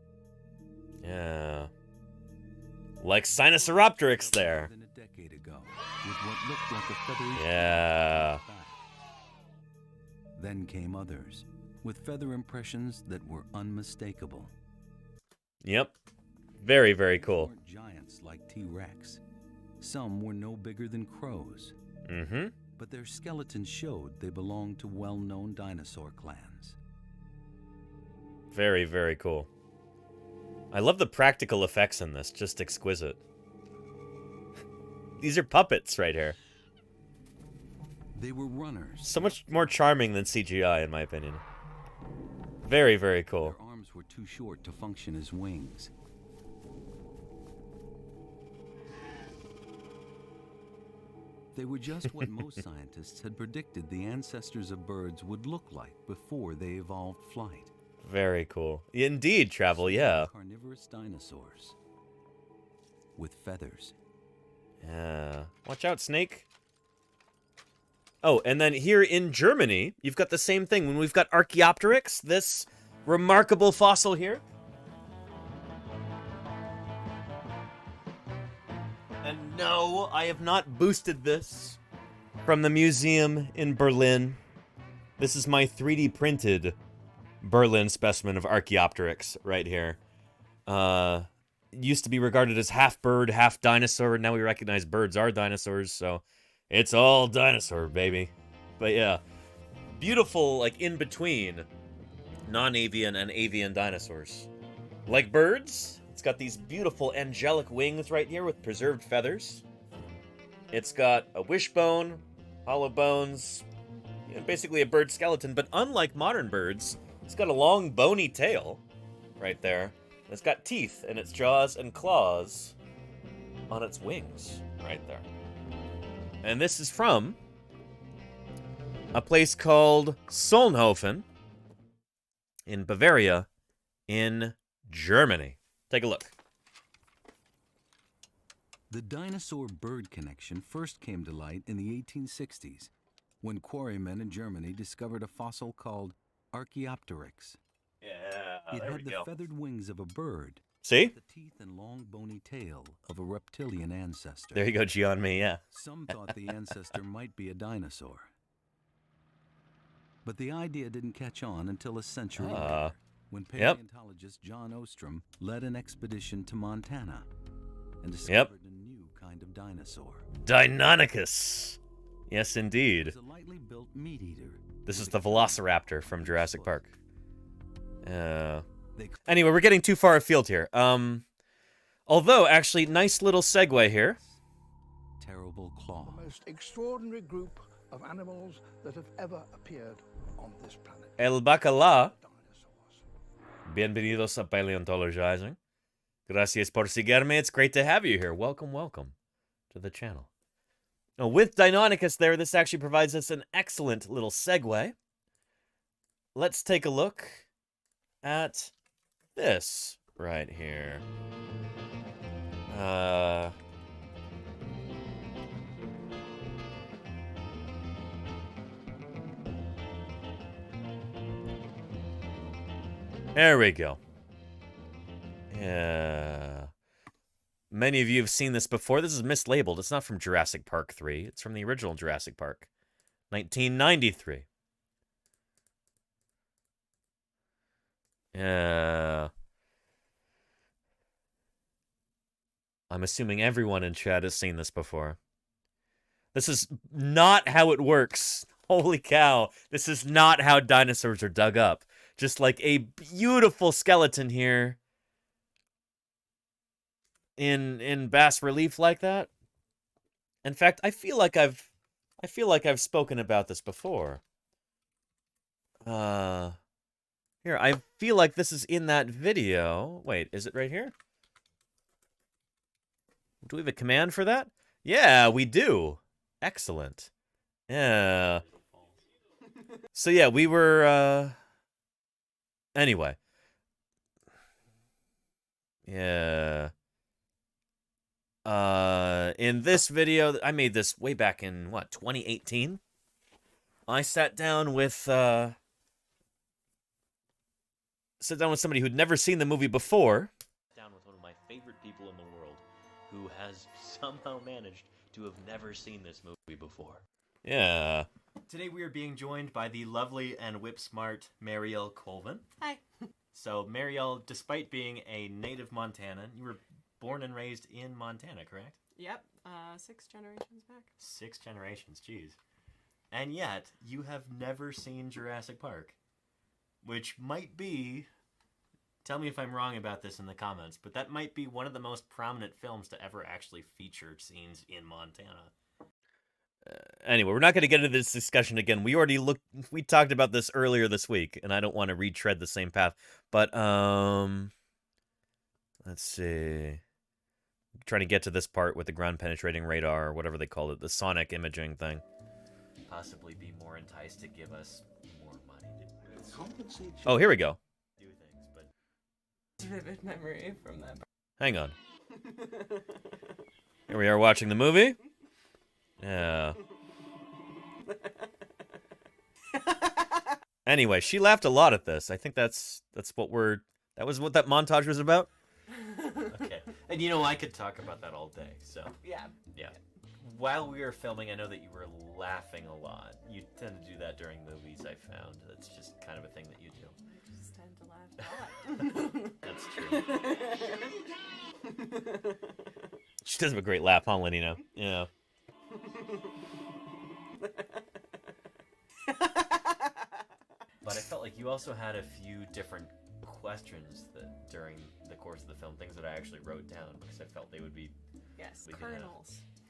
S4: Yeah. Like Sinosauropteryx there.
S7: Than a decade ago, with what looked like a feathery.
S4: Yeah.
S7: Then came others, with feather impressions that were unmistakable.
S4: Yep. Very, very cool.
S7: Weren't giants like T-Rex. Some were no bigger than crows.
S4: Mm-hmm.
S7: But their skeletons showed they belonged to well-known dinosaur clans.
S4: Very, very cool. I love the practical effects in this. Just exquisite. These are puppets right here.
S7: They were runners.
S4: So much more charming than CGI, in my opinion. Very, very cool.
S7: Their arms were too short to function as wings. They were just what most scientists had predicted the ancestors of birds would look like before they evolved flight.
S4: Very cool. Indeed, Travel, yeah.
S7: Carnivorous dinosaurs with feathers.
S4: Yeah. Watch out, snake. Oh, and then here in Germany, you've got the same thing. When we've got Archaeopteryx, this remarkable fossil here. And no, I have not boosted this from the museum in Berlin. This is my 3D printed Berlin specimen of Archaeopteryx right here. Used to be regarded as half bird, half dinosaur, and now we recognize birds are dinosaurs, so it's all dinosaur, baby. But yeah, beautiful, like, in between non-avian and avian dinosaurs. Like birds, it's got these beautiful angelic wings right here with preserved feathers. It's got a wishbone, hollow bones, you know, basically a bird skeleton, but unlike modern birds, it's got a long bony tail right there. And it's got teeth in its jaws and claws on its wings right there. And this is from a place called Solnhofen in Bavaria in Germany. Take a look.
S7: The dinosaur-bird connection first came to light in the 1860s when quarrymen in Germany discovered a fossil called Archaeopteryx.
S4: Yeah,
S7: it had the feathered wings of a bird.
S4: See?
S7: The teeth and long bony tail of a reptilian ancestor.
S4: There you go, G on me, yeah.
S7: Some thought the ancestor might be a dinosaur. But the idea didn't catch on until a century later, when paleontologist John Ostrom led an expedition to Montana and discovered a new kind of dinosaur.
S4: Deinonychus. Yes, indeed.
S7: It was a lightly built meat eater.
S4: This is the Velociraptor from Jurassic Park. Anyway, we're getting too far afield here. Although, actually, nice little segue here.
S7: Terrible claw.
S10: The most extraordinary group of animals that have ever appeared on this planet.
S4: El Bacala. Bienvenidos a Paleontologizing. Gracias por seguirme. It's great to have you here. Welcome, welcome to the channel. Now, with Deinonychus there, this actually provides us an excellent little segue. Let's take a look at this right here. There we go. Yeah. Many of you have seen this before. This is mislabeled. It's not from Jurassic Park 3. It's from the original Jurassic Park. 1993. Yeah. I'm assuming everyone in chat has seen this before. This is not how it works. Holy cow. This is not how dinosaurs are dug up. Just like a beautiful skeleton here in bas relief like that. In fact, I feel like I've spoken about this before. Here, I feel like this is in that video. Wait, is it right here? Do we have a command for that? Yeah, we do. Excellent. Yeah. So yeah, we were, anyway. Yeah. In this video, I made this way back in, what, 2018? I sat down with somebody who'd never seen the movie before.
S13: Down with one of my favorite people in the world who has somehow managed to have never seen this movie before.
S4: Yeah.
S13: Today we are being joined by the lovely and whip-smart Marielle Colvin.
S14: Hi.
S13: So, Marielle, despite being a native Montanan, you were born and raised in Montana, correct?
S14: Yep, 6 generations back.
S13: 6 generations, jeez. And yet, you have never seen Jurassic Park, which might be, tell me if I'm wrong about this in the comments, but that might be one of the most prominent films to ever actually feature scenes in Montana.
S4: Anyway, we're not going to get into this discussion again. We talked about this earlier this week, and I don't want to retread the same path. But, let's see. I'm trying to get to this part with the ground-penetrating radar, or whatever they call it, the sonic imaging thing.
S13: Possibly be more enticed to give us more money.
S4: Oh, here we go.
S13: Do things, but
S14: Vivid memory from that.
S4: Hang on. Here we are watching the movie. Yeah. Anyway, she laughed a lot at this. I think that was what that montage was about.
S13: Okay. And you know, I could talk about that all day, so.
S14: Yeah.
S13: While we were filming, I know that you were laughing a lot. You tend to do that during movies, I found. That's just kind of a thing that you do.
S14: I just tend to laugh a lot.
S13: That's true.
S4: She does have a great laugh, huh, Lenino? Yeah.
S13: But I felt like you also had a few different questions that during the course of the film, things that I actually wrote down because I felt they would be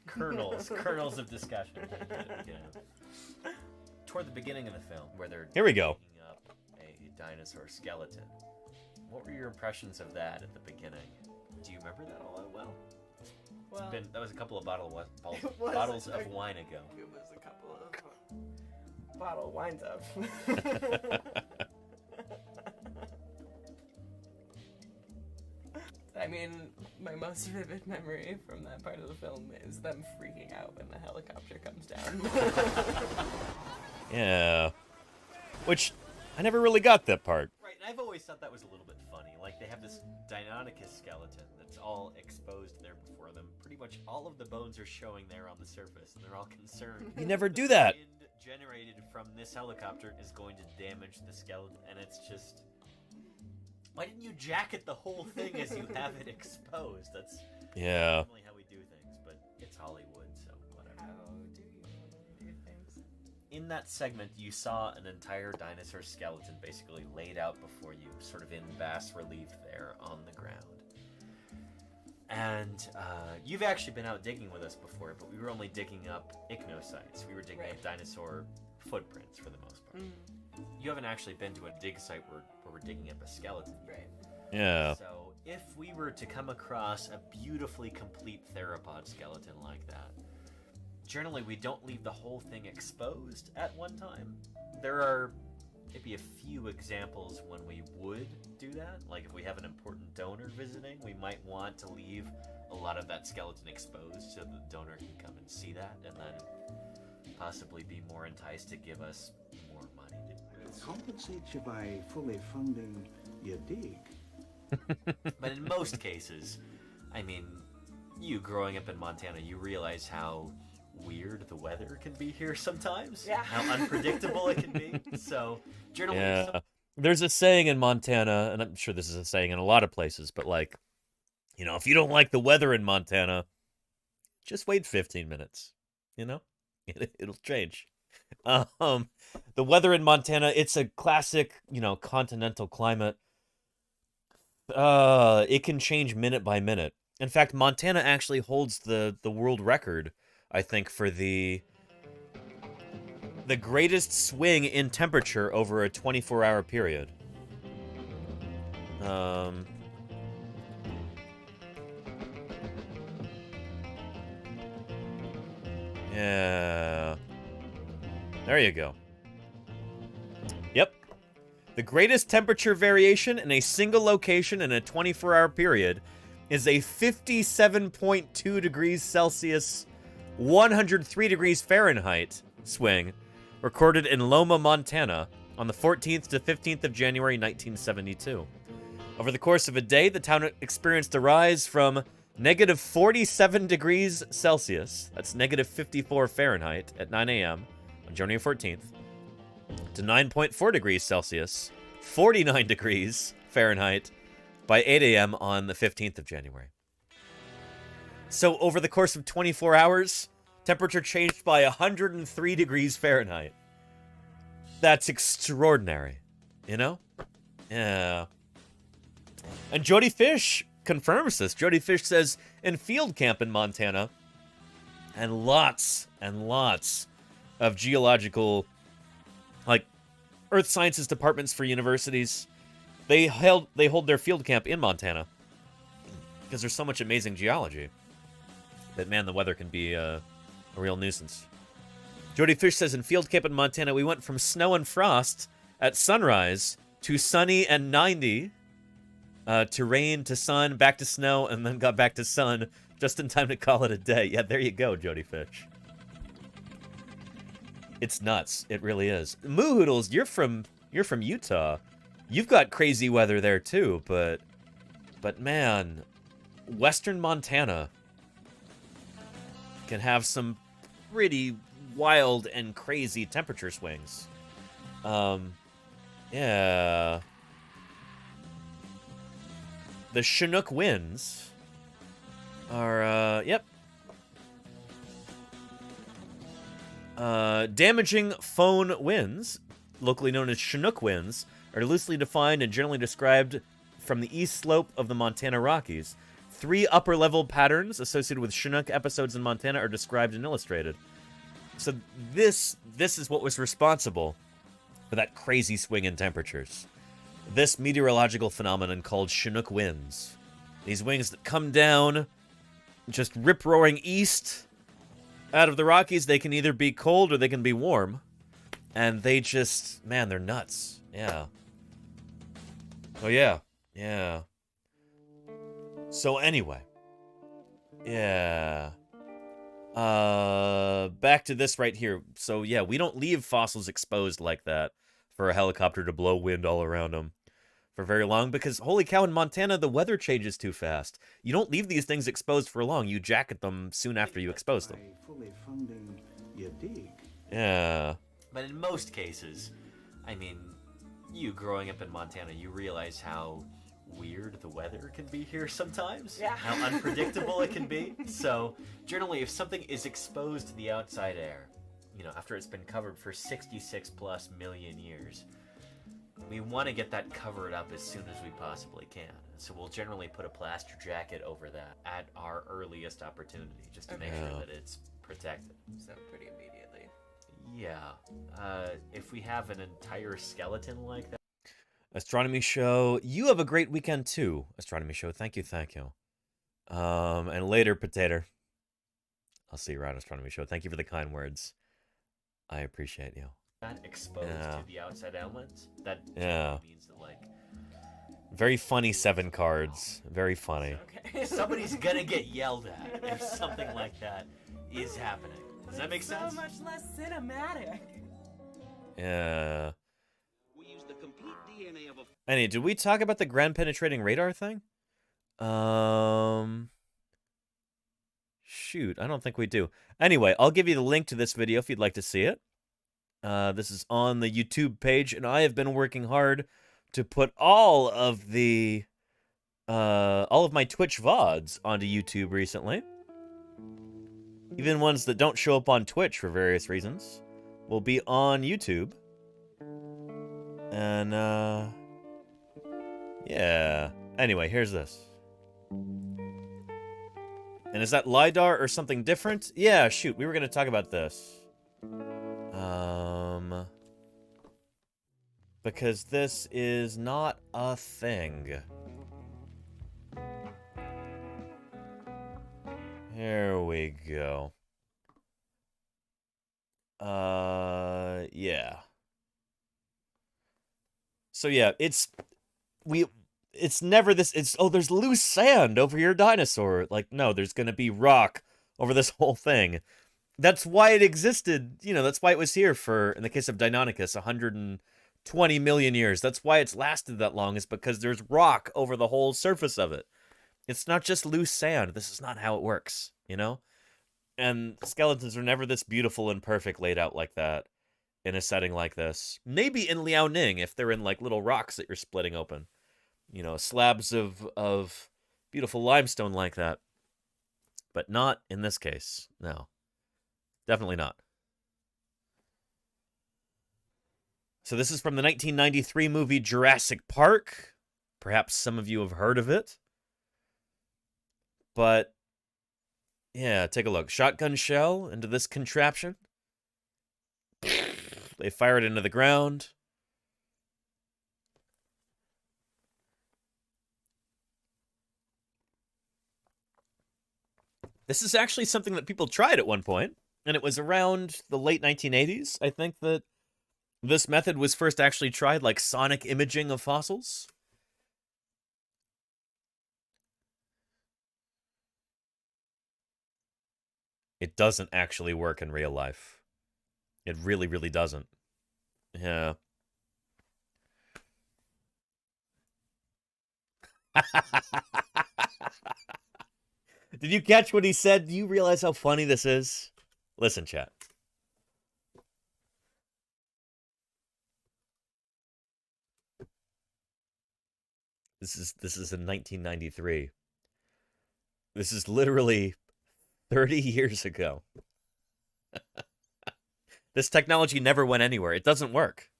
S13: kernels of discussion. Toward the beginning of the film, where they're
S4: here we go.
S13: digging up a dinosaur skeleton. What were your impressions of that at the beginning? Do you remember that all that well?
S14: Well,
S13: that was a couple of bottles of wine ago.
S14: It was a couple of bottle wines up. I mean, my most vivid memory from that part of the film is them freaking out when the helicopter comes down.
S4: Yeah. Which, I never really got that part.
S13: Right, and I've always thought that was a little bit funny. Like, they have this Deinonychus skeleton that's all exposed there before them. Pretty much all of the bones are showing there on the surface, and they're all concerned.
S4: You never do that.
S13: The wind generated from this helicopter is going to damage the skeleton, and it's just... Why didn't you jacket the whole thing as you have it exposed? That's normally how we do things, but it's Hollywood, so whatever.
S14: How do you do things?
S13: In that segment, you saw an entire dinosaur skeleton basically laid out before you, sort of in bas relief there on the ground. And you've actually been out digging with us before, but we were only digging up ichnocytes. We were digging up dinosaur footprints for the most part. You haven't actually been to a dig site where we're digging up a skeleton.
S14: Right.
S4: Yeah.
S13: So if we were to come across a beautifully complete theropod skeleton like that, generally we don't leave the whole thing exposed at one time. There are maybe a few examples when we would do that. Like if we have an important donor visiting, we might want to leave a lot of that skeleton exposed so the donor can come and see that and then possibly be more enticed to give us more money.
S15: Compensate you by fully funding your dig.
S13: But in most cases, I mean, you growing up in Montana, you realize how weird the weather can be here sometimes.
S14: Yeah.
S13: How unpredictable it can be. So, generally...
S4: Yeah. There's a saying in Montana, and I'm sure this is a saying in a lot of places, but like, you know, if you don't like the weather in Montana, just wait 15 minutes, you know? It'll change. The weather in Montana, it's a classic, you know, continental climate. It can change minute by minute. In fact, Montana actually holds the world record, I think, for the greatest swing in temperature over a 24-hour period. Yeah. There you go. Yep. The greatest temperature variation in a single location in a 24-hour period is a 57.2 degrees Celsius, 103 degrees Fahrenheit swing recorded in Loma, Montana on the 14th to 15th of January 1972. Over the course of a day, the town experienced a rise from negative 47 degrees Celsius, that's negative 54 Fahrenheit, at 9 a.m. on January 14th, to 9.4 degrees Celsius, 49 degrees Fahrenheit by 8 a.m. on the 15th of January. So over the course of 24 hours, temperature changed by 103 degrees Fahrenheit. That's extraordinary, you know? Yeah. And Jody Fish confirms this. Jody Fish says, in field camp in Montana, and lots of geological, like, earth sciences departments for universities, they hold their field camp in Montana because there's so much amazing geology that, man, the weather can be a real nuisance. Jody Fish says, in field camp in Montana, we went from snow and frost at sunrise to sunny and 90, to rain, to sun, back to snow, and then got back to sun just in time to call it a day. Yeah, there you go, Jody Fish. It's nuts. It really is. Moo Hoodles, you're from Utah. You've got crazy weather there too, but man, Western Montana can have some pretty wild and crazy temperature swings. Yeah. The Chinook winds are, yep. Damaging phone winds, locally known as Chinook winds, are loosely defined and generally described from the east slope of the Montana Rockies. 3 upper-level patterns associated with Chinook episodes in Montana are described and illustrated. So this is what was responsible for that crazy swing in temperatures. This meteorological phenomenon called Chinook winds. These winds that come down, just rip-roaring east out of the Rockies. They can either be cold or they can be warm. And they just, man, they're nuts. Yeah. Oh, yeah. Yeah. So anyway. Yeah. Back to this right here. So yeah, we don't leave fossils exposed like that for a helicopter to blow wind all around them for very long, because holy cow, in Montana, the weather changes too fast. You don't leave these things exposed for long. You jacket them soon after you expose them.
S15: Fully funding your dig.
S4: Yeah.
S13: But in most cases, I mean, you growing up in Montana, you realize how weird the weather can be here sometimes.
S14: Yeah.
S13: How unpredictable it can be. So, generally, if something is exposed to the outside air, you know, after it's been covered for 66 plus million years, we want to get that covered up as soon as we possibly can. So we'll generally put a plaster jacket over that at our earliest opportunity, just to make sure that it's protected.
S14: So pretty immediately.
S13: Yeah. If we have an entire skeleton like that.
S4: Astronomy Show, you have a great weekend too. Astronomy Show, thank you. And later, Potato. I'll see you around, Astronomy Show. Thank you for the kind words. I appreciate you.
S13: That exposed to the outside elements, that means that, like,
S4: very funny 7 cards. Very funny.
S13: Okay. Somebody's gonna get yelled at if something like that is happening. Does that make sense?
S14: So much less cinematic.
S4: Yeah. Anyway, did we talk about the ground penetrating radar thing? Shoot, I don't think we do. Anyway, I'll give you the link to this video if you'd like to see it. This is on the YouTube page, and I have been working hard to put all of my Twitch VODs onto YouTube recently. Even ones that don't show up on Twitch for various reasons will be on YouTube. And, yeah. Anyway, here's this. And is that LiDAR or something different? Yeah, shoot, we were going to talk about this. Because this is not a thing. Here we go. Yeah. So yeah, it's never this, oh, there's loose sand over your dinosaur. Like, no, there's gonna be rock over this whole thing. That's why it existed, you know, that's why it was here for, in the case of Deinonychus, 120 million years. That's why it's lasted that long, is because there's rock over the whole surface of it. It's not just loose sand. This is not how it works, you know? And skeletons are never this beautiful and perfect laid out like that in a setting like this. Maybe in Liaoning, if they're in, like, little rocks that you're splitting open. you know, slabs of beautiful limestone like that. But not in this case. No. Definitely not. So this is from the 1993 movie Jurassic Park. Perhaps some of you have heard of it. But, yeah, take a look. Shotgun shell into this contraption. They fire it into the ground. This is actually something that people tried at one point, and it was around the late 1980s, I think, that this method was first actually tried, like sonic imaging of fossils. It doesn't actually work in real life. It really, really doesn't. Yeah. Did you catch what he said? Do you realize how funny this is? Listen, chat. This is in 1993. This is literally 30 years ago. This technology never went anywhere. It doesn't work.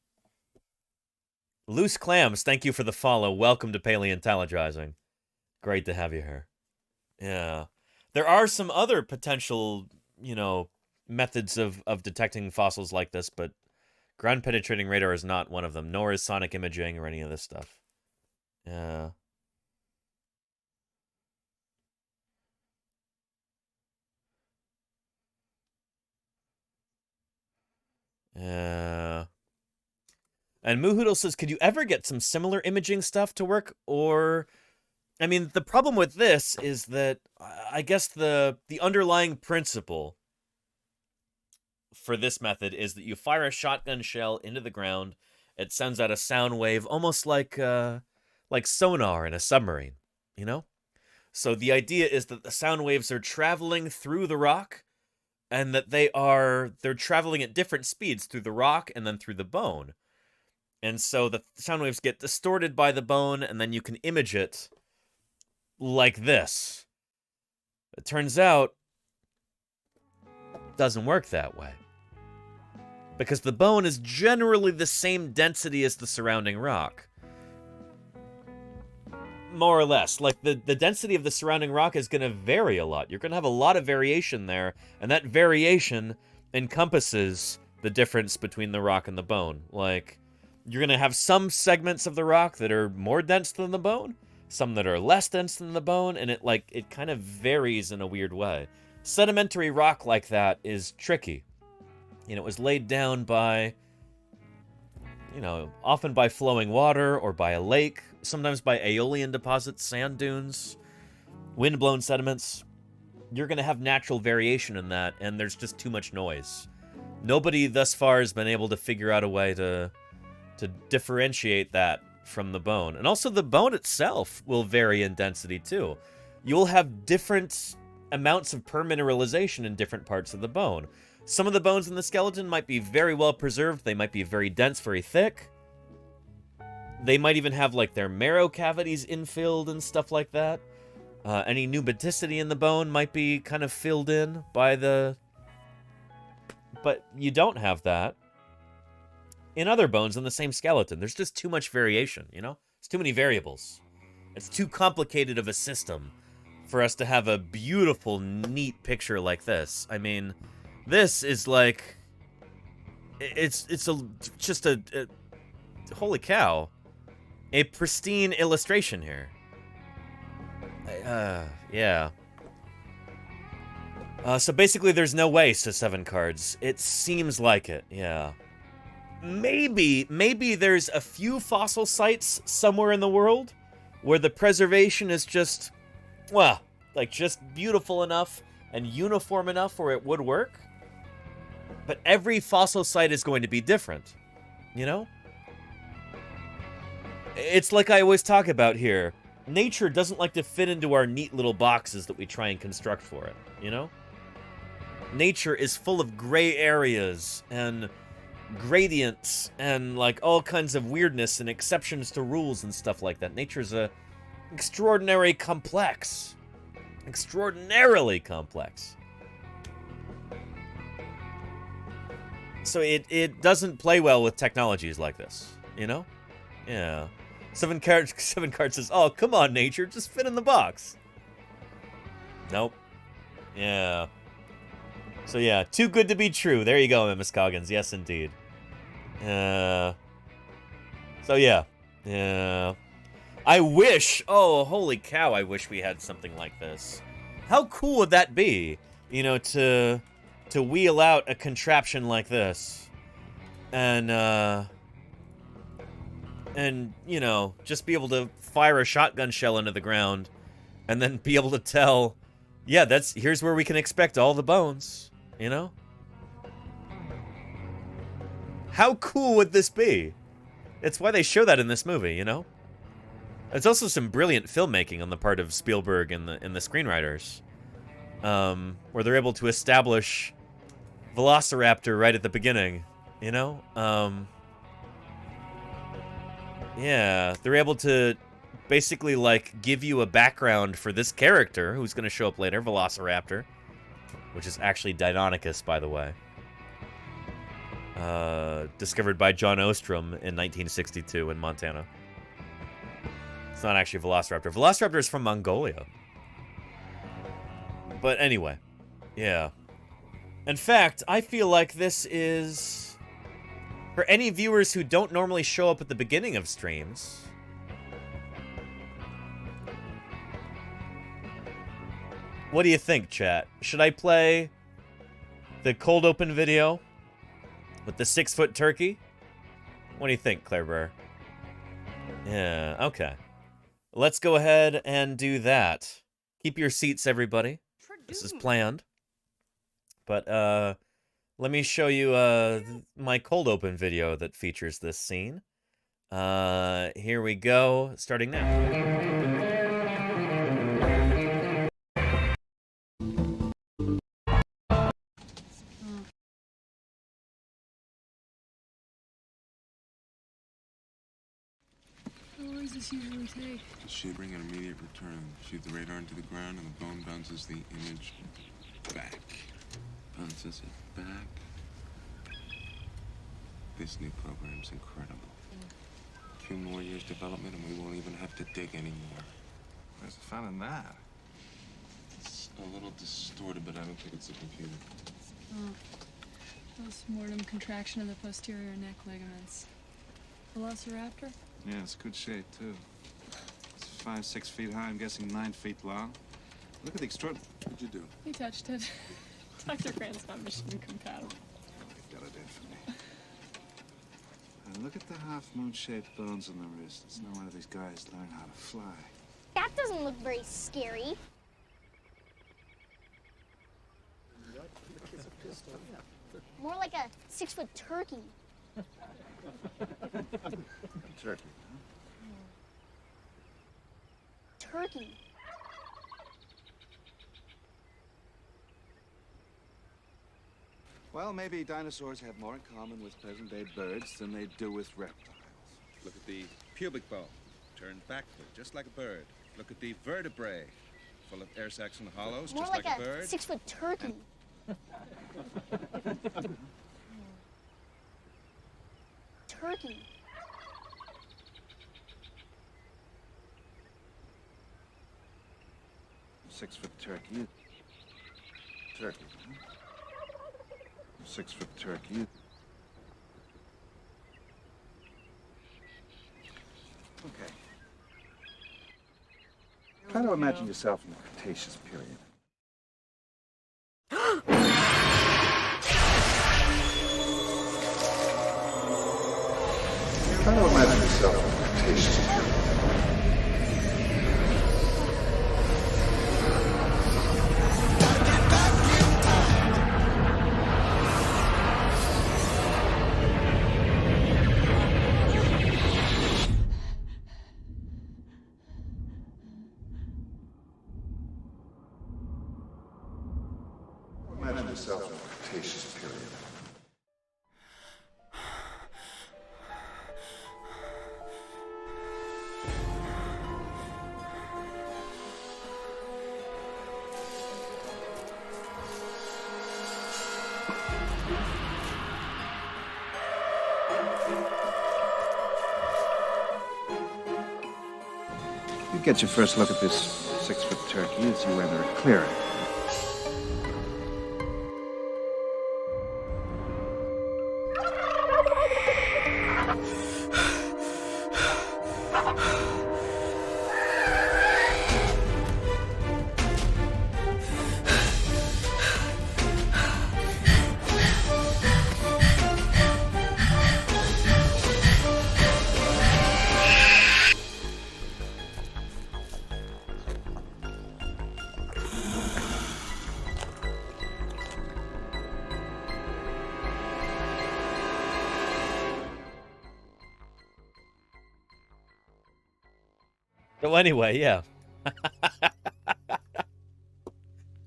S4: Loose Clams, thank you for the follow. Welcome to Paleontologizing. Great to have you here. Yeah. There are some other potential, you know, methods of detecting fossils like this, but ground-penetrating radar is not one of them, nor is sonic imaging or any of this stuff. Yeah. Yeah. And Moohoodle says, could you ever get some similar imaging stuff to work? Or, I mean, the problem with this is that I guess the underlying principle for this method is that you fire a shotgun shell into the ground. It sends out a sound wave, almost like sonar in a submarine, you know? So the idea is that the sound waves are traveling through the rock, and that they're traveling at different speeds through the rock and then through the bone. And so the sound waves get distorted by the bone, and then you can image it like this. It turns out it doesn't work that way. Because the bone is generally the same density as the surrounding rock. More or less. Like, the density of the surrounding rock is going to vary a lot. You're going to have a lot of variation there, and that variation encompasses the difference between the rock and the bone. Like, you're going to have some segments of the rock that are more dense than the bone, some that are less dense than the bone, and it kind of varies in a weird way. Sedimentary rock like that is tricky. You know, it was laid down by, you know, often by flowing water or by a lake, sometimes by aeolian deposits, sand dunes, wind-blown sediments. You're going to have natural variation in that, and there's just too much noise. Nobody thus far has been able to figure out a way to differentiate that from the bone. And also the bone itself will vary in density too. You'll have different amounts of permineralization in different parts of the bone. Some of the bones in the skeleton might be very well preserved. They might be very dense, very thick. They might even have, like, their marrow cavities infilled and stuff like that. Any pneumaticity in the bone might be kind of filled in by the... But you don't have that in other bones in the same skeleton. There's just too much variation, you know? It's too many variables. It's too complicated of a system for us to have a beautiful, neat picture like this. I mean... This is like, holy cow, a pristine illustration here. Yeah. So basically there's no waste to 7 cards. It seems like it, yeah. Maybe there's a few fossil sites somewhere in the world where the preservation is just, well, like just beautiful enough and uniform enough where it would work. But every fossil site is going to be different, you know? It's like I always talk about here. Nature doesn't like to fit into our neat little boxes that we try and construct for it, you know? Nature is full of gray areas and gradients and like all kinds of weirdness and exceptions to rules and stuff like that. Nature's extraordinarily complex. Extraordinarily complex. So it doesn't play well with technologies like this, you know? Yeah. Seven Card says, "Oh, come on, nature, just fit in the box." Nope. Yeah. So yeah, too good to be true. There you go, Miss Coggins. Yes, indeed. So yeah. Yeah. I wish, oh, holy cow, I wish we had something like this. How cool would that be? You know, to wheel out a contraption like this. And, you know, just be able to fire a shotgun shell into the ground and then be able to tell, yeah, here's where we can expect all the bones, you know? How cool would this be? It's why they show that in this movie, you know? It's also some brilliant filmmaking on the part of Spielberg and the screenwriters, where they're able to establish Velociraptor right at the beginning, you know? Yeah, they're able to basically, like, give you a background for this character who's going to show up later, Velociraptor, which is actually Deinonychus, by the way. Discovered by John Ostrom in 1962 in Montana. It's not actually Velociraptor. Velociraptor is from Mongolia. But anyway, yeah. In fact, I feel like this is... for any viewers who don't normally show up at the beginning of streams... what do you think, chat? Should I play the cold open video with the 6-foot turkey? What do you think, Claire Burr? Yeah, okay. Let's go ahead and do that. Keep your seats, everybody. This is planned. But, let me show you, my cold open video that features this scene. Here we go, starting now.
S2: Does this usually take?
S12: Should bring an immediate return. Shoot the radar into the ground and the bone bounces the image back. Bounces it back. This new program's incredible. A few more years development and we won't even have to dig anymore.
S18: Where's the fun in that?
S12: It's a little distorted, but I don't think it's a computer.
S2: Oh. Post-mortem contraction of the posterior neck ligaments. Velociraptor?
S18: Yeah, it's good shape, too. It's 5-6 feet high, I'm guessing 9 feet long. Look at the extraordinary...
S12: What'd you do?
S2: He touched it. Dr. Grant's not mission compatible.
S18: Got it in for me. And look at the half-moon-shaped bones on the wrist. It's no wonder these guys learn how to fly.
S24: That doesn't look very scary. More like a 6-foot turkey.
S18: Turkey,
S24: Turkey.
S18: Well, maybe dinosaurs have more in common with present-day birds than they do with reptiles.
S19: Look at the pubic bone, turned backward, just like a bird. Look at the vertebrae, full of air sacs and hollows,
S24: More
S19: just
S24: like
S19: like a bird.
S24: 6-foot turkey. Turkey.
S18: Six-foot turkey. Turkey. 6-foot turkey. Okay. Try to imagine yourself in the Cretaceous period. Try to imagine yourself in the Cretaceous period. Imagine yourself in the Cretaceous period. get your first look at this 6-foot turkey. It's a rather clear.
S4: So anyway, yeah.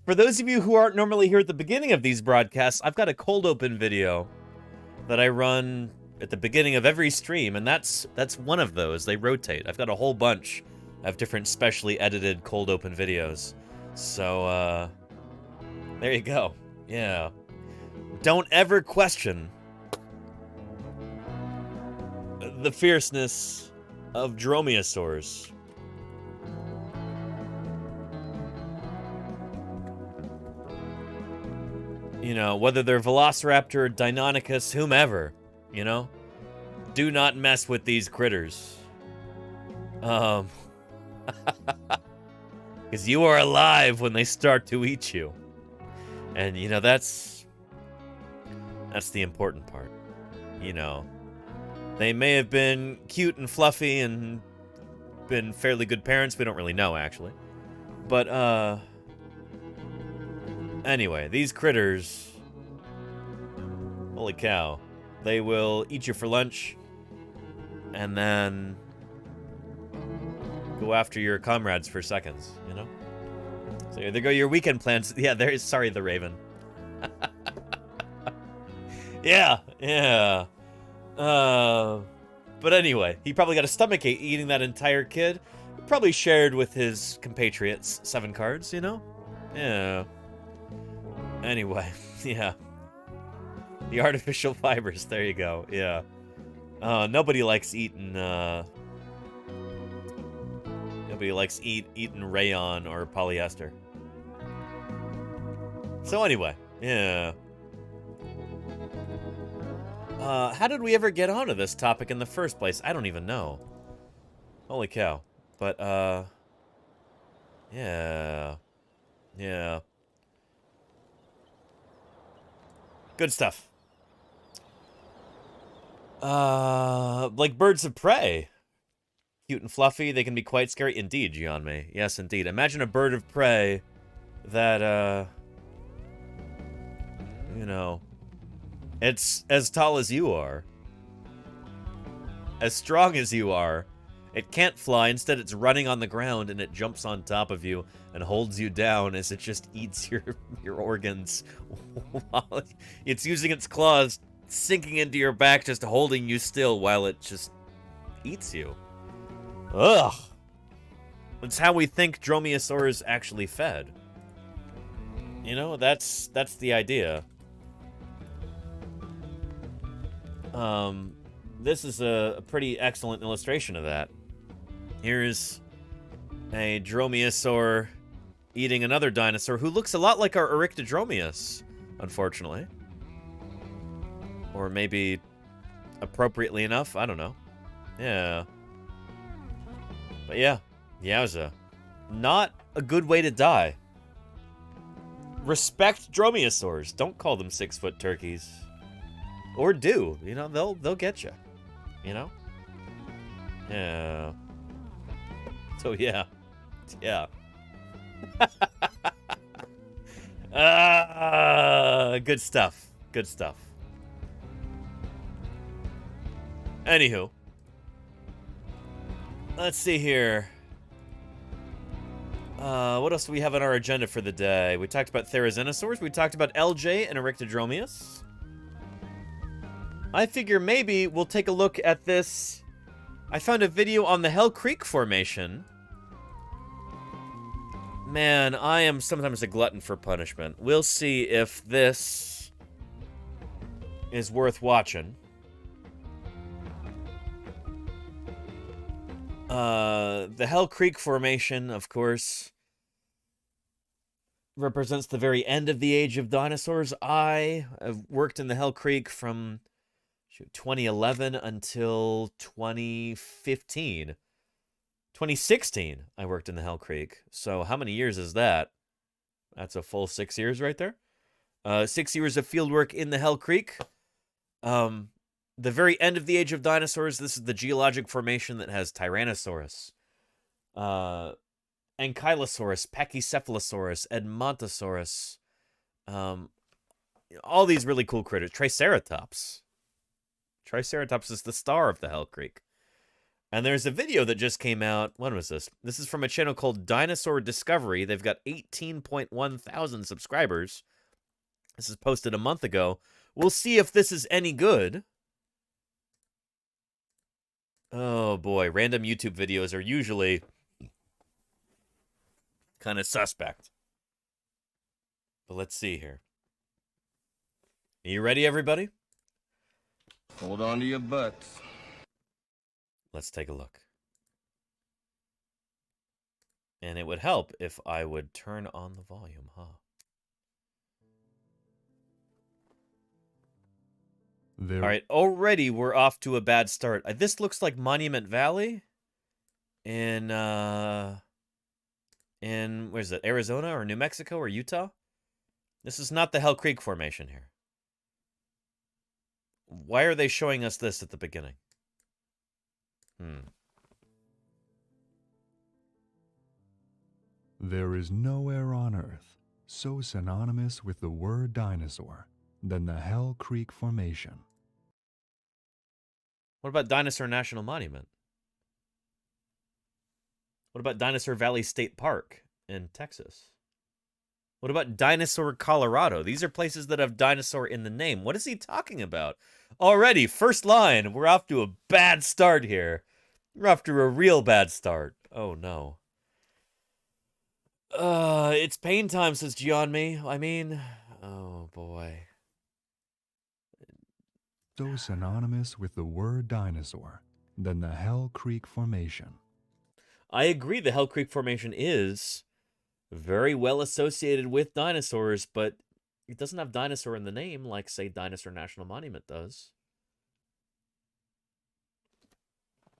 S4: For those of you who aren't normally here at the beginning of these broadcasts, I've got a cold open video that I run at the beginning of every stream, and that's one of those. They rotate. I've got a whole bunch of different specially edited cold open videos. So, there you go. Yeah. Don't ever question the fierceness of dromaeosaurs. You know, whether they're Velociraptor, Deinonychus, whomever, you know? Do not mess with these critters. Because you are alive when they start to eat you. And, you know, that's the important part. You know, they may have been cute and fluffy and been fairly good parents. We don't really know, actually. But, anyway, these critters, holy cow, they will eat you for lunch and then go after your comrades for seconds, you know? So there go your weekend plans. Yeah, sorry, the Raven. Yeah. But anyway, he probably got a stomachache eating that entire kid. Probably shared with his compatriots 7 cards, you know? Yeah. Anyway, yeah. The artificial fibers, there you go, yeah. Nobody likes eating, nobody likes eating rayon or polyester. So anyway, yeah. How did we ever get onto this topic in the first place? I don't even know. Holy cow. But, yeah. Yeah. Good stuff. Like birds of prey. Cute and fluffy, they can be quite scary. Indeed, Gianmei. Yes, indeed. Imagine a bird of prey that, you know, it's as tall as you are. As strong as you are. It can't fly, instead it's running on the ground and it jumps on top of you and holds you down as it just eats your organs. While it's using its claws, sinking into your back, just holding you still while it just eats you. Ugh. That's how we think dromaeosaurs actually fed. You know, that's the idea. This is a pretty excellent illustration of that. Here's a dromaeosaur eating another dinosaur who looks a lot like our Eryctodromeus, unfortunately. Or maybe appropriately enough, I don't know. Yeah. But yeah, yowza. Not a good way to die. Respect dromaeosaurs. Don't call them 6-foot turkeys. Or do. You know, they'll get you. You know? Yeah. So yeah. Yeah. Good stuff. Good stuff. Anywho. Let's see here. What else do we have on our agenda for the day? We talked about Therizinosaurs. We talked about LJ and Eryctodromeus. I figure maybe we'll take a look at this. I found a video on the Hell Creek Formation. Man, I am sometimes a glutton for punishment. We'll see if this is worth watching. The Hell Creek Formation, of course, represents the very end of the age of dinosaurs. I have worked in the Hell Creek from 2011 until 2015. 2016, I worked in the Hell Creek. So how many years is that? That's a full 6 years right there. 6 years of field work in the Hell Creek. The very end of the age of dinosaurs. This is the geologic formation that has Tyrannosaurus, Ankylosaurus, Pachycephalosaurus, Edmontosaurus, all these really cool critters. Triceratops. Triceratops is the star of the Hell Creek. And there's a video that just came out. When was this? This is from a channel called Dinosaur Discovery. They've got 18.1 thousand subscribers. This is posted a month ago. We'll see if this is any good. Oh boy, random YouTube videos are usually kind of suspect. But let's see here. Are you ready, everybody?
S16: Hold on to your butts.
S4: Let's take a look. And it would help if I would turn on the volume, huh? All right, already we're off to a bad start. This looks like Monument Valley in where is it? Arizona or New Mexico or Utah? This is not the Hell Creek Formation here. Why are they showing us this at the beginning?
S17: There is nowhere on Earth so synonymous with the word dinosaur than the Hell Creek Formation.
S4: What about Dinosaur National Monument? What about Dinosaur Valley State Park in Texas? What about Dinosaur, Colorado? These are places that have dinosaur in the name. What is he talking about? Already, first line, we're off to a bad start here. We're off to a real bad start. Oh, no. It's pain time, says Gianmi. I mean, oh, boy.
S17: So synonymous with the word dinosaur than the Hell Creek Formation.
S4: I agree the Hell Creek Formation is very well associated with dinosaurs, but it doesn't have dinosaur in the name like, say, Dinosaur National Monument does.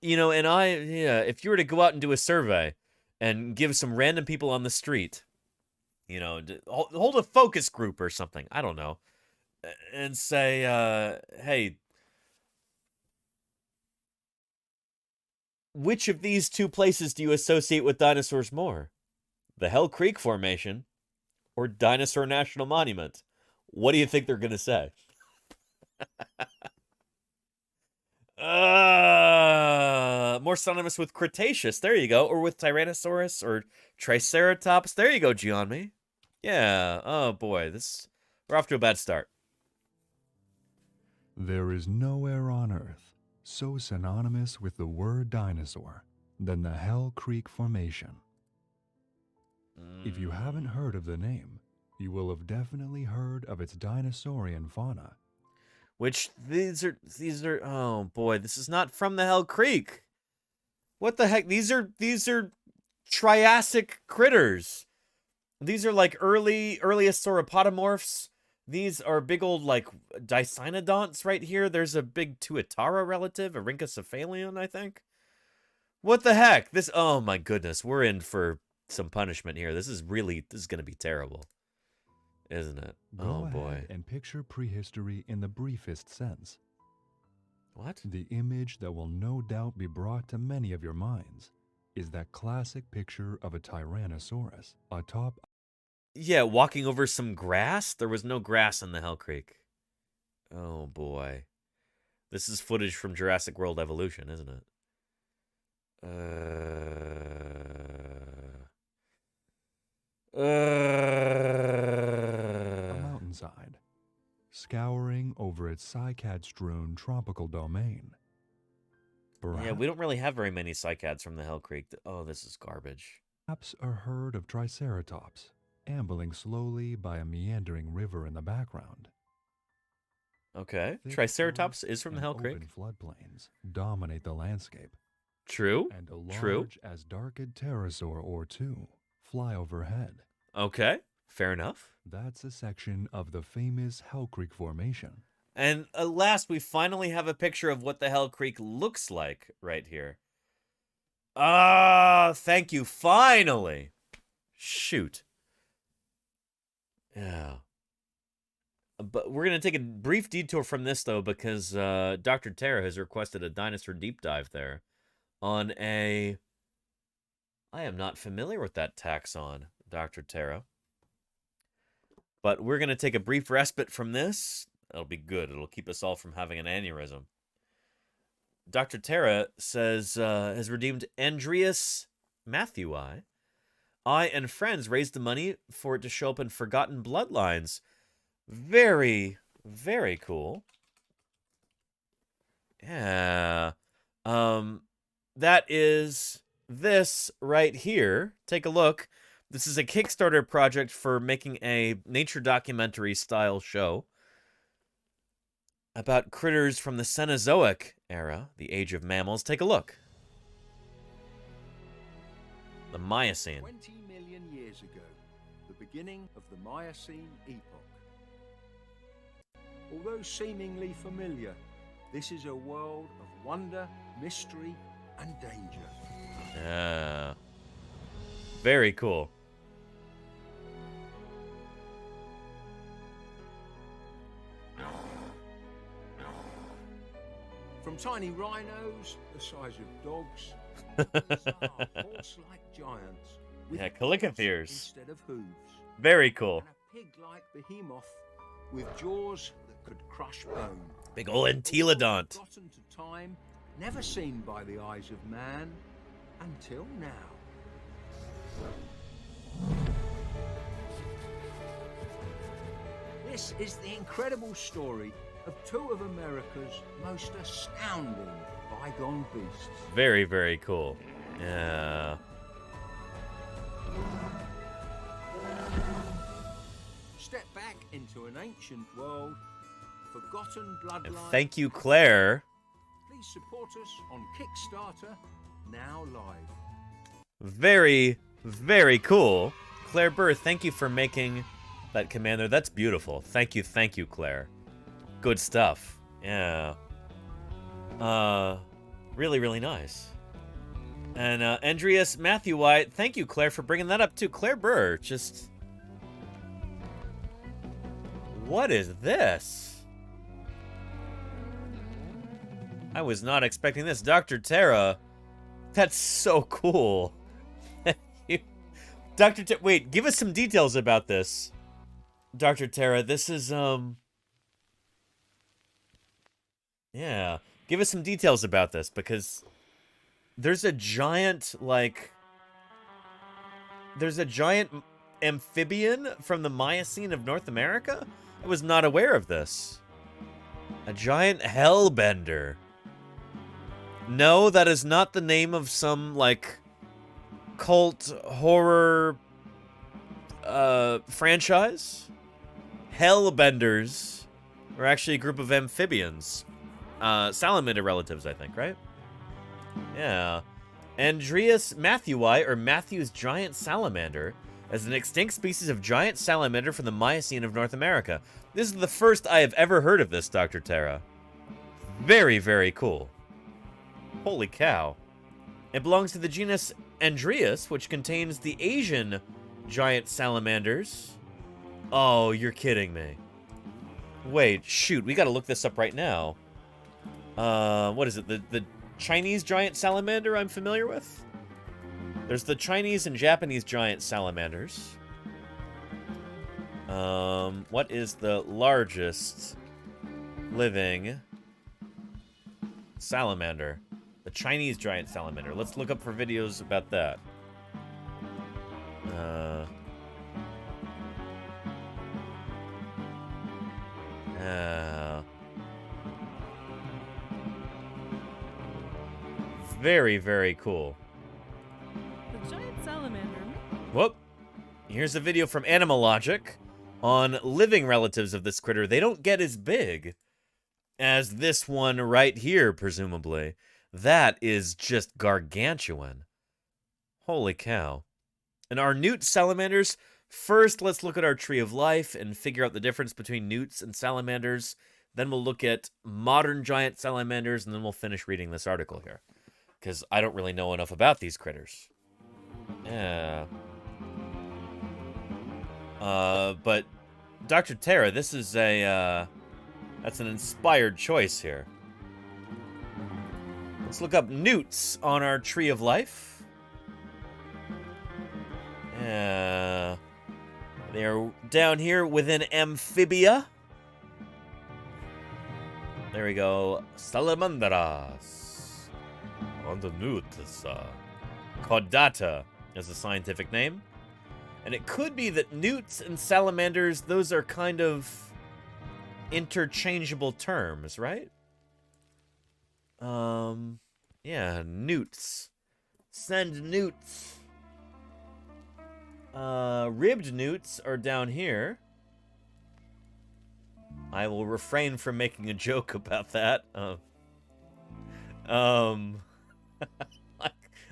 S4: You know, and if you were to go out and do a survey and give some random people on the street, you know, hold a focus group or something, I don't know, and say, hey, which of these two places do you associate with dinosaurs more? The Hell Creek Formation or Dinosaur National Monument? What do you think they're going to say? More synonymous with Cretaceous. There you go. Or with Tyrannosaurus or Triceratops. There you go, Gianmi. Yeah. Oh, boy. We're off to a bad start.
S17: There is nowhere on Earth so synonymous with the word dinosaur than the Hell Creek Formation. If you haven't heard of the name, you will have definitely heard of its dinosaurian fauna.
S4: Which these are, oh boy, this is not from the Hell Creek. What the heck? These are Triassic critters. These are like earliest sauropodomorphs. These are big old like dicynodonts right here. There's a big Tuatara relative, a rhynchocephalian, I think. What the heck? Oh my goodness, we're in for some punishment here. This is going to be terrible, isn't it?
S17: Go
S4: oh boy.
S17: Ahead and picture prehistory in the briefest sense.
S4: What?
S17: The image that will no doubt be brought to many of your minds is that classic picture of a Tyrannosaurus atop.
S4: Yeah, walking over some grass? There was no grass in the Hell Creek. Oh boy. This is footage from Jurassic World Evolution, isn't it?
S17: A mountainside, scouring over its cycad-strewn tropical domain.
S4: Yeah, we don't really have very many cycads from the Hell Creek. Oh, this is garbage.
S17: Perhaps a herd of Triceratops, ambling slowly by a meandering river in the background.
S4: Okay, Triceratops is from the Hell Creek.
S17: Open floodplains dominate the landscape.
S4: True.
S17: And a
S4: True.
S17: large Asdarchid pterosaur or two fly overhead.
S4: Okay, fair enough.
S17: That's a section of the famous Hell Creek Formation.
S4: And last, we finally have a picture of what the Hell Creek looks like right here. Ah, thank you. Finally. Shoot. Yeah. But we're going to take a brief detour from this, though, because Dr. Tara has requested a dinosaur deep dive there on a... I am not familiar with that taxon, Dr. Tara. But we're going to take a brief respite from this. It'll be good. It'll keep us all from having an aneurysm. Dr. Tara says, has redeemed Andreas Matthewi. I and friends raised the money for it to show up in Forgotten Bloodlines. Very, very cool. Yeah. That is this right here. Take a look. This is a Kickstarter project for making a nature documentary style show about critters from the Cenozoic era, the age of mammals. Take a look. The Miocene.
S6: 20 million years ago, the beginning of the Miocene epoch. Although seemingly familiar, this is a world of wonder, mystery, and danger.
S4: Yeah. Very cool.
S6: From tiny rhinos, the size of dogs, horse-like giants with
S4: Yeah, Calicotheres.
S6: instead of hooves,
S4: Very cool.
S6: and a pig-like behemoth with jaws that could crush bone.
S4: Big ol' entelodont.
S6: Forgotten to time, never seen by the eyes of man until now. This is the incredible story of two of America's most astounding bygone beasts.
S4: Very, very cool. Yeah.
S6: Step back into an ancient world, forgotten
S4: And
S6: bloodline.
S4: thank you, Claire.
S6: Please support us on Kickstarter, now live.
S4: Very, very cool. Claire Burr, thank you for making that commander. That's beautiful. Thank you, Claire. Good stuff. Yeah. Really, really nice. And Andreas Matthew White, thank you, Claire, for bringing that up too. Claire Burr, just... What is this? I was not expecting this. Dr. Tara, that's so cool. Dr. Tara, wait, give us some details about this. Dr. Tara, this is, yeah, give us some details about this, because there's a giant, like, there's a giant amphibian from the Miocene of North America? I was not aware of this. A giant hellbender. No, that is not the name of some, like, cult horror franchise. Hellbenders are actually a group of amphibians. Salamander relatives, I think, right? Yeah. Andreas Matthewi, or Matthew's giant salamander, is an extinct species of giant salamander from the Miocene of North America. This is the first I have ever heard of this, Dr. Tara. Very, very cool. Holy cow. It belongs to the genus Andreas, which contains the Asian giant salamanders. Oh, you're kidding me. Wait, shoot, we gotta look this up right now. What is it? The Chinese giant salamander I'm familiar with? There's the Chinese and Japanese giant salamanders. What is the largest living salamander? The Chinese giant salamander. Let's look up for videos about that. Very, very cool.
S2: The giant salamander.
S4: Whoop. Here's a video from Animal Logic on living relatives of this critter. They don't get as big as this one right here, presumably. That is just gargantuan. Holy cow. And our newt salamanders, first let's look at our tree of life and figure out the difference between newts and salamanders. Then we'll look at modern giant salamanders, and then we'll finish reading this article here. Because I don't really know enough about these critters. Yeah. But Dr. Tara, this is a, that's an inspired choice here. Let's look up newts on our tree of life. Yeah. They're down here within amphibia. There we go. Salamandras. On the newts. Caudata is the scientific name. And it could be that newts and salamanders, those are kind of interchangeable terms, right? Yeah, newts. Send newts. Ribbed newts are down here. I will refrain from making a joke about that.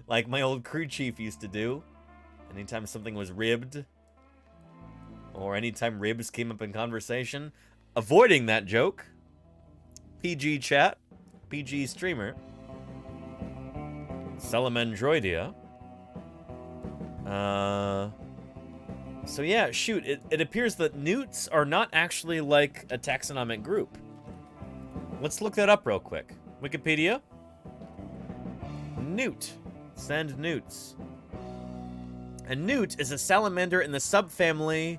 S4: Like my old crew chief used to do. Anytime something was ribbed, or anytime ribs came up in conversation, avoiding that joke. PG chat, PG streamer. Salamandroidia. So yeah, shoot, it appears that newts are not actually like a taxonomic group. Let's look that up real quick. Wikipedia. Newt. Send newts. A newt is a salamander in the subfamily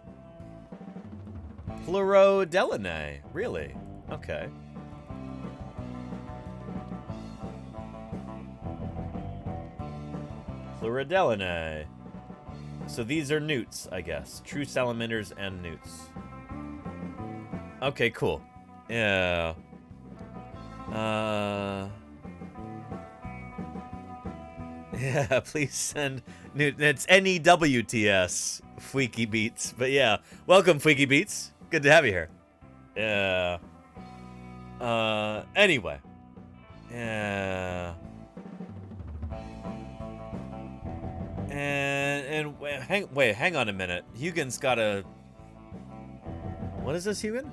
S4: Pleurodelinae. Really? Okay. Pleurodelinae. So these are newts, I guess. True salamanders and newts. Okay, cool. Yeah. Yeah, please send newt. It's NEWTS. Freaky Beats. But yeah, welcome, Freaky Beats. Good to have you here. Yeah. Anyway. Yeah. And hang on a minute. Hugin's got a... What is this, Hugin?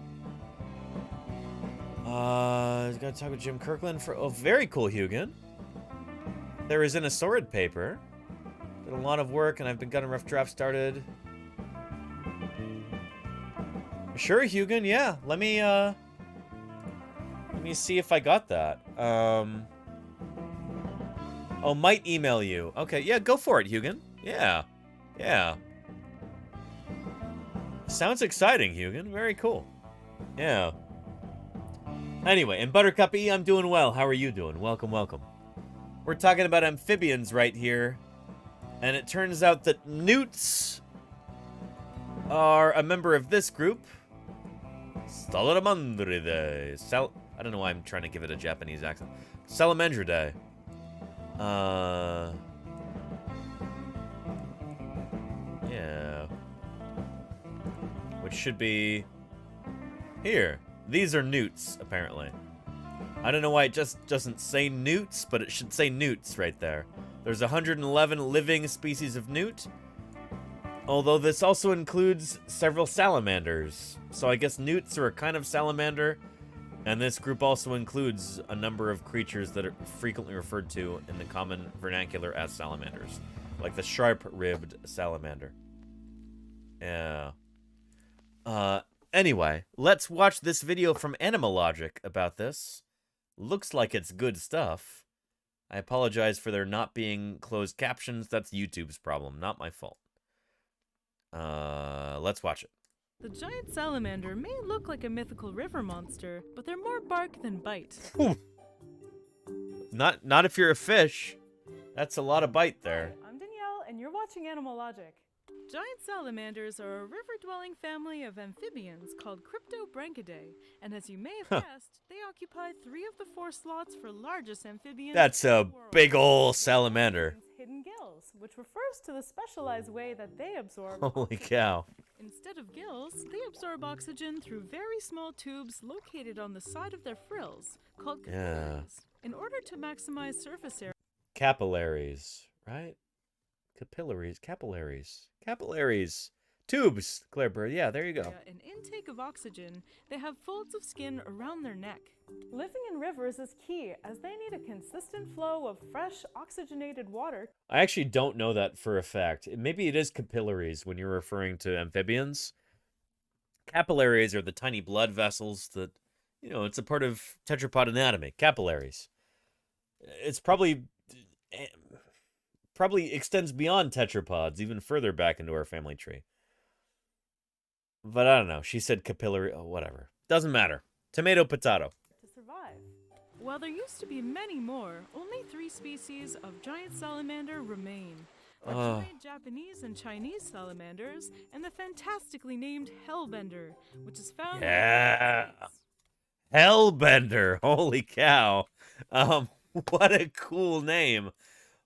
S4: He's got to talk with Jim Kirkland for... Oh, very cool, Hugin. There is an assorted paper. Did a lot of work, and I've been getting a rough draft started. Sure, Hugin, yeah. Let me see if I got that. Oh, might email you. Okay, yeah, go for it, Hugin. Yeah. Yeah. Sounds exciting, Hugin. Very cool. Yeah. Anyway, and Buttercup E, I'm doing well. How are you doing? Welcome, welcome. We're talking about amphibians right here. And it turns out that newts are a member of this group. Salamandridae. I don't know why I'm trying to give it a Japanese accent. Salamandridae. Yeah. Which should be here. These are newts, apparently. I don't know why it just doesn't say newts, but it should say newts right there. There's 111 living species of newt, although this also includes several salamanders. So I guess newts are a kind of salamander, and this group also includes a number of creatures that are frequently referred to in the common vernacular as salamanders, like the sharp-ribbed salamander. Yeah. Anyway, let's watch this video from Animalogic about this. Looks like it's good stuff. I apologize for there not being closed captions. That's YouTube's problem, not my fault. Let's watch it.
S9: The giant salamander may look like a mythical river monster, but they're more bark than bite.
S4: Not if you're a fish. That's a lot of bite there.
S9: Hi, I'm Danielle, and you're watching Animalogic. Giant salamanders are a river-dwelling family of amphibians called Cryptobranchidae, and as you may have guessed, they occupy 3 of the 4 slots for largest amphibians.
S4: That's a big ol' salamander.
S9: Hidden gills, which refers to the specialized way that they absorb.
S4: Holy cow.
S9: Instead of gills, they absorb oxygen through very small tubes located on the side of their frills, called capillaries. In order to maximize surface area...
S4: Capillaries, right? Capillaries. Tubes, Claire Bird. Yeah, there you go.
S9: An intake of oxygen, they have folds of skin around their neck. Living in rivers is key, as they need a consistent flow of fresh, oxygenated water.
S4: I actually don't know that for a fact. Maybe it is capillaries when you're referring to amphibians. Capillaries are the tiny blood vessels that, you know, it's a part of tetrapod anatomy. Capillaries. It's probably extends beyond tetrapods, even further back into our family tree. But I don't know. She said capillary. Oh, whatever. Doesn't matter. Tomato, potato.
S9: To survive. While there used to be many more, only 3 species of giant salamander remain. The giant Japanese and Chinese salamanders, and the fantastically named hellbender, which is found in the United States.
S4: Hellbender. Holy cow. What a cool name.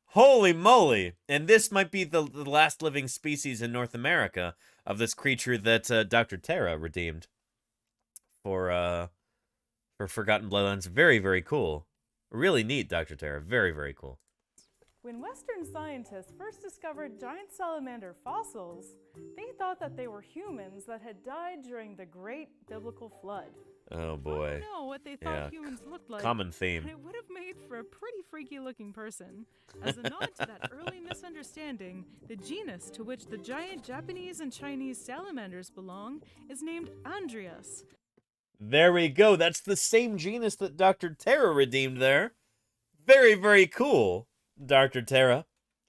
S4: Holy moly. And this might be the last living species in North America of this creature that Dr. Tara redeemed for Forgotten Bloodlines. Very, very cool. Really neat, Dr. Tara. Very, very cool.
S9: When Western scientists first discovered giant salamander fossils, they thought that they were humans that had died during the Great Biblical Flood.
S4: Oh boy.
S9: I don't know what they thought humans looked like.
S4: Common theme.
S9: But it would have made for a pretty freaky looking person. As a nod to that early misunderstanding, the genus to which the giant Japanese and Chinese salamanders belong is named Andrias.
S4: There we go. That's the same genus that Dr. Tara redeemed there. Very, very cool, Dr. Tara.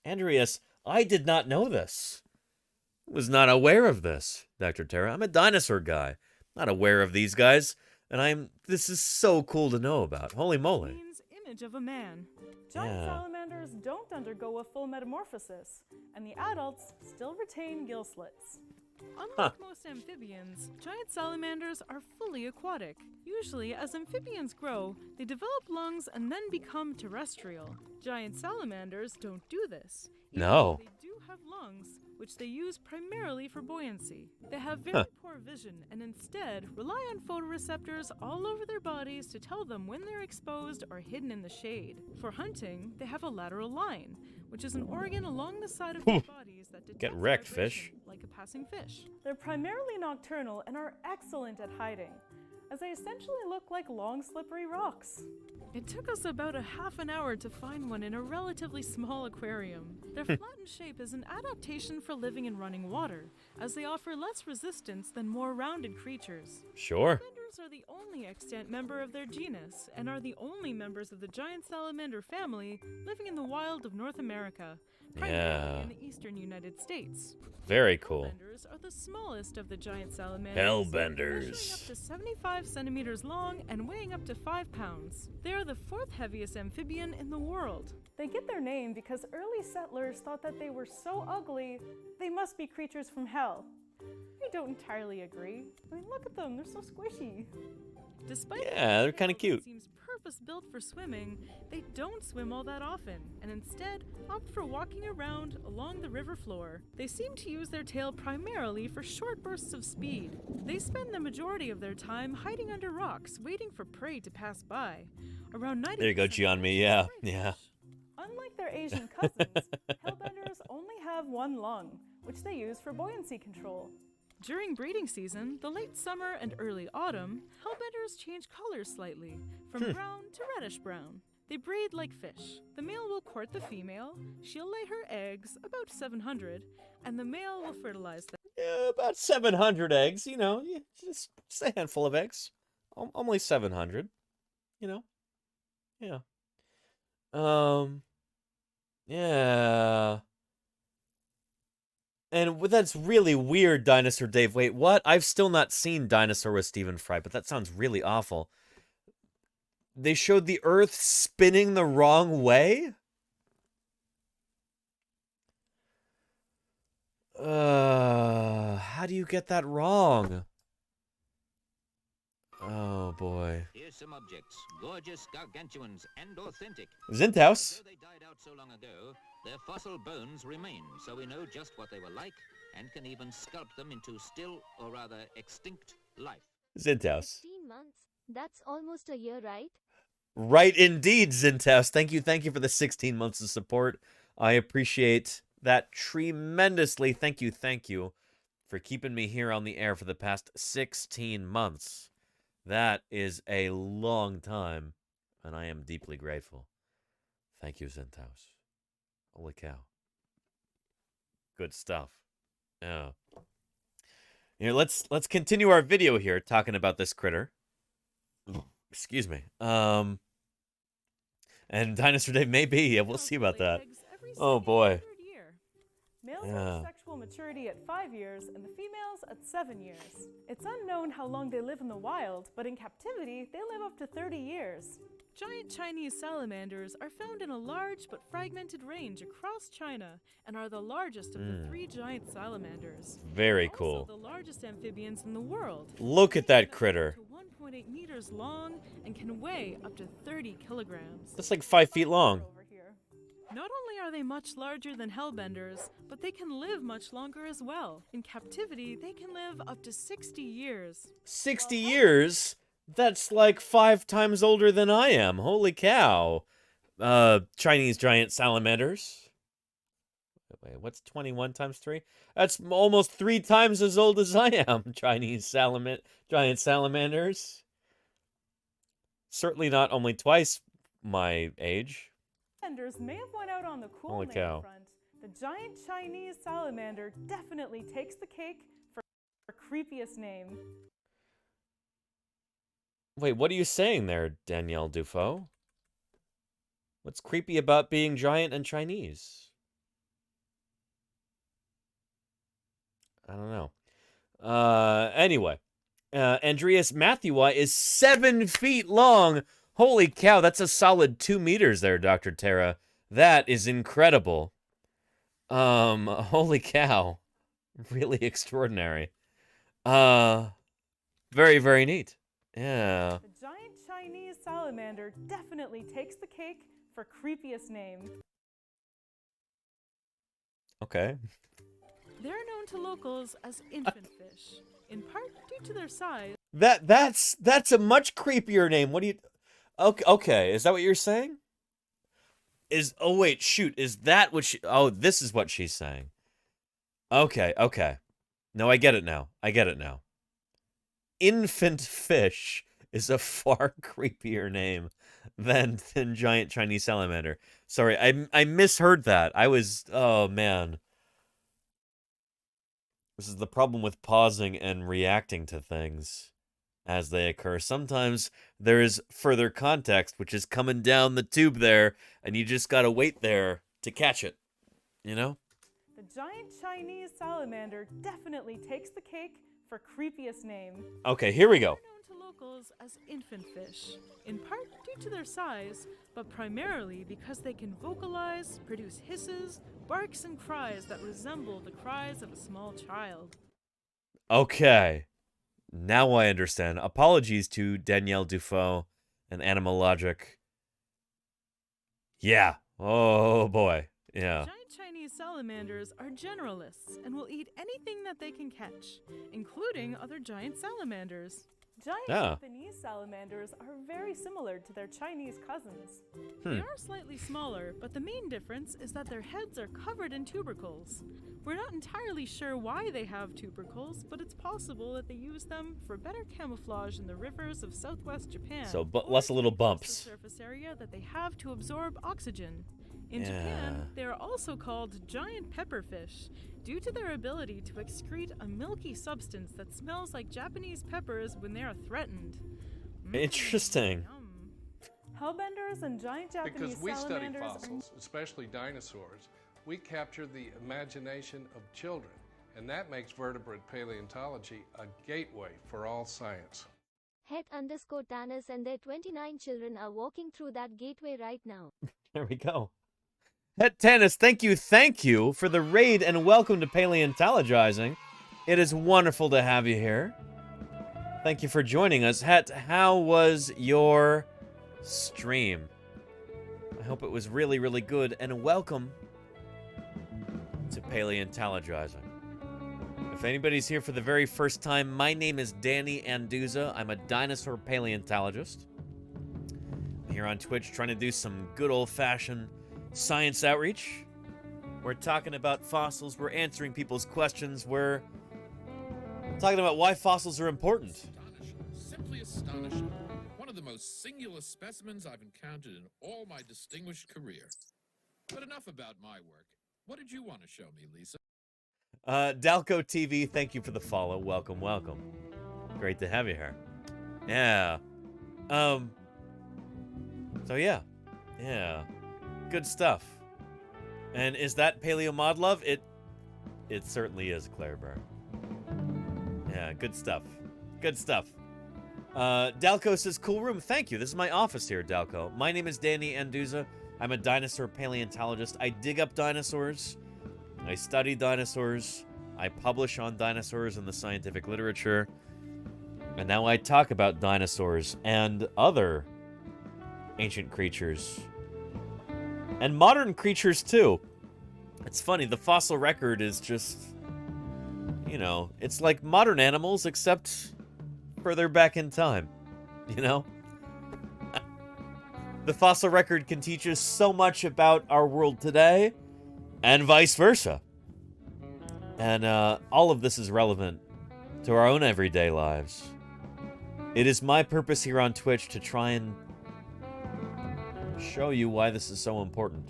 S4: Andrias, I did not know this. Was not aware of this, Dr. Tara. I'm a dinosaur guy. Not aware of these guys. And this is so cool to know about. Holy moly.
S9: Means image of a man. Giant salamanders don't undergo a full metamorphosis, and the adults still retain gill slits. Unlike most amphibians, giant salamanders are fully aquatic. Usually, as amphibians grow, they develop lungs and then become terrestrial. Giant salamanders don't do this.
S4: No.
S9: They do have lungs, which they use primarily for buoyancy. They have very poor vision and instead rely on photoreceptors all over their bodies to tell them when they're exposed or hidden in the shade. For hunting, they have a lateral line, which is an organ along the side of their bodies that detects
S4: Get wrecked,
S9: vibration,
S4: fish.
S9: like a passing fish. They're primarily nocturnal and are excellent at hiding, as they essentially look like long, slippery rocks. It took us about a half an hour to find one in a relatively small aquarium. Their flattened shape is an adaptation for living in running water, as they offer less resistance than more rounded creatures.
S4: Sure.
S9: Salamanders are the only extant member of their genus, and are the only members of the giant salamander family living in the wild of North America, primarily in the eastern United States.
S4: Very cool.
S9: Hellbenders are the smallest of the giant salamanders.
S4: Hellbenders.
S9: Measuring up to 75 centimeters long and weighing up to 5 pounds. They are the 4th heaviest amphibian in the world. They get their name because early settlers thought that they were so ugly, they must be creatures from hell. I don't entirely agree. I mean, look at them, they're so squishy. Despite
S4: they're kind of cute.
S9: Seems purpose-built for swimming, they don't swim all that often, and instead opt for walking around along the river floor. They seem to use their tail primarily for short bursts of speed. They spend the majority of their time hiding under rocks, waiting for prey to pass by. Around 90%.
S4: There you go, Gianmi. Yeah.
S9: Unlike their Asian cousins, hellbenders only have one lung, which they use for buoyancy control. During breeding season, the late summer and early autumn, hellbenders change colors slightly, from brown to reddish brown. They breed like fish. The male will court the female, she'll lay her eggs, about 700, and the male will fertilize them.
S4: Yeah, about 700 eggs, you know, just a handful of eggs. Only 700, you know. Yeah. Yeah. And that's really weird, Dinosaur Dave. Wait, what? I've still not seen Dinosaur with Stephen Fry, but that sounds really awful. They showed the Earth spinning the wrong way? How do you get that wrong? Oh, boy.
S11: Here's some objects, gorgeous gargantuans and authentic.
S4: Zinthouse.
S11: Though they died out so long ago, their fossil bones remain, so we know just what they were like and can even sculpt them into still, or rather extinct, life.
S4: Zintaus.
S3: 16 months. That's almost a year, right?
S4: Right indeed, Zintaus. Thank you for the 16 months of support. I appreciate that tremendously. Thank you for keeping me here on the air for the past 16 months. That is a long time, and I am deeply grateful. Thank you, Zintaus. Holy cow. Good stuff. Yeah. Here, let's continue our video here talking about this critter. Excuse me. And Dinosaur Day may be. Yeah, we'll see about that. Oh boy.
S9: Males reach sexual maturity at 5 years and the females at 7 years. It's unknown how long they live in the wild, but in captivity, they live up to 30 years. Giant Chinese salamanders are found in a large but fragmented range across China and are the largest of the 3 giant salamanders.
S4: Very cool.
S9: Also the largest amphibians in the world.
S4: Look at that critter.
S9: 1.8 meters long and can weigh up to 30 kilograms.
S4: That's like 5 feet long.
S9: Not only are they much larger than hellbenders, but they can live much longer as well. In captivity, they can live up to 60 years.
S4: 60 years? That's like 5 times older than I am. Holy cow. Chinese giant salamanders. Wait, what's 21 times 3? That's almost 3 times as old as I am. Chinese giant salamanders. Certainly not only twice my age.
S9: Salamanders may have went out on the cool
S4: Holy
S9: name
S4: cow.
S9: front. The giant Chinese salamander definitely takes the cake for creepiest name.
S4: Wait, what are you saying there, Danielle Dufault? What's creepy about being giant and Chinese? I don't know. Anyway, Andreas Matthewi is 7 feet long. Holy cow, that's a solid 2 meters there, Dr. Tara. That is incredible. Holy cow. Really extraordinary. Very, very neat. Yeah.
S9: The giant Chinese salamander definitely takes the cake for creepiest name.
S4: Okay.
S9: They're known to locals as infant fish, in part due to their size.
S4: That's a much creepier name. What do you... Okay, is that what you're saying? Oh wait, shoot, is that what she... Oh, this is what she's saying. Okay. No, I get it now. Infant fish is a far creepier name than giant Chinese salamander. Sorry, I misheard that. Oh man. This is the problem with pausing and reacting to things as they occur. Sometimes there is further context, which is coming down the tube there, and you just gotta wait there to catch it, you know?
S9: The giant Chinese salamander definitely takes the cake for creepiest name.
S4: Okay, here we go.
S9: They're known to locals as infant fish, in part due to their size, but primarily because they can vocalize, produce hisses, barks, and cries that resemble the cries of a small child.
S4: Okay. Now I understand. Apologies to Danielle Dufault and Animal Logic. Yeah. Oh boy. Yeah.
S9: Giant Chinese salamanders are generalists and will eat anything that they can catch, including other giant salamanders. Giant Japanese salamanders are very similar to their Chinese cousins. They are slightly smaller, but the main difference is that their heads are covered in tubercles. We're not entirely sure why they have tubercles, but it's possible that they use them for better camouflage in the rivers of southwest Japan.
S4: So less little bumps.
S9: The surface area that they have to absorb oxygen. In Japan, they are also called giant pepperfish due to their ability to excrete a milky substance that smells like Japanese peppers when they are threatened.
S4: Interesting.
S9: Hellbenders and giant Japanese
S20: because we study
S9: salamanders
S20: fossils, especially dinosaurs, we capture the imagination of children, and that makes vertebrate paleontology a gateway for all science.
S3: Het_Tanis and their 29 children are walking through that gateway right now.
S4: There we go. Het Tanis, thank you for the raid and welcome to Paleontologizing. It is wonderful to have you here. Thank you for joining us. Het, how was your stream? I hope it was really, really good, and welcome to Paleontologizing. If anybody's here for the very first time, my name is Danny Anduza. I'm a dinosaur paleontologist. I'm here on Twitch trying to do some good old-fashioned science outreach. We're talking about fossils. We're answering people's questions. We're talking about why fossils are important.
S1: Simply astonishing. One of the most singular specimens I've encountered in all my distinguished career. But enough about my work. What did you want to show me, Lisa?
S4: Dalco TV, thank you for the follow. Welcome, welcome. Great to have you here. Yeah. So yeah. Good stuff. And is that Paleo Mod Love? It certainly is, Claire Burr. Yeah, good stuff. Good stuff. Dalco says, cool room. Thank you. This is my office here, Dalco. My name is Danny Anduza. I'm a dinosaur paleontologist. I dig up dinosaurs. I study dinosaurs. I publish on dinosaurs in the scientific literature. And now I talk about dinosaurs and other ancient creatures. And modern creatures, too. It's funny, the fossil record is just, you know, it's like modern animals, except further back in time, you know? The fossil record can teach us so much about our world today, and vice versa. And all of this is relevant to our own everyday lives. It is my purpose here on Twitch to try and show you why this is so important.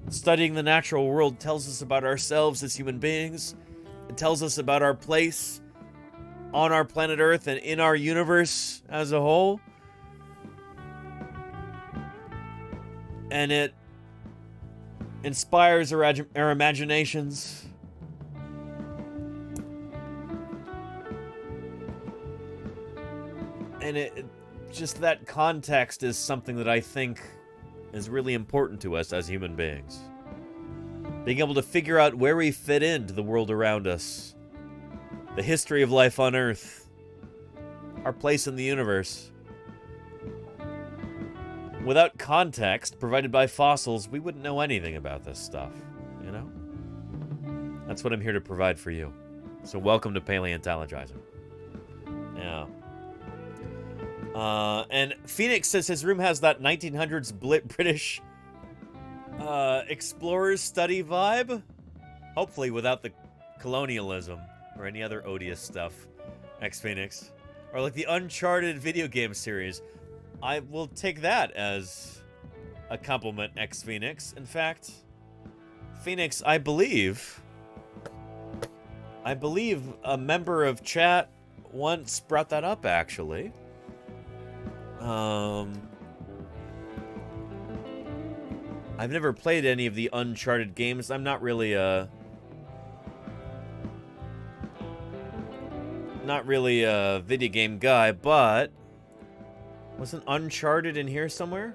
S4: Studying the natural world tells us about ourselves as human beings. It tells us about our place on our planet Earth and in our universe as a whole. And it inspires our imaginations. And just that context is something that I think is really important to us as human beings. Being able to figure out where we fit into the world around us, the history of life on Earth, our place in the universe. Without context provided by fossils, we wouldn't know anything about this stuff, you know? That's what I'm here to provide for you. So welcome to Paleontologizing. Yeah. And Phoenix says his room has that 1900s British explorers study vibe. Hopefully without the colonialism or any other odious stuff. X-Phoenix. Or like the Uncharted video game series. I will take that as a compliment, X-Phoenix. In fact, Phoenix, I believe a member of chat once brought that up, actually. I've never played any of the Uncharted games. I'm not really a video game guy, but wasn't Uncharted in here somewhere?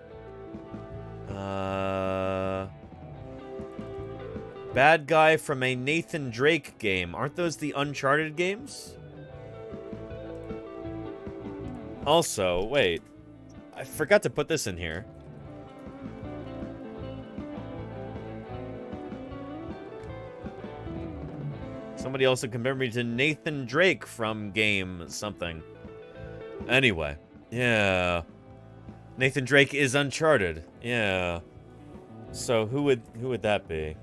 S4: Bad guy from a Nathan Drake game. Aren't those the Uncharted games? Also, wait. I forgot to put this in here. Somebody also compared me to Nathan Drake from game something. Anyway, yeah. Nathan Drake is Uncharted. Yeah. So who would that be?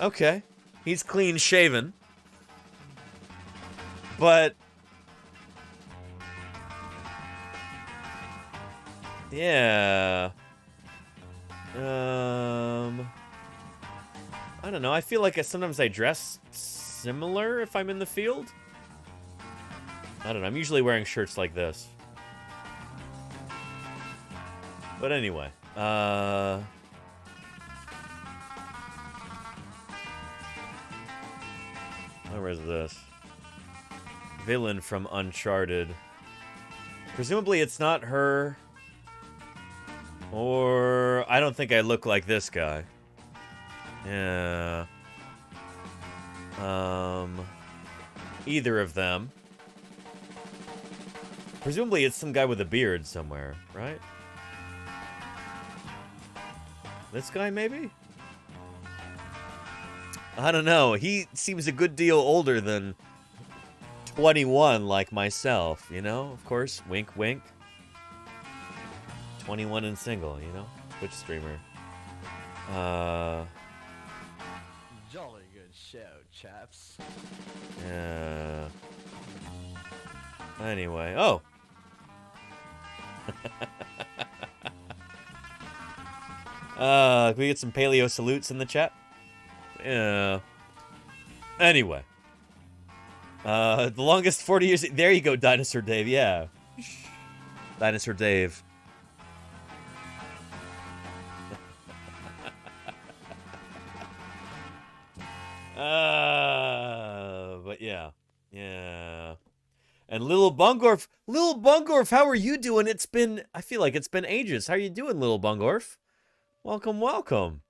S4: Okay. He's clean shaven. But yeah. I don't know. I feel like sometimes I dress similar if I'm in the field. I don't know. I'm usually wearing shirts like this. But anyway, where is this? Villain from Uncharted. Presumably it's not her. Or I don't think I look like this guy. Yeah. Either of them. Presumably it's some guy with a beard somewhere, right? This guy, maybe? I don't know. He seems a good deal older than 21 like myself, you know? Of course, wink, wink. 21 and single, you know? Twitch streamer.
S5: Jolly good show, chaps.
S4: Yeah. Anyway, oh. Can we get some paleo salutes in the chat? Yeah. Anyway. The longest 40 years. There you go, Dinosaur Dave. Yeah. Dinosaur Dave. But yeah. Yeah. And Little Bungorf, how are you doing? I feel like it's been ages. How are you doing, Little Bungorf? Welcome, welcome.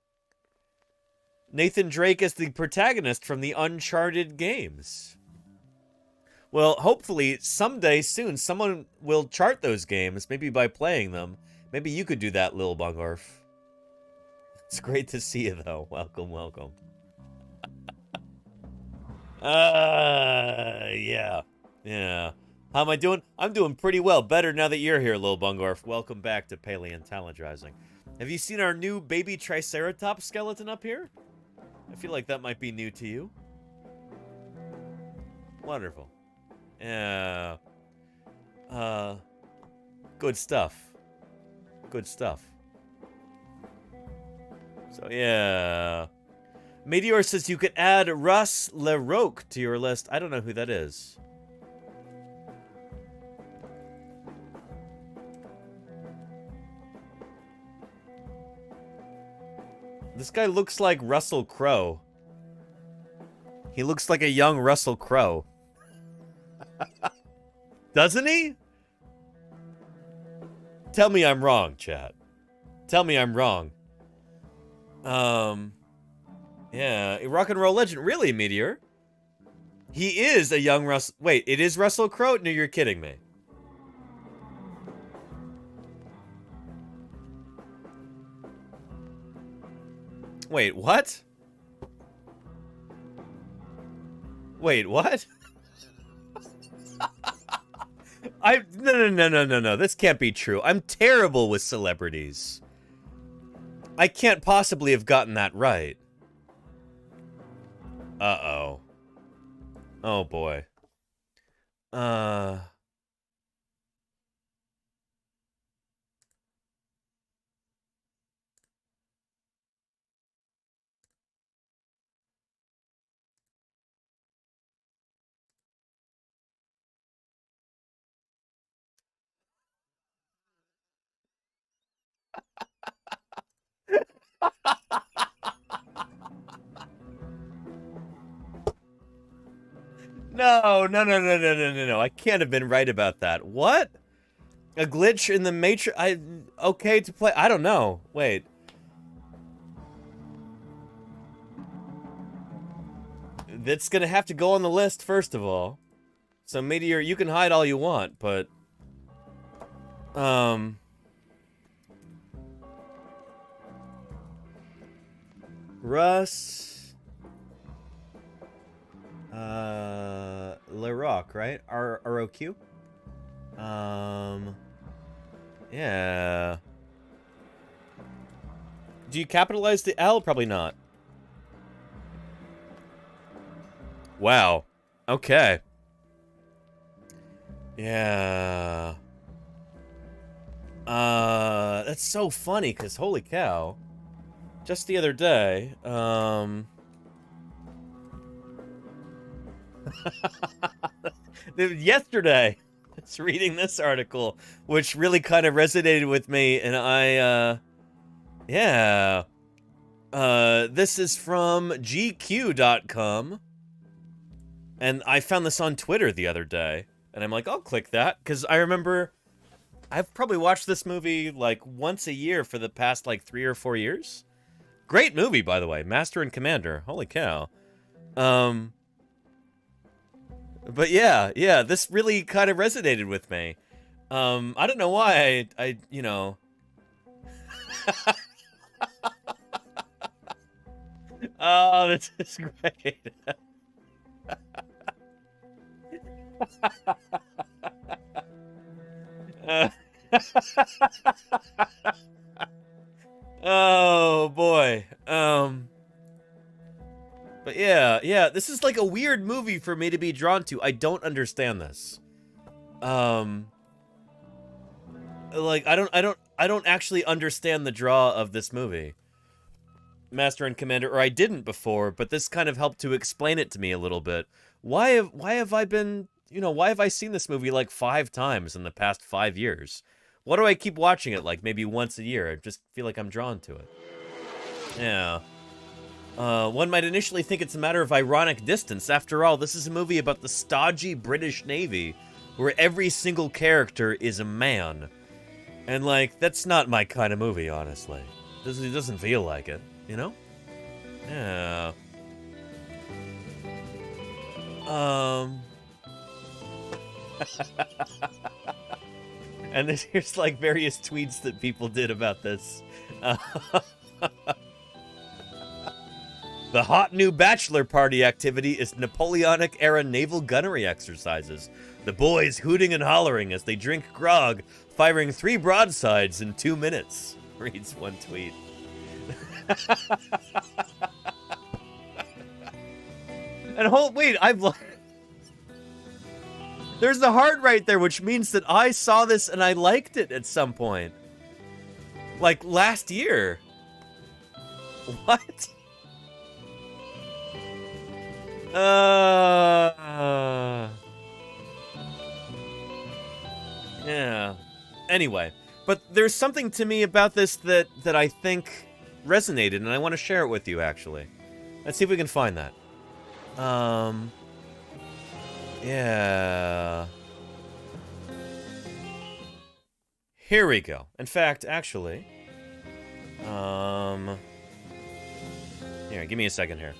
S4: Nathan Drake is the protagonist from the Uncharted games. Well, hopefully, someday soon, someone will chart those games, maybe by playing them. Maybe you could do that, Lil Bungorf. It's great to see you, though. Welcome, welcome. Yeah. Yeah. How am I doing? I'm doing pretty well. Better now that you're here, Lil Bungorf. Welcome back to Paleontologizing. Have you seen our new baby Triceratops skeleton up here? I feel like that might be new to you. Wonderful. Yeah. Good stuff. Good stuff. So, yeah. Meteor says you could add Russ LeRoque to your list. I don't know who that is. This guy looks like Russell Crowe. He looks like a young Russell Crowe. Doesn't he? Tell me I'm wrong, chat. Tell me I'm wrong. Yeah, a rock and roll legend. Really, Meteor? He is a young Russell... Wait, it is Russell Crowe? No, you're kidding me. Wait, what? Wait, what? No. This can't be true. I'm terrible with celebrities. I can't possibly have gotten that right. Uh-oh. Oh, boy. No. I can't have been right about that. What? A glitch in the Matrix? Okay to play? I don't know. Wait. That's gonna have to go on the list, first of all. So, Meteor, you can hide all you want, but... Russ... LeRoque, right? R-O-Q? Yeah. Do you capitalize the L? Probably not. Wow. Okay. Yeah. That's so funny, because holy cow. Just the other day, yesterday, I was reading this article, which really kind of resonated with me, and yeah. This is from GQ.com, and I found this on Twitter the other day, and I'm like, I'll click that, because I remember, I've probably watched this movie, like, once a year for the past, like, 3 or 4 years. Great movie, by the way, Master and Commander, holy cow. But yeah, this really kind of resonated with me. I don't know why I you know. Oh, this is great. Oh boy. But yeah, this is like a weird movie for me to be drawn to. I don't understand this. Like I don't actually understand the draw of this movie, Master and Commander, or I didn't before, but this kind of helped to explain it to me a little bit. Why have I been, why have I seen this movie like 5 times in the past 5 years? Why do I keep watching it like maybe once a year? I just feel like I'm drawn to it. Yeah. One might initially think it's a matter of ironic distance. After all, this is a movie about the stodgy British Navy, where every single character is a man. And, like, that's not my kind of movie, honestly. It doesn't feel like it, you know? Yeah. And here's, like, various tweets that people did about this. The hot new bachelor party activity is Napoleonic-era naval gunnery exercises. The boys hooting and hollering as they drink grog, firing 3 broadsides in 2 minutes, reads one tweet. And wait, there's the heart right there, which means that I saw this and I liked it at some point. Like last year. What? Yeah. Anyway, but there's something to me about this that I think resonated, and I want to share it with you, actually. Let's see if we can find that. Yeah. Here we go. In fact, actually, here, give me a second here.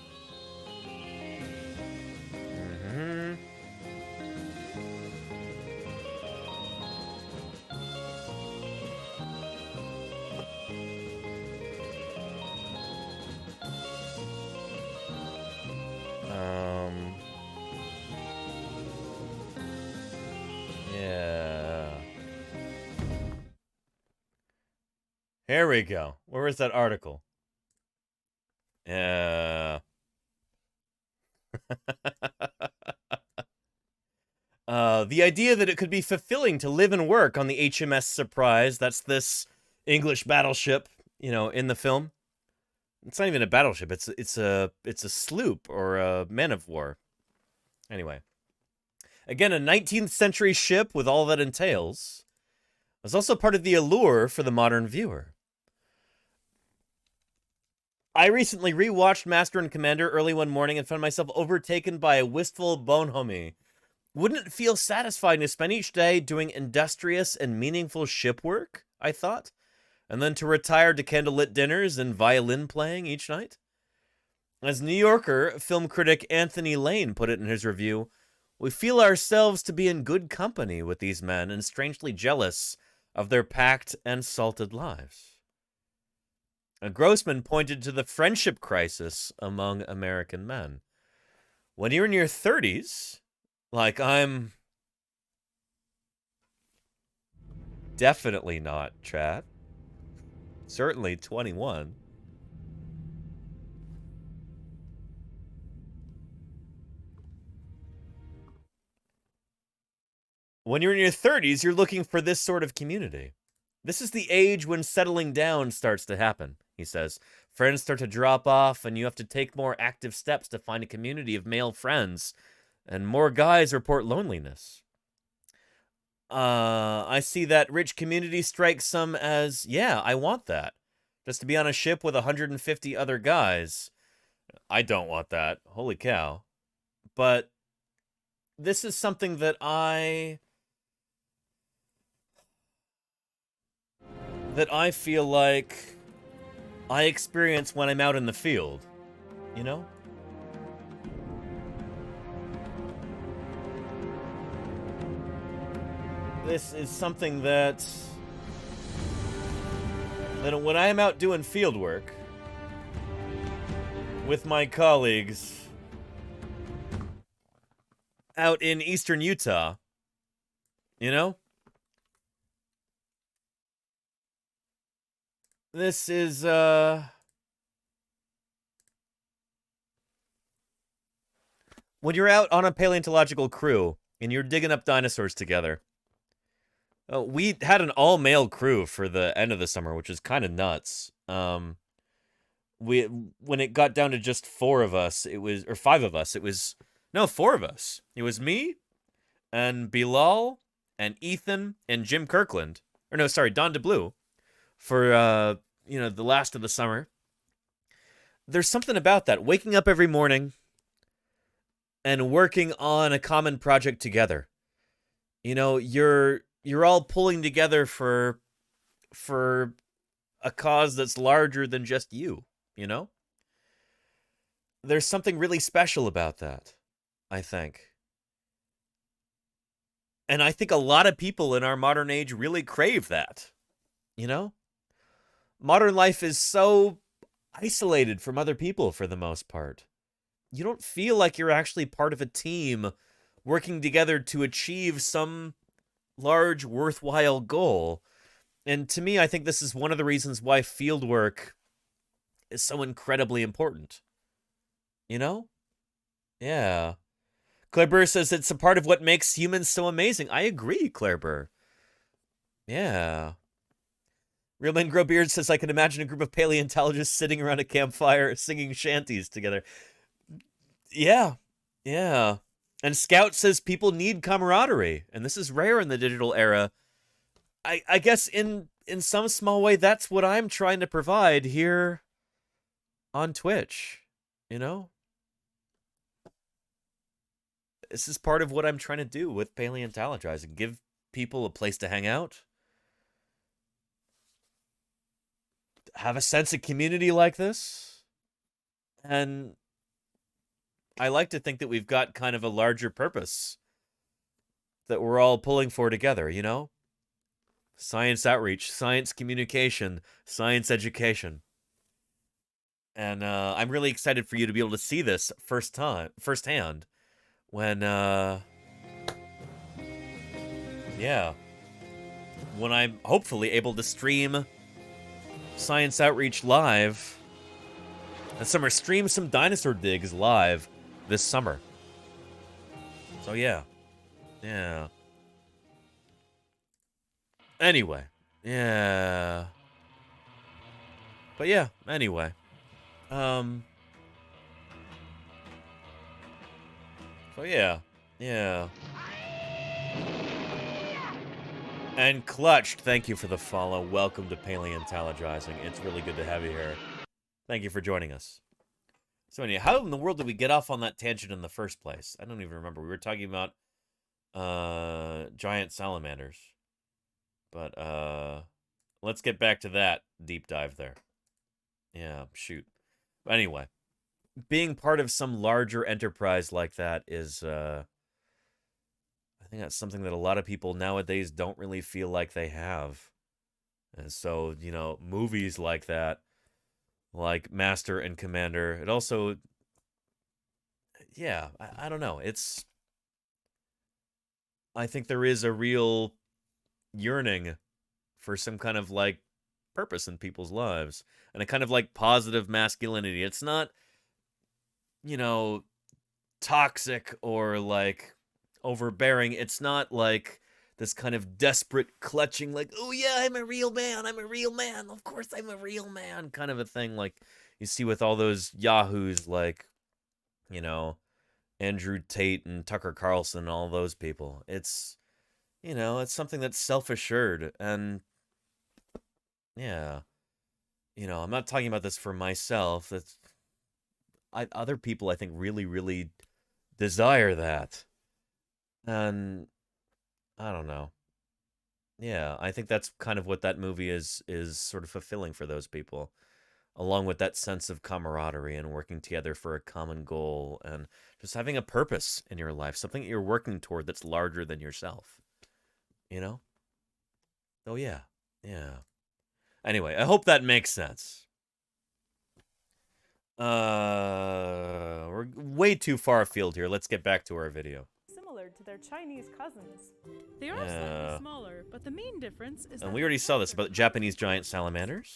S4: Yeah. Here we go. Where was that article? Yeah. The idea that it could be fulfilling to live and work on the HMS Surprise, that's this English battleship, in the film. It's not even a battleship, it's a sloop or a man of war. Anyway. Again, a 19th century ship with all that entails was also part of the allure for the modern viewer. I recently rewatched Master and Commander early one morning and found myself overtaken by a wistful bonhomie. Wouldn't it feel satisfying to spend each day doing industrious and meaningful ship work, I thought, and then to retire to candlelit dinners and violin playing each night? As New Yorker film critic Anthony Lane put it in his review, we feel ourselves to be in good company with these men and strangely jealous of their packed and salted lives. Grossman pointed to the friendship crisis among American men. When you're in your 30s, like I'm definitely not, Chad. Certainly 21. When you're in your 30s, you're looking for this sort of community. This is the age when settling down starts to happen, he says. Friends start to drop off, and you have to take more active steps to find a community of male friends, and more guys report loneliness. I see that rich community strikes some as, yeah, I want that. Just to be on a ship with 150 other guys. I don't want that. Holy cow. But this is something that I feel like I experience when I'm out in the field, you know? This is something that when I'm out doing field work, with my colleagues out in eastern Utah. You know? This is, when you're out on a paleontological crew and you're digging up dinosaurs together. We had an all-male crew for the end of the summer, which is kind of nuts. When it got down to just 4 of us, or 5 of us, 4 of us. It was me and Bilal and Ethan and Jim Kirkland. Or no, sorry, Don DeBlue for, the last of the summer. There's something about that. Waking up every morning and working on a common project together. You know, you're all pulling together for a cause that's larger than just you, you know? There's something really special about that, I think. And I think a lot of people in our modern age really crave that, you know? Modern life is so isolated from other people for the most part. You don't feel like you're actually part of a team working together to achieve some large, worthwhile goal. And to me, I think this is one of the reasons why field work is so incredibly important. You know? Yeah. Claire Burr says it's a part of what makes humans so amazing. I agree, Claire Burr. Yeah. Real Man Grow Beard says, I can imagine a group of paleontologists sitting around a campfire singing shanties together. Yeah. Yeah. And Scout says people need camaraderie, and this is rare in the digital era. I guess in some small way, that's what I'm trying to provide here on Twitch, you know? This is part of what I'm trying to do with Paleontologizing. Give people a place to hang out. Have a sense of community like this. And I like to think that we've got kind of a larger purpose that we're all pulling for together, you know? Science outreach, science communication, science education. And I'm really excited for you to be able to see this firsthand when, when I'm hopefully able to stream Science Outreach live this summer, stream some dinosaur digs live this summer. So yeah. Anyway, yeah. But yeah, anyway. So yeah. And Clutched, thank you for the follow. Welcome to Paleontologizing. It's really good to have you here. Thank you for joining us. So anyway, how in the world did we get off on that tangent in the first place? I don't even remember. We were talking about giant salamanders. But let's get back to that deep dive there. Yeah, shoot. But anyway, being part of some larger enterprise like that is I think that's something that a lot of people nowadays don't really feel like they have. And so, you know, movies like that, like Master and Commander, it also, yeah, I don't know. I think there is a real yearning for some kind of, like, purpose in people's lives. And a kind of, like, positive masculinity. It's not, you know, toxic or, like, overbearing. It's not, like, this kind of desperate clutching, like, oh yeah, I'm a real man, of course I'm a real man, kind of a thing like you see with all those yahoos like, you know, Andrew Tate and Tucker Carlson and all those people. It's, you know, it's something that's self-assured, and yeah, you know, I'm not talking about this for myself. Other people, I think, really, really desire that, and I don't know. Yeah, I think that's kind of what that movie is sort of fulfilling for those people, along with that sense of camaraderie and working together for a common goal and just having a purpose in your life, something that you're working toward that's larger than yourself, you know? Oh, yeah. Anyway, I hope that makes sense. We're way too far afield here. Let's get back to our video.
S9: Similar to their Chinese cousins. They are slightly smaller, but the main difference is
S4: and we already saw this about Japanese giant salamanders.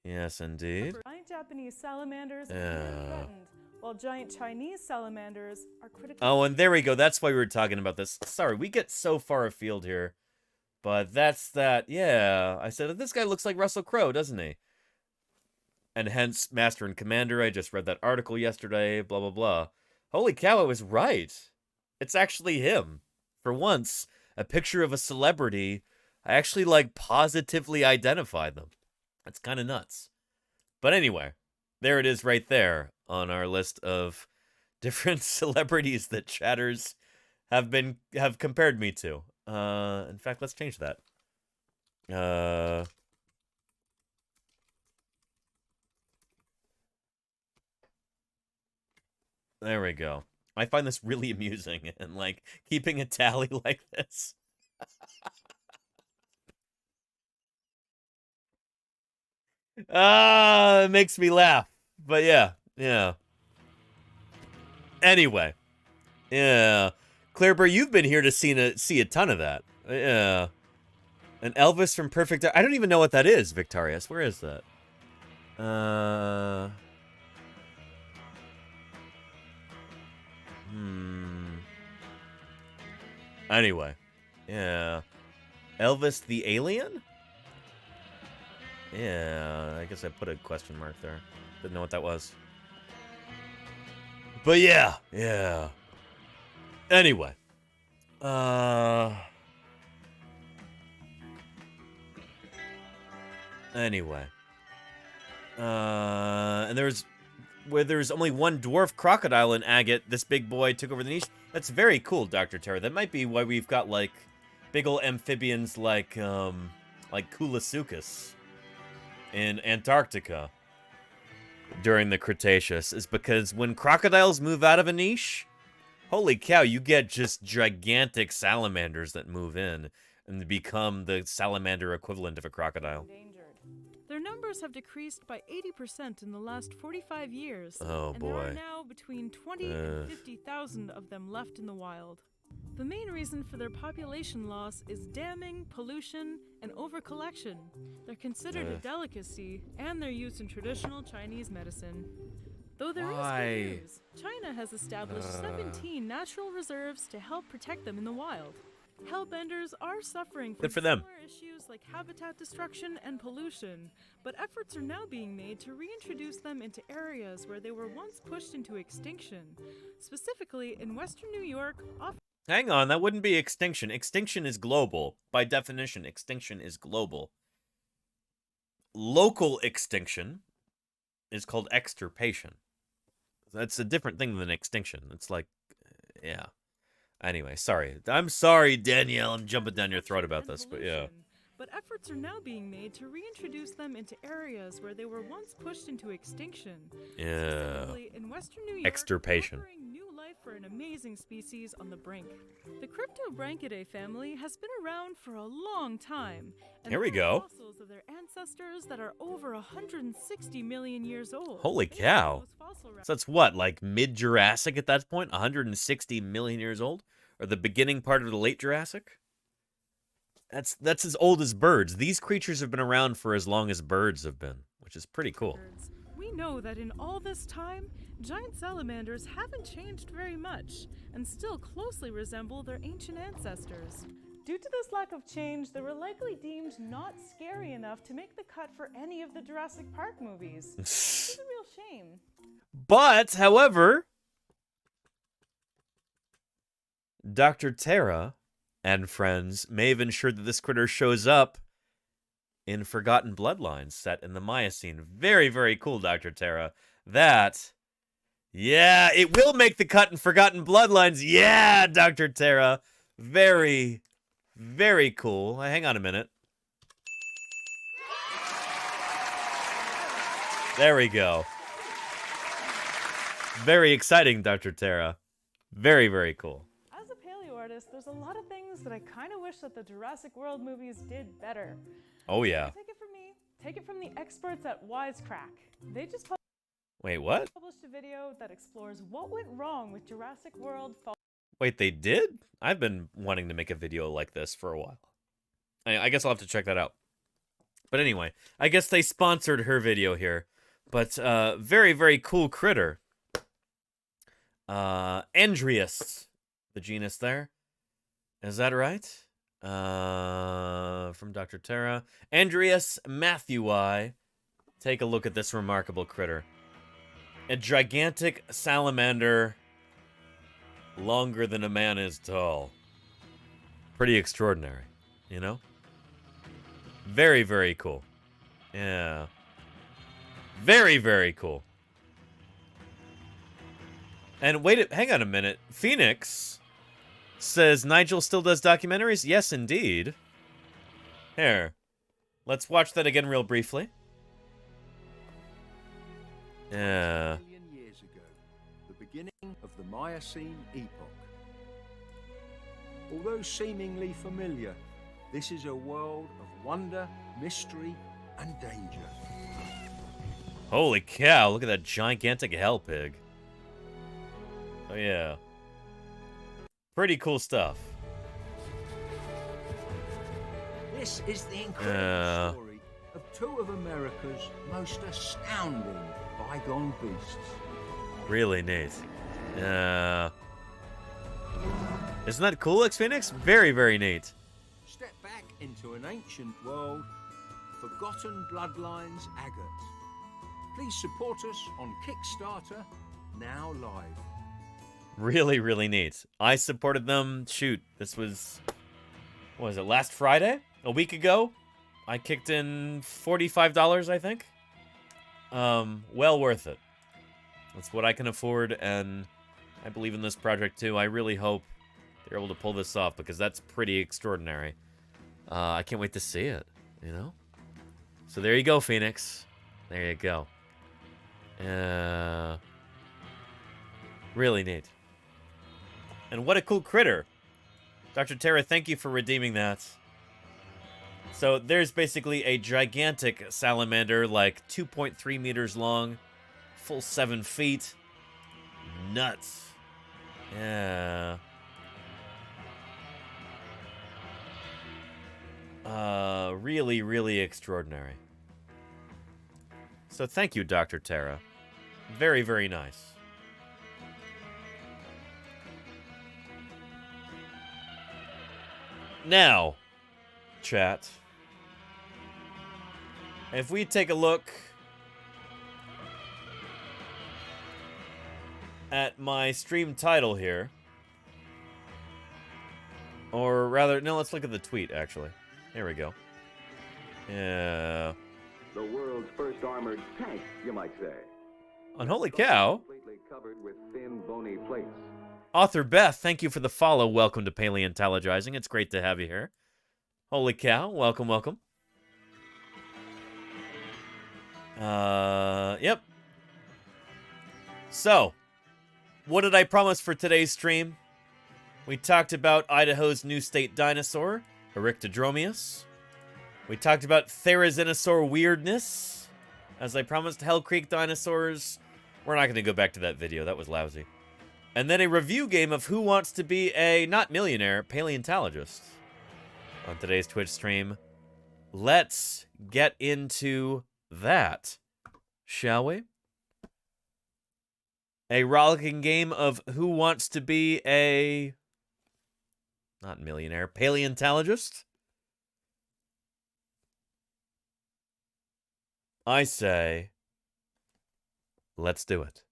S4: Yes, indeed.
S9: Giant Japanese salamanders are threatened, while giant Chinese salamanders are critically.
S4: Oh, and there we go. That's why we were talking about this. Sorry, we get so far afield here. But that's that. Yeah, I said, this guy looks like Russell Crowe, doesn't he? And hence, Master and Commander. I just read that article yesterday, blah, blah, blah. Holy cow, I was right. It's actually him. For once, a picture of a celebrity, I actually, like, positively identified them. That's kind of nuts. But anyway, there it is right there on our list of different celebrities that chatters have compared me to. In fact, let's change that. There we go. I find this really amusing, and like keeping a tally like this. It makes me laugh. But yeah. Anyway, yeah. Claire Burr, you've been here to see a ton of that. Yeah. And Elvis from Perfect... I don't even know what that is, Victorious. Where is that? Anyway. Yeah. Elvis the Alien? Yeah, I guess I put a question mark there. Didn't know what that was. But yeah. Anyway. And there's only one dwarf crocodile in agate, this big boy took over the niche. That's very cool, Dr. Terra. That might be why we've got like big ol' amphibians like Koolasuchus in Antarctica during the Cretaceous, is because when crocodiles move out of a niche, holy cow, you get just gigantic salamanders that move in and become the salamander equivalent of a crocodile.
S9: Their numbers have decreased by 80% in the last 45 years.
S4: Oh,
S9: and
S4: boy.
S9: there are now between 20 and 50,000 of them left in the wild. The main reason for their population loss is damming, pollution, and overcollection. They're considered a delicacy, and they're used in traditional Chinese medicine. Though there is good news, China has established 17 natural reserves to help protect them in the wild. Hellbenders are suffering from similar issues like habitat destruction and pollution, but efforts are now being made to reintroduce them into areas where they were once pushed into extinction, specifically in western New York.
S4: Hang on, that wouldn't be extinction. Extinction is global. By definition, extinction is global. Local extinction is called extirpation. That's a different thing than extinction. It's like, yeah. Anyway, sorry. I'm sorry, Danielle. I'm jumping down your throat about this, but yeah.
S9: But efforts are now being made to reintroduce them into areas where they were once pushed into extinction.
S4: Yeah.
S9: Specifically in western New York,
S4: Extirpation.
S9: offering new life for an amazing species on the brink. The Cryptobranchidae family has been around for a long time. And
S4: Here we
S9: there are
S4: go.
S9: fossils of their ancestors that are over 160 million years old.
S4: Holy cow. So that's what, like mid-Jurassic at that point? 160 million years old? Or the beginning part of the late Jurassic? That's as old as birds. These creatures have been around for as long as birds have been, which is pretty cool.
S9: We know that in all this time, giant salamanders haven't changed very much and still closely resemble their ancient ancestors. Due to this lack of change, they were likely deemed not scary enough to make the cut for any of the Jurassic Park movies. It's a real shame.
S4: But, however, Dr. Terra and friends may have ensured that this critter shows up in Forgotten Bloodlines set in the Miocene. Very, very cool, Dr. Terra. That, yeah, it will make the cut in Forgotten Bloodlines. Yeah, Dr. Terra. Very, very cool. Hang on a minute. There we go. Very exciting, Dr. Terra. Very, very cool.
S9: As a paleo artist, there's a lot of things that I kind of wish that the Jurassic World movies did better.
S4: Oh, yeah.
S9: Take it from me. Take it from the experts at Wisecrack. They just
S4: Wait, what?
S9: Published a video that explores what went wrong with Jurassic World.
S4: Wait, they did? I've been wanting to make a video like this for a while. I guess I'll have to check that out. But anyway, I guess they sponsored her video here. But very, very cool critter. Andrius, the genus there. Is that right? From Dr. Tara. Andrius matthewi. Take a look at this remarkable critter. A gigantic salamander longer than a man is tall. Pretty extraordinary, you know? Very, very cool. Yeah. Very, very cool. And wait, hang on a minute. Phoenix says Nigel still does documentaries? Yes, indeed. Here. Let's watch that again real briefly. Yeah.
S6: Years ago, the beginning of the Miocene epoch. Although seemingly familiar, this is a world of wonder, mystery, and danger.
S4: Holy cow, look at that gigantic hell pig. Oh yeah. Pretty cool stuff.
S6: This is the incredible story of two of America's most astounding bygone beasts.
S4: Really neat. Isn't that cool, X-Phoenix? Very, very neat.
S6: Step back into an ancient world, forgotten bloodlines agate. Please support us on Kickstarter, now live.
S4: Really, really neat. I supported them, shoot, this was, what was it, last Friday? A week ago? I kicked in $45, I think. Well worth it. That's what I can afford, and I believe in this project too. I really hope they're able to pull this off, because that's pretty extraordinary. I can't wait to see it, you know? So there you go, Phoenix. There you go. Really neat. And what a cool critter. Dr. Tara, thank you for redeeming that. So there's basically a gigantic salamander, like 2.3 meters long, full 7 feet. Nuts. Yeah. Really, really extraordinary. So thank you, Dr. Tara. Very, very nice. Now, chat, if we take a look at my stream title here, or rather, no, let's look at the tweet, actually. Here we go. Yeah.
S8: The world's first armored tank, you might say.
S4: And holy cow.
S8: Completely covered with thin, bony plates.
S4: Author Beth, thank you for the follow. Welcome to Paleontologizing. It's great to have you here. Holy cow. Welcome, welcome. Yep. So, what did I promise for today's stream? We talked about Idaho's new state dinosaur, Eryctodromius. We talked about Therizinosaur weirdness. As I promised, Hell Creek dinosaurs. We're not going to go back to that video. That was lousy. And then a review game of who wants to be a, not millionaire, paleontologist. On today's Twitch stream. Let's get into that, shall we? A rollicking game of who wants to be a, not millionaire, paleontologist. I say, let's do it.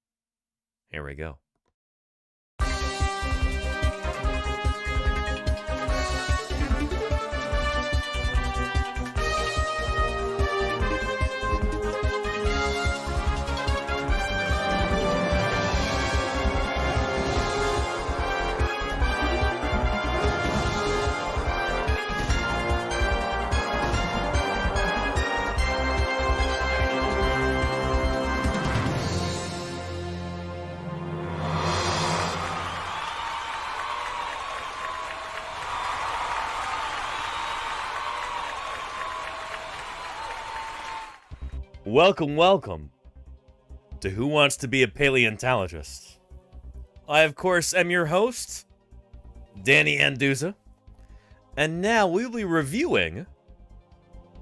S4: Here we go. Welcome, welcome. to Who Wants to Be a Paleontologist. I, of course, am your host, Danny Anduza, and now we'll be reviewing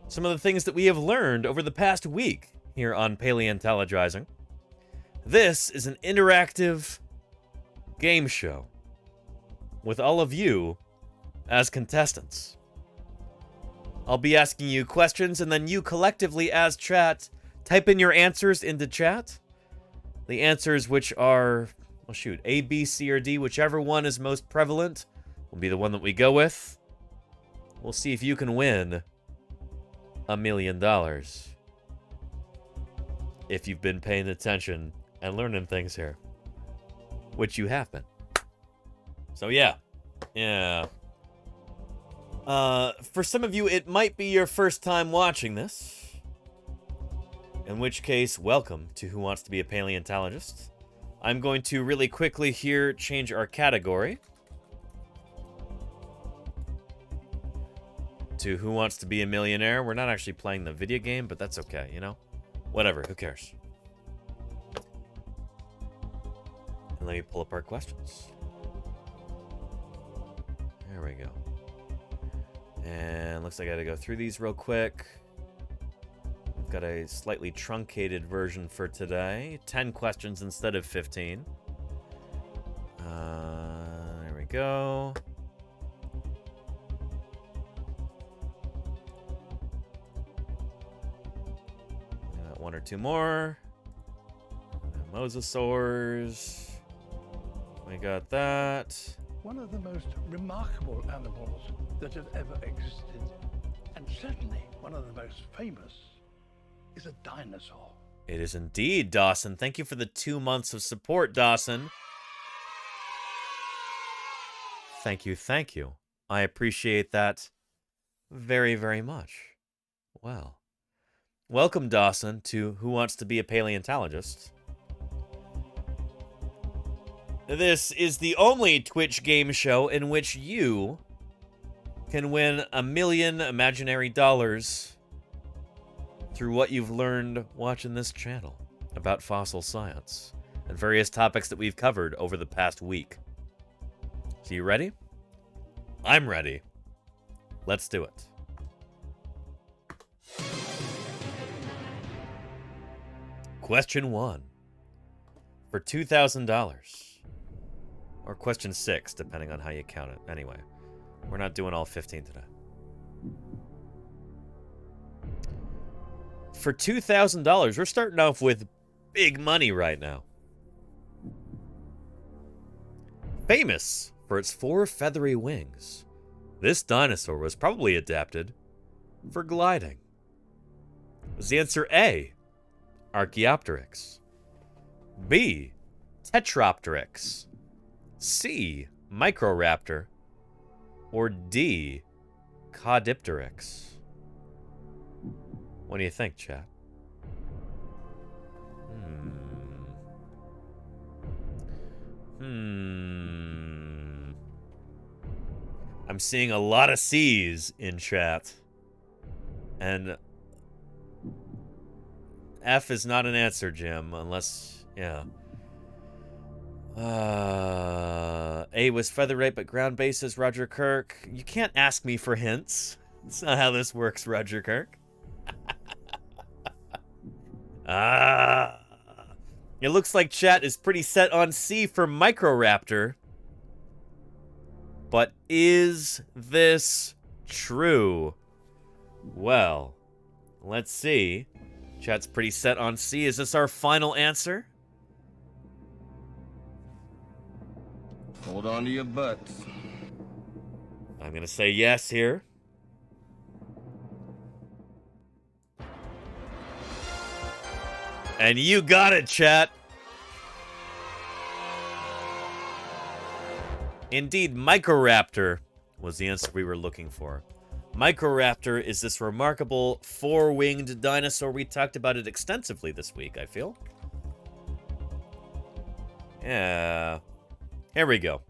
S4: some of the things that we have learned over the past week here on Paleontologizing. This is an interactive game show with all of you as contestants. I'll be asking you questions, and then you collectively as chat type in your answers into chat. The answers which are, well, shoot, A, B, C, or D, whichever one is most prevalent will be the one that we go with. We'll see if you can win $1 million. If you've been paying attention and learning things here, which you have been. So yeah. For some of you, it might be your first time watching this. In which case, welcome to Who Wants to Be a Paleontologist. I'm going to really quickly here change our category to Who Wants to Be a Millionaire. We're not actually playing the video game, but that's okay, you know? Whatever, who cares? And let me pull up our questions. There we go. And looks like I gotta go through these real quick. We've got a slightly truncated version for today. 10 questions instead of 15. There we go. Got one or two more. Mosasaurs. We got that.
S10: One of the most remarkable animals that have ever existed, and certainly one of the most famous, is a dinosaur.
S4: It is indeed, Dawson. Thank you for the 2 months of support, Dawson. Thank you, thank you. I appreciate that very, very much. Well, welcome, Dawson, to Who Wants to Be a Paleontologist. This is the only Twitch game show in which you can win $1 million imaginary dollars through what you've learned watching this channel about fossil science and various topics that we've covered over the past week. So you ready? I'm ready. Let's do it. Question 1 for $2,000. Or question 6, depending on how you count it. Anyway, we're not doing all 15 today. For $2,000, we're starting off with big money right now. Famous for its 4 feathery wings, this dinosaur was probably adapted for gliding. Was the answer A, Archaeopteryx, B, Tetropteryx, C, Microraptor, or D, Caudipteryx? What do you think, chat? I'm seeing a lot of C's in chat. And F is not an answer, Jim, unless, yeah. A was featherweight, but ground bases, Roger Kirk. You can't ask me for hints. That's not how this works, Roger Kirk. It looks like chat is pretty set on C for Microraptor. But is this true? Well, let's see. Chat's pretty set on C. Is this our final answer?
S16: Hold on to your butts.
S4: I'm going to say yes here. And you got it, chat. Indeed, Microraptor was the answer we were looking for. Microraptor is this remarkable 4-winged dinosaur. We talked about it extensively this week, I feel. Yeah. Here we go.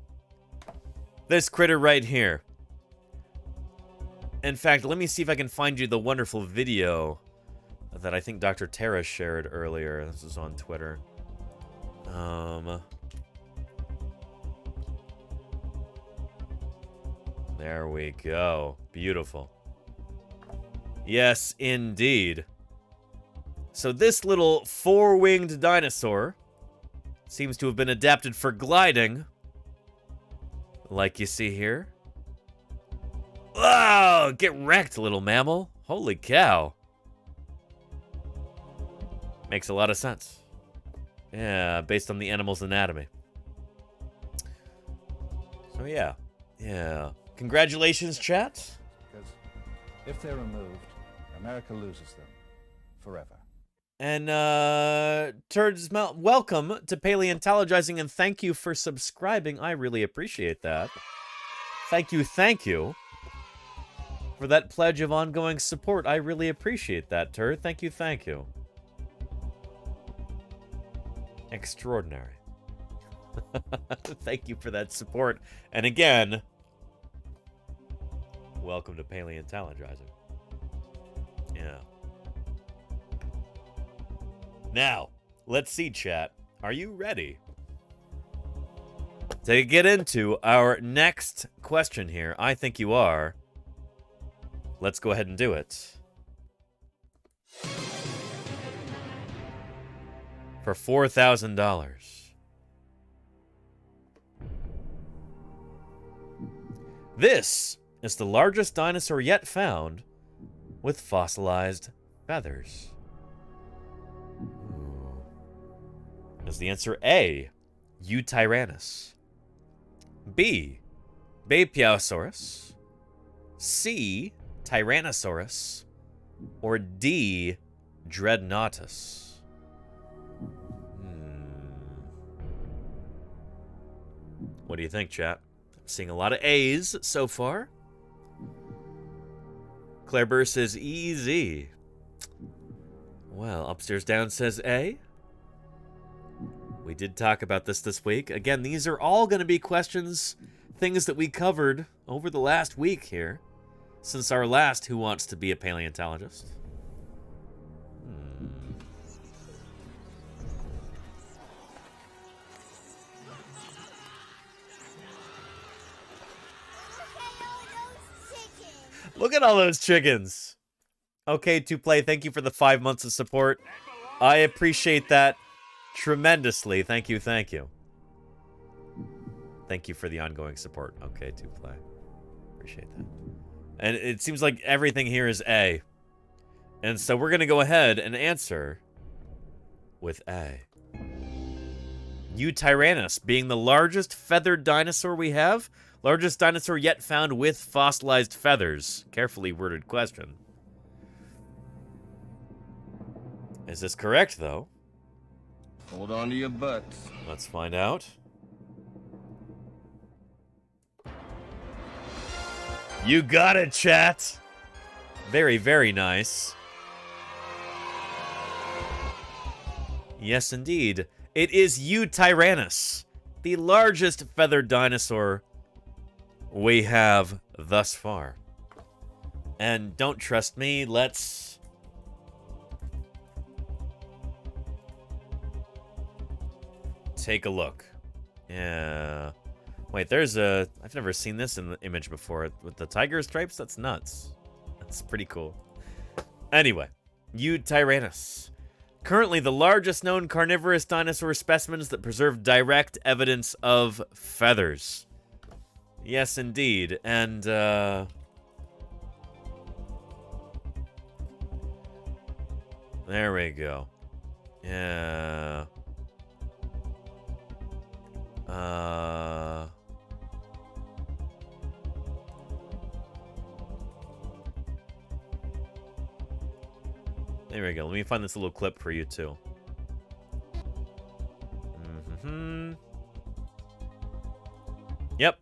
S4: This critter right here. In fact, let me see if I can find you the wonderful video that I think Dr. Tara shared earlier. This is on Twitter. There we go. Beautiful. Yes, indeed. So this little four-winged dinosaur seems to have been adapted for gliding, like you see here. Wow! Get wrecked, little mammal. Holy cow. Makes a lot of sense. Yeah, based on the animal's anatomy. So yeah. Yeah. Congratulations, chat.
S18: Because if they're removed, America loses them forever.
S4: And Turds Mount, welcome to Paleontologizing, and thank you for subscribing. I really appreciate that. Thank you for that pledge of ongoing support. I really appreciate that, Turd. Thank you. Extraordinary. Thank you for that support. And again, welcome to Paleontologizing. Yeah. Now, let's see, chat. Are you ready to get into our next question here? I think you are. Let's go ahead and do it. For $4,000. This is the largest dinosaur yet found with fossilized feathers. Ooh. Is the answer A, Eutyrannus, B, Bapiosaurus, C, Tyrannosaurus, or D, Dreadnoughtus? What do you think, chat? I'm seeing a lot of A's so far. Claire Burr says easy. Well, Upstairs Down says A. We did talk about this week. Again, these are all going to be questions, things that we covered over the last week here, since our last Who Wants to Be a Paleontologist? Look at all those chickens. Okay, to play. Thank you for the 5 months of support. I appreciate that tremendously. Thank you. Thank you for the ongoing support. Okay, to play. Appreciate that. And it seems like everything here is A. And so we're going to go ahead and answer with A. Eutyrannus being the largest feathered dinosaur we have. Largest dinosaur yet found with fossilized feathers. Carefully worded question. Is this correct, though?
S16: Hold on to your butts.
S4: Let's find out. You got it, chat! Very, very nice. Yes, indeed. It is Eutyrannus, the largest feathered dinosaur we have thus far. And don't trust me, let's take a look. Yeah. Wait, there's a... I've never seen this in the image before. With the tiger stripes? That's nuts. That's pretty cool. Anyway, Eutyrannus. Currently the largest known carnivorous dinosaur specimens that preserve direct evidence of feathers. Yes, indeed. And, there we go. Yeah. There we go. Let me find this little clip for you, too. Yep.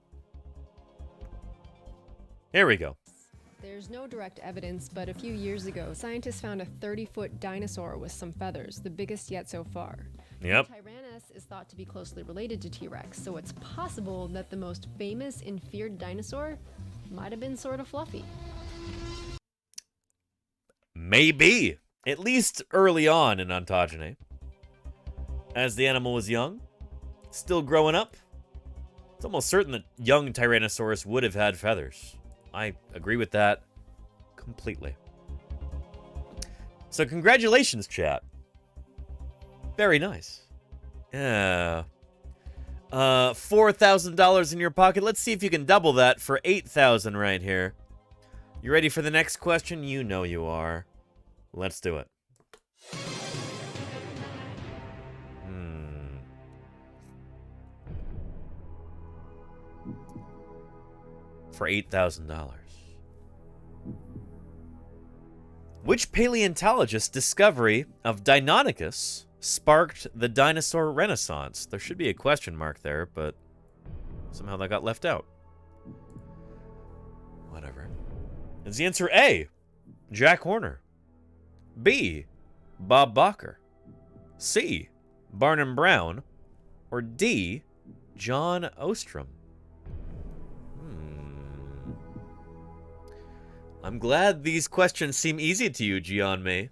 S4: Here we go.
S7: There's no direct evidence, but a few years ago, scientists found a 30-foot dinosaur with some feathers, the biggest yet so far.
S4: Yep.
S7: Tyrannus is thought to be closely related to T-Rex, so it's possible that the most famous and feared dinosaur might have been sort of fluffy.
S4: Maybe. At least early on in ontogeny. As the animal was young, still growing up, it's almost certain that young Tyrannosaurus would have had feathers. I agree with that completely. So congratulations, chat. Very nice. Yeah. $4,000 in your pocket. Let's see if you can double that for $8,000 right here. You ready for the next question? You know you are. Let's do it. For $8,000. Which paleontologist's discovery of Deinonychus sparked the dinosaur renaissance? There should be a question mark there, but somehow that got left out. Whatever. Is the answer A, Jack Horner? B, Bob Bacher? C, Barnum Brown? Or D, John Ostrom? I'm glad these questions seem easy to you, Gian May.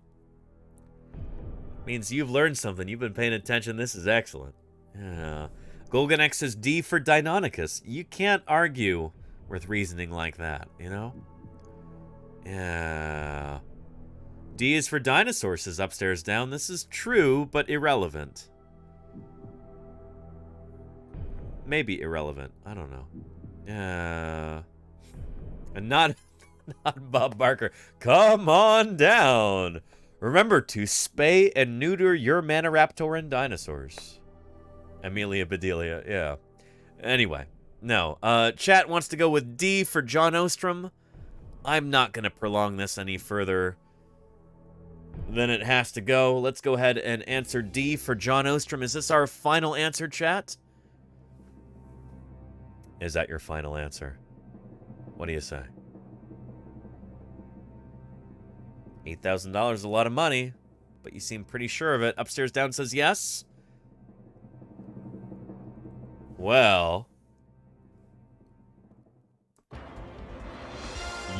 S4: Means you've learned something. You've been paying attention. This is excellent. Yeah. Golganex says D for Deinonychus. You can't argue with reasoning like that, you know? Yeah. D is for dinosaur, says Upstairs Down. This is true, but irrelevant. Maybe irrelevant. I don't know. And not Bob Barker. Come on down. Remember to spay and neuter your Maniraptoran dinosaurs. Amelia Bedelia, yeah. Anyway, no. Chat wants to go with D for John Ostrom. I'm not going to prolong this any further than it has to go. Let's go ahead and answer D for John Ostrom. Is this our final answer, chat? Is that your final answer? What do you say? $8,000 is a lot of money, but you seem pretty sure of it. Upstairs Down says yes. Well,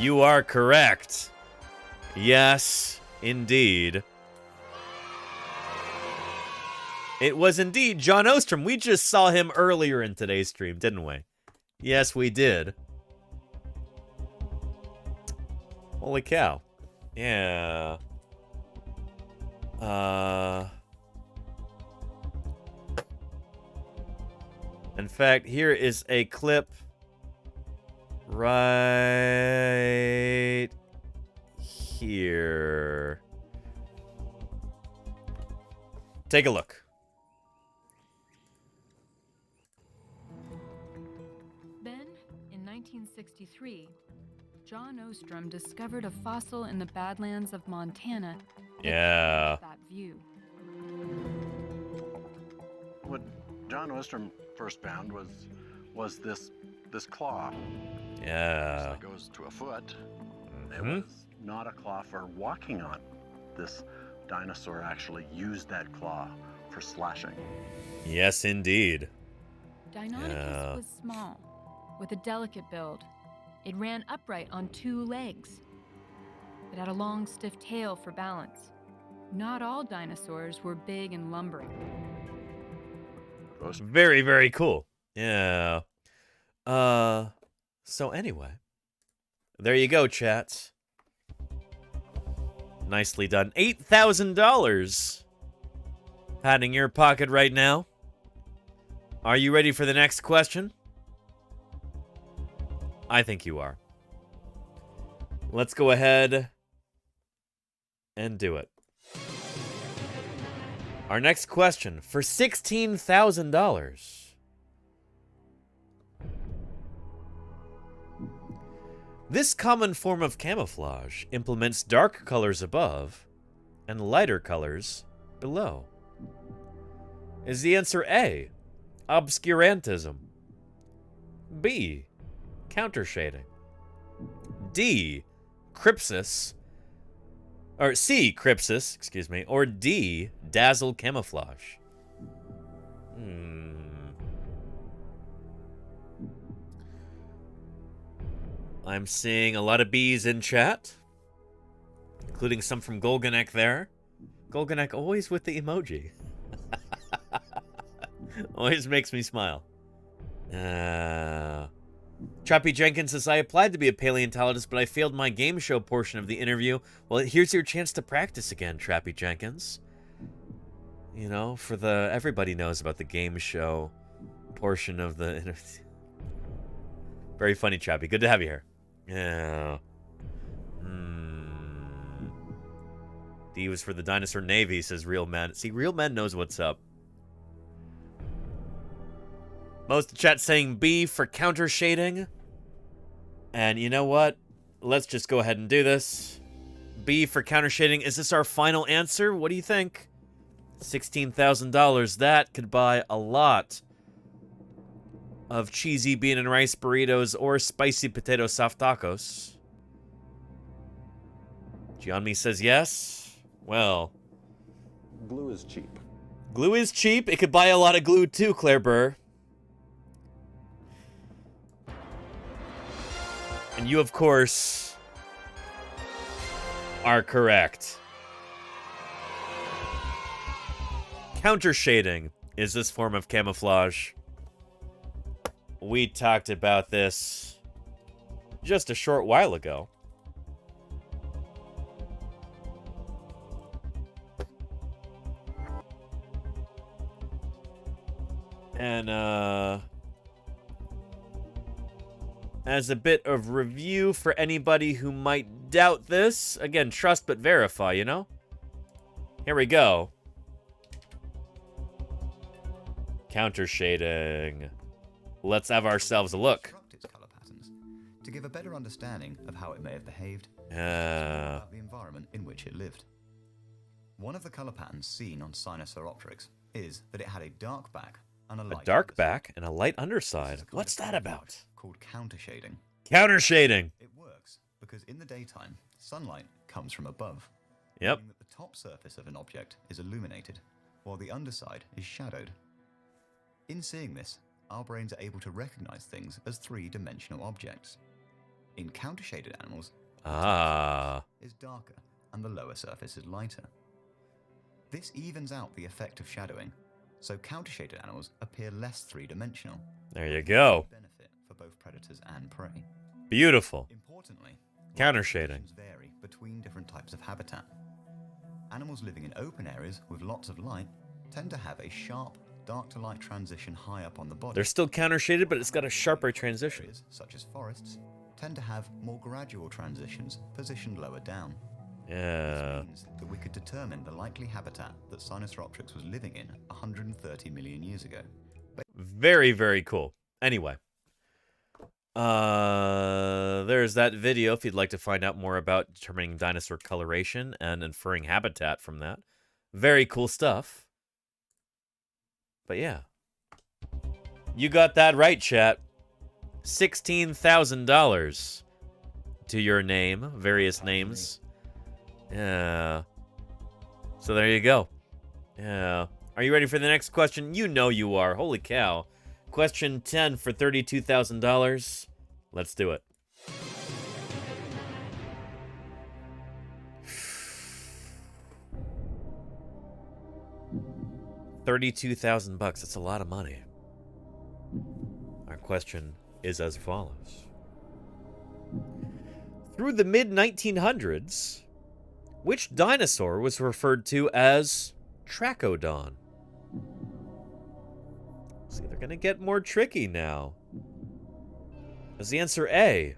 S4: you are correct. Yes, indeed. It was indeed John Ostrom. We just saw him earlier in today's stream, didn't we? Yes, we did. Holy cow. Yeah. In fact, here is a clip right here. Take a look.
S2: Then, in 1963, John Ostrom discovered a fossil in the Badlands of Montana.
S4: Yeah.
S2: That view.
S15: What John Ostrom first found was this claw.
S4: Yeah.
S15: That goes to a foot. It was not a claw for walking on. This dinosaur actually used that claw for slashing.
S4: Yes, indeed.
S2: Deinonychus was small, with a delicate build. It ran upright on two legs. It had a long, stiff tail for balance. Not all dinosaurs were big and lumbering.
S4: Very, very cool. Yeah. So anyway, there you go, chats. Nicely done. $8,000 patting your pocket right now. Are you ready for the next question? I think you are. Let's go ahead and do it. Our next question for $16,000. This common form of camouflage implements dark colors above and lighter colors below. Is the answer A, obscurantism? B, countershading? D, crypsis? Or C, crypsis, excuse me, or D, dazzle camouflage? I'm seeing a lot of B's in chat. including some from Golganek there. Golganek always with the emoji. Always makes me smile. Choppy Jenkins says, I applied to be a paleontologist, but I failed my game show portion of the interview. Well, here's your chance to practice again, Trappy Jenkins. You know, for the... Everybody knows about the game show portion of the interview. Very funny, Trappy. Good to have you here. Yeah. D was for the Dinosaur Navy, says Real Men. See, Real Men knows what's up. Most of the chat saying B for counter shading. And you know what? Let's just go ahead and do this. B for counter shading. Is this our final answer? What do you think? $16,000. That could buy a lot of cheesy bean and rice burritos or spicy potato soft tacos. Gianmi says yes. Well,
S15: glue is cheap.
S4: Glue is cheap. It could buy a lot of glue too, Claire Burr. And you, of course, are correct. Counter shading is this form of camouflage. We talked about this just a short while ago. And, as a bit of review for anybody who might doubt this, again, trust but verify, you know? Here we go. Counter shading. Let's have ourselves a look.
S13: Its color patterns to give a better understanding of how it may have behaved,
S4: about
S13: the environment in which it lived. One of the color patterns seen on Sinosauropteryx is that it had a dark back and a light
S4: dark back and a light underside. What's that about?
S13: Called counter shading.
S4: Counter shading.
S13: It works because in the daytime, sunlight comes from above.
S4: Yep.
S13: Meaning that the top surface of an object is illuminated, while the underside is shadowed. In seeing this, our brains are able to recognize things as three-dimensional objects. In counter-shaded animals, the top surface is darker and the lower surface is lighter. This evens out the effect of shadowing, so counter-shaded animals appear less three-dimensional.
S4: There you go.
S13: Benefit for both predators and prey.
S4: Beautiful.
S13: Importantly,
S4: counter shading
S13: vary between different types of habitat. Animals living in open areas with lots of light tend to have a sharp dark to light transition high up on the body.
S4: They're still counter shaded, but it's got a sharper transition.
S13: Areas, such as forests, tend to have more gradual transitions positioned lower down.
S4: Yeah.
S13: This means that we could determine the likely habitat that Sinosauropteryx was living in 130 million years ago.
S4: Very, very cool. Anyway. There's that video if you'd like to find out more about determining dinosaur coloration and inferring habitat from that. Very cool stuff. But yeah. You got that right, chat. $16,000 to your name. Various names. Yeah. So there you go. Yeah. Are you ready for the next question? You know you are. Holy cow. Question 10 for $32,000. Let's do it. $32,000. That's a lot of money. Our question is as follows. Through the mid-1900s, which dinosaur was referred to as Trachodon? See, they're going to get more tricky now. Is the answer A,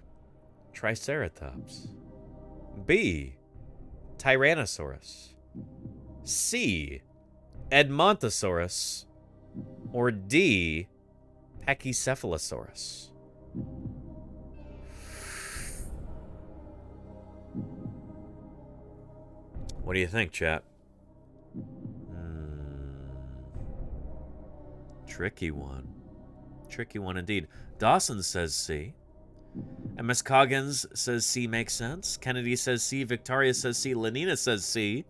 S4: Triceratops? B, Tyrannosaurus? C, Edmontosaurus? Or D, Pachycephalosaurus? What do you think, chat? Tricky one. Tricky one indeed. Dawson says C. MS Coggins says C makes sense. Kennedy says C. Victoria says C. Lenina says C.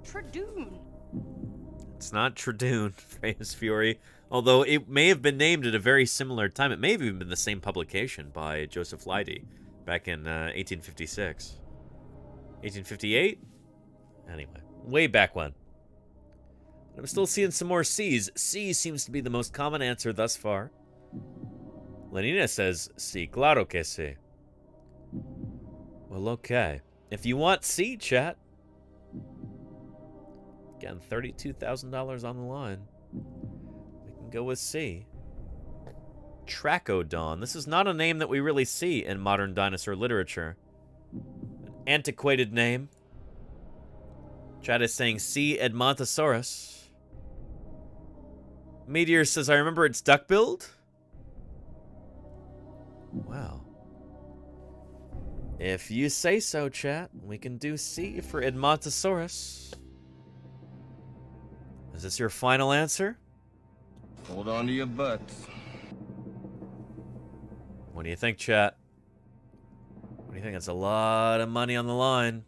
S21: Tradoon.
S4: It's not Tradoon, Freya's Fury. Although it may have been named at a very similar time. It may have even been the same publication by Joseph Leidy back in 1856. 1858? Anyway, way back when. I'm still seeing some more C's. C seems to be the most common answer thus far. Lenina says C. Claro que sí. Well, okay. If you want C, chat. Again, $32,000 on the line. We can go with C. Trachodon. This is not a name that we really see in modern dinosaur literature. An antiquated name. Chat is saying C. Edmontosaurus. Meteor says, I remember its duck-billed. Wow. If you say so, chat, we can do C for Edmontosaurus. Is this your final answer?
S16: Hold on to your butts.
S4: What do you think, chat? What do you think? That's a lot of money on the line.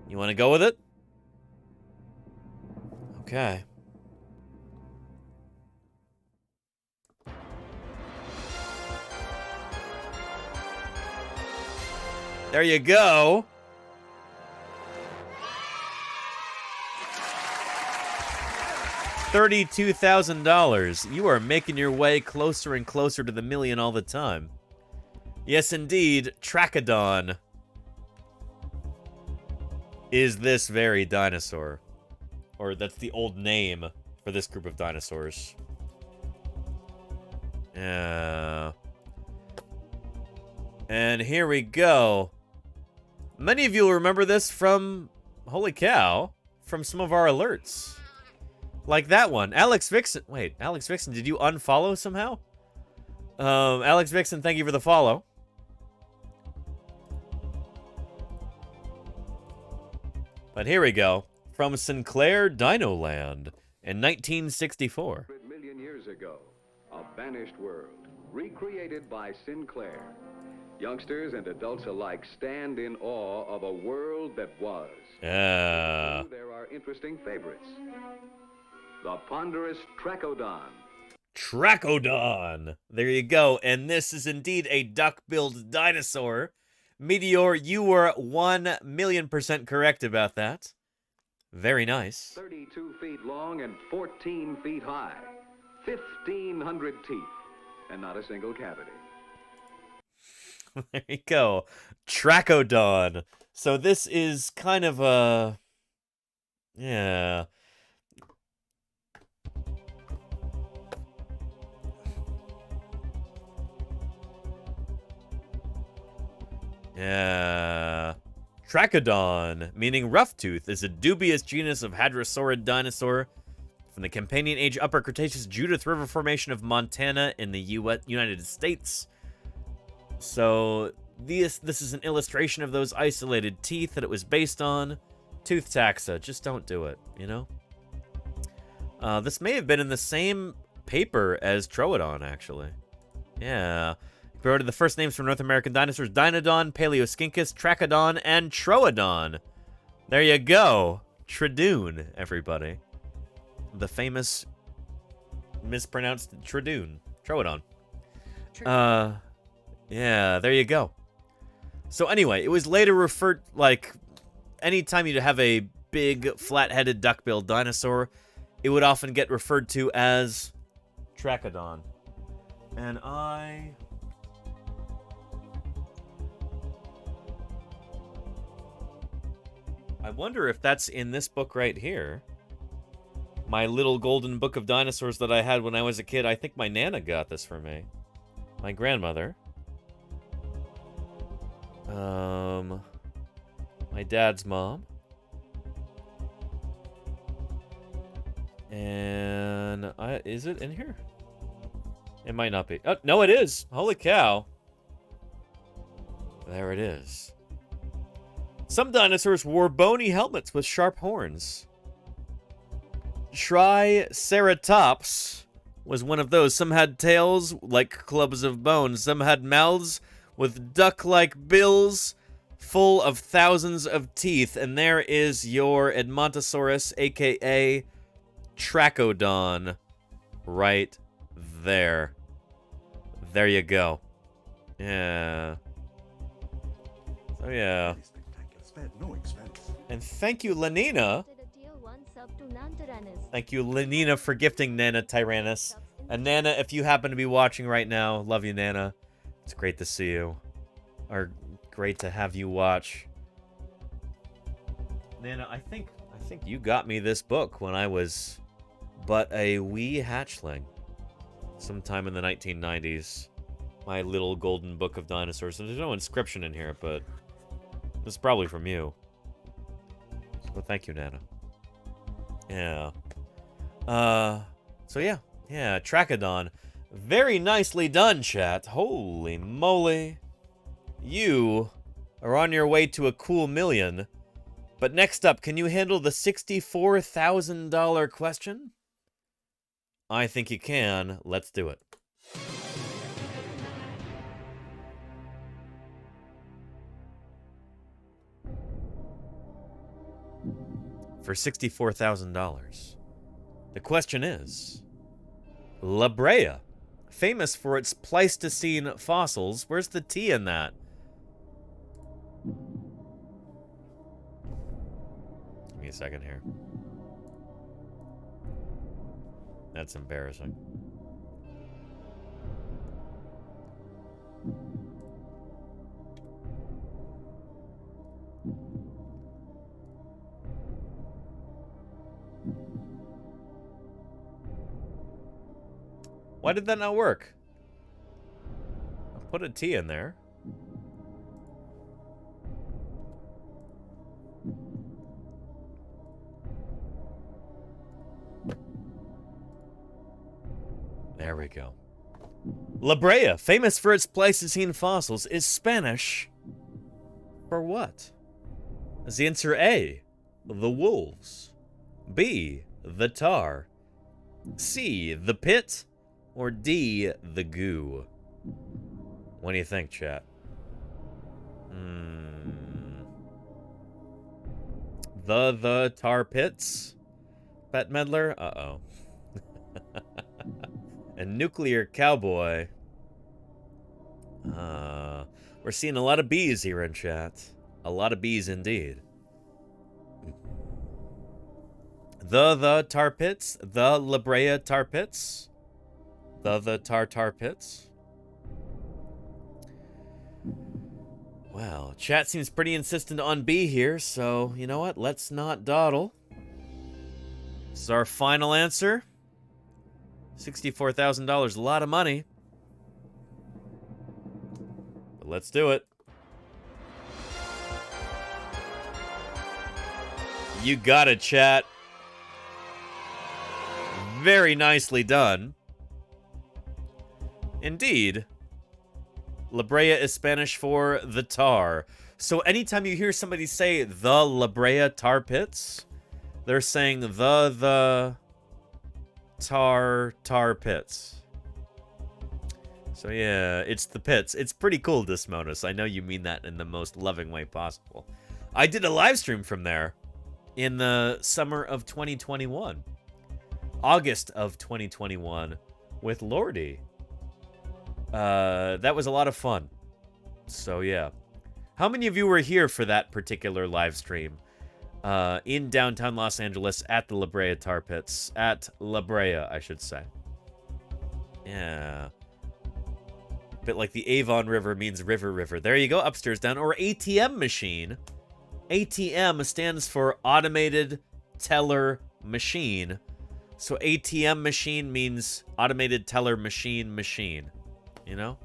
S4: You want to go with it? Okay. There you go. $32,000. You are making your way closer and closer to the million all the time. Yes, indeed, Trachodon is this very dinosaur. Or that's the old name for this group of dinosaurs. Yeah. And here we go. Many of you will remember this from, holy cow, from some of our alerts. Like that one. Alex Vixen. Wait, Alex Vixen, did you unfollow somehow? Alex Vixen, thank you for the follow. But here we go. From Sinclair Dinoland in 1964.
S8: 100 million years ago, a vanished world, recreated by Sinclair. Youngsters and adults alike stand in awe of a world that was.
S4: Yeah.
S8: There are interesting favorites. The ponderous Trachodon.
S4: Trachodon. There you go. And this is indeed a duck-billed dinosaur. Meteor, you were 1,000,000% correct about that. Very nice.
S8: 32 feet long and 14 feet high. 1,500 teeth. And not a single cavity.
S4: There you go. Trachodon. So this is kind of a... Yeah. Yeah. Trachodon, meaning rough tooth, is a dubious genus of hadrosaurid dinosaur from the Campanian Age Upper Cretaceous Judith River Formation of Montana in the United States. So this is an illustration of those isolated teeth that it was based on. Tooth taxa, just don't do it, you know? This may have been in the same paper as Troodon, actually. Yeah. Provided the first names for North American dinosaurs: Dinodon, Paleoscincus, Trachodon, and Troodon. There you go. Tradoon, everybody. The famous mispronounced Tradoon. Troodon. Yeah, there you go. So anyway, it was later referred, like, anytime you have a big, flat-headed, duck-billed dinosaur, it would often get referred to as Trachodon. And I wonder if that's in this book right here. My little golden book of dinosaurs that I had when I was a kid. I think my Nana got this for me. My grandmother. My dad's mom. And is it in here? It might not be. Oh, no, it is. Holy cow. There it is. Some dinosaurs wore bony helmets with sharp horns. Triceratops was one of those. Some had tails like clubs of bones. Some had mouths with duck-like bills full of thousands of teeth. And there is your Edmontosaurus, a.k.a. Trachodon, right there. There you go. Yeah. So yeah.
S18: Spared no expense.
S4: And thank you, Lenina.
S3: Did a tier 1 sub to Nantaranus.
S4: Thank you, Lenina, for gifting Nana Tyrannus. And Nana, if you happen to be watching right now, love you, Nana. It's great to see you. Or great to have you watch. Nana, I think you got me this book when I was but a wee hatchling. Sometime in the 1990s. My little golden book of dinosaurs. And there's no inscription in here, but this is probably from you. So thank you, Nana. Yeah. So yeah. Yeah, Trachodon. Very nicely done, chat. Holy moly. You are on your way to a cool million. But next up, can you handle the $64,000 question? I think you can. Let's do it. For $64,000. The question is, La Brea, famous for its Pleistocene fossils. Where's the T in that? Give me a second here. That's embarrassing. Why did that not work? I'll put a T in there. There we go. La Brea, famous for its Pleistocene fossils, is Spanish for what? Is the answer A, the wolves, B, the tar, C, the pit, or D, the goo? What do you think, chat? The tar pits? Bat Meddler? Uh-oh. And Nuclear Cowboy. We're seeing a lot of B's here in chat. A lot of B's indeed. The tar pits? The La Brea tar pits? The tar pits? Well, chat seems pretty insistent on B here, so you know what? Let's not dawdle. This is our final answer. $64,000, a lot of money. But let's do it. You got it, chat. Very nicely done. Indeed. La Brea is Spanish for the tar. So anytime you hear somebody say the La Brea tar pits, they're saying the tar pits. So yeah, it's the pits. It's pretty cool, Dismodus. I know you mean that in the most loving way possible. I did a live stream from there in the summer of 2021. August of 2021 with Lordy. That was a lot of fun. So yeah. How many of you were here for that particular live stream? In downtown Los Angeles at the La Brea Tar Pits. At La Brea, I should say. Yeah. Bit like the Avon River means river. There you go, upstairs down. Or ATM machine. ATM stands for Automated Teller Machine. So ATM machine means Automated Teller Machine. You know?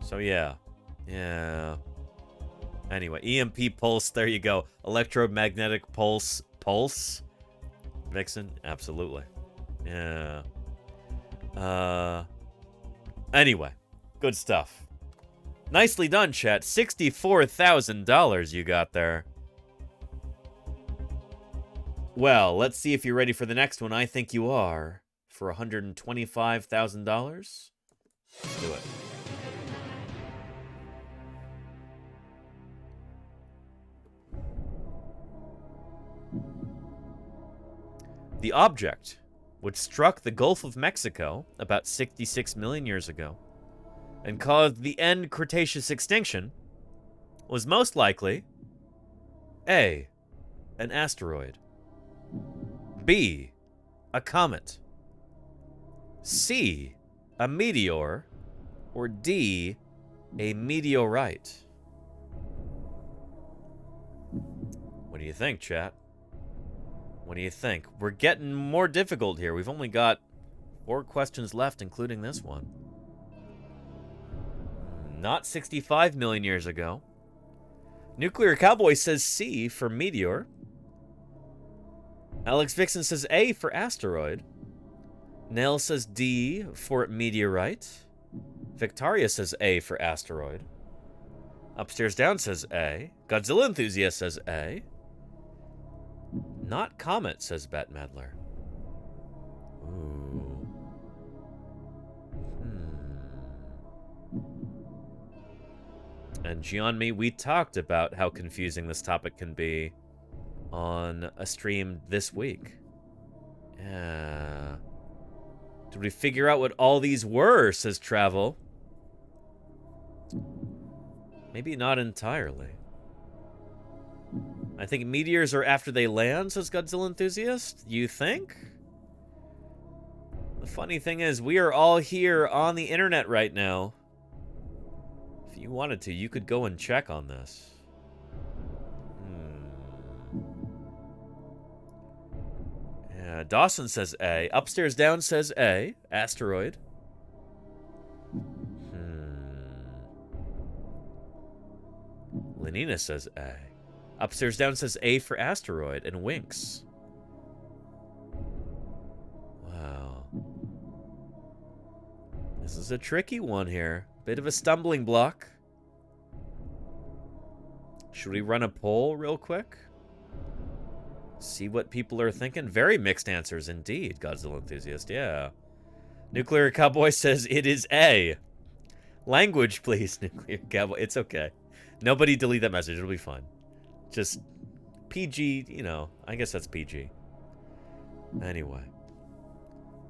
S4: So yeah. Yeah. Anyway, EMP pulse, there you go. Electromagnetic pulse. Pulse? Vixen? Absolutely. Yeah. Anyway, good stuff. Nicely done, chat. $64,000 you got there. Well, let's see if you're ready for the next one. I think you are. For $125,000. Let's do it. The object, which struck the Gulf of Mexico about 66 million years ago and caused the end Cretaceous extinction, was most likely A, an asteroid, B, a comet, C, a meteor, or D, a meteorite? What do you think, chat? What do you think? We're getting more difficult here. We've only got 4 questions left, including this one. Not 65 million years ago. Nuclear Cowboy says C for meteor. Alex Vixen says A for asteroid. Nell says D for meteorite. Victoria says A for asteroid. Upstairs Down says A. Godzilla Enthusiast says A. Not comet, says Bat Medler. Ooh. And Gianmi, we talked about how confusing this topic can be on a stream this week. Yeah. Did we figure out what all these were, says Travel? Maybe not entirely. I think meteors are after they land, says Godzilla Enthusiast. You think? The funny thing is, we are all here on the internet right now. If you wanted to, you could go and check on this. Yeah, Dawson says A. Upstairs Down says A. Asteroid. Lenina says A. Upstairs Down says A for asteroid and winks. Wow. This is a tricky one here. Bit of a stumbling block. Should we run a poll real quick? See what people are thinking? Very mixed answers indeed, Godzilla Enthusiast, yeah. Nuclear Cowboy says it is A. Language, please, Nuclear Cowboy. It's okay. Nobody delete that message. It'll be fine. Just PG, you know. I guess that's PG. Anyway.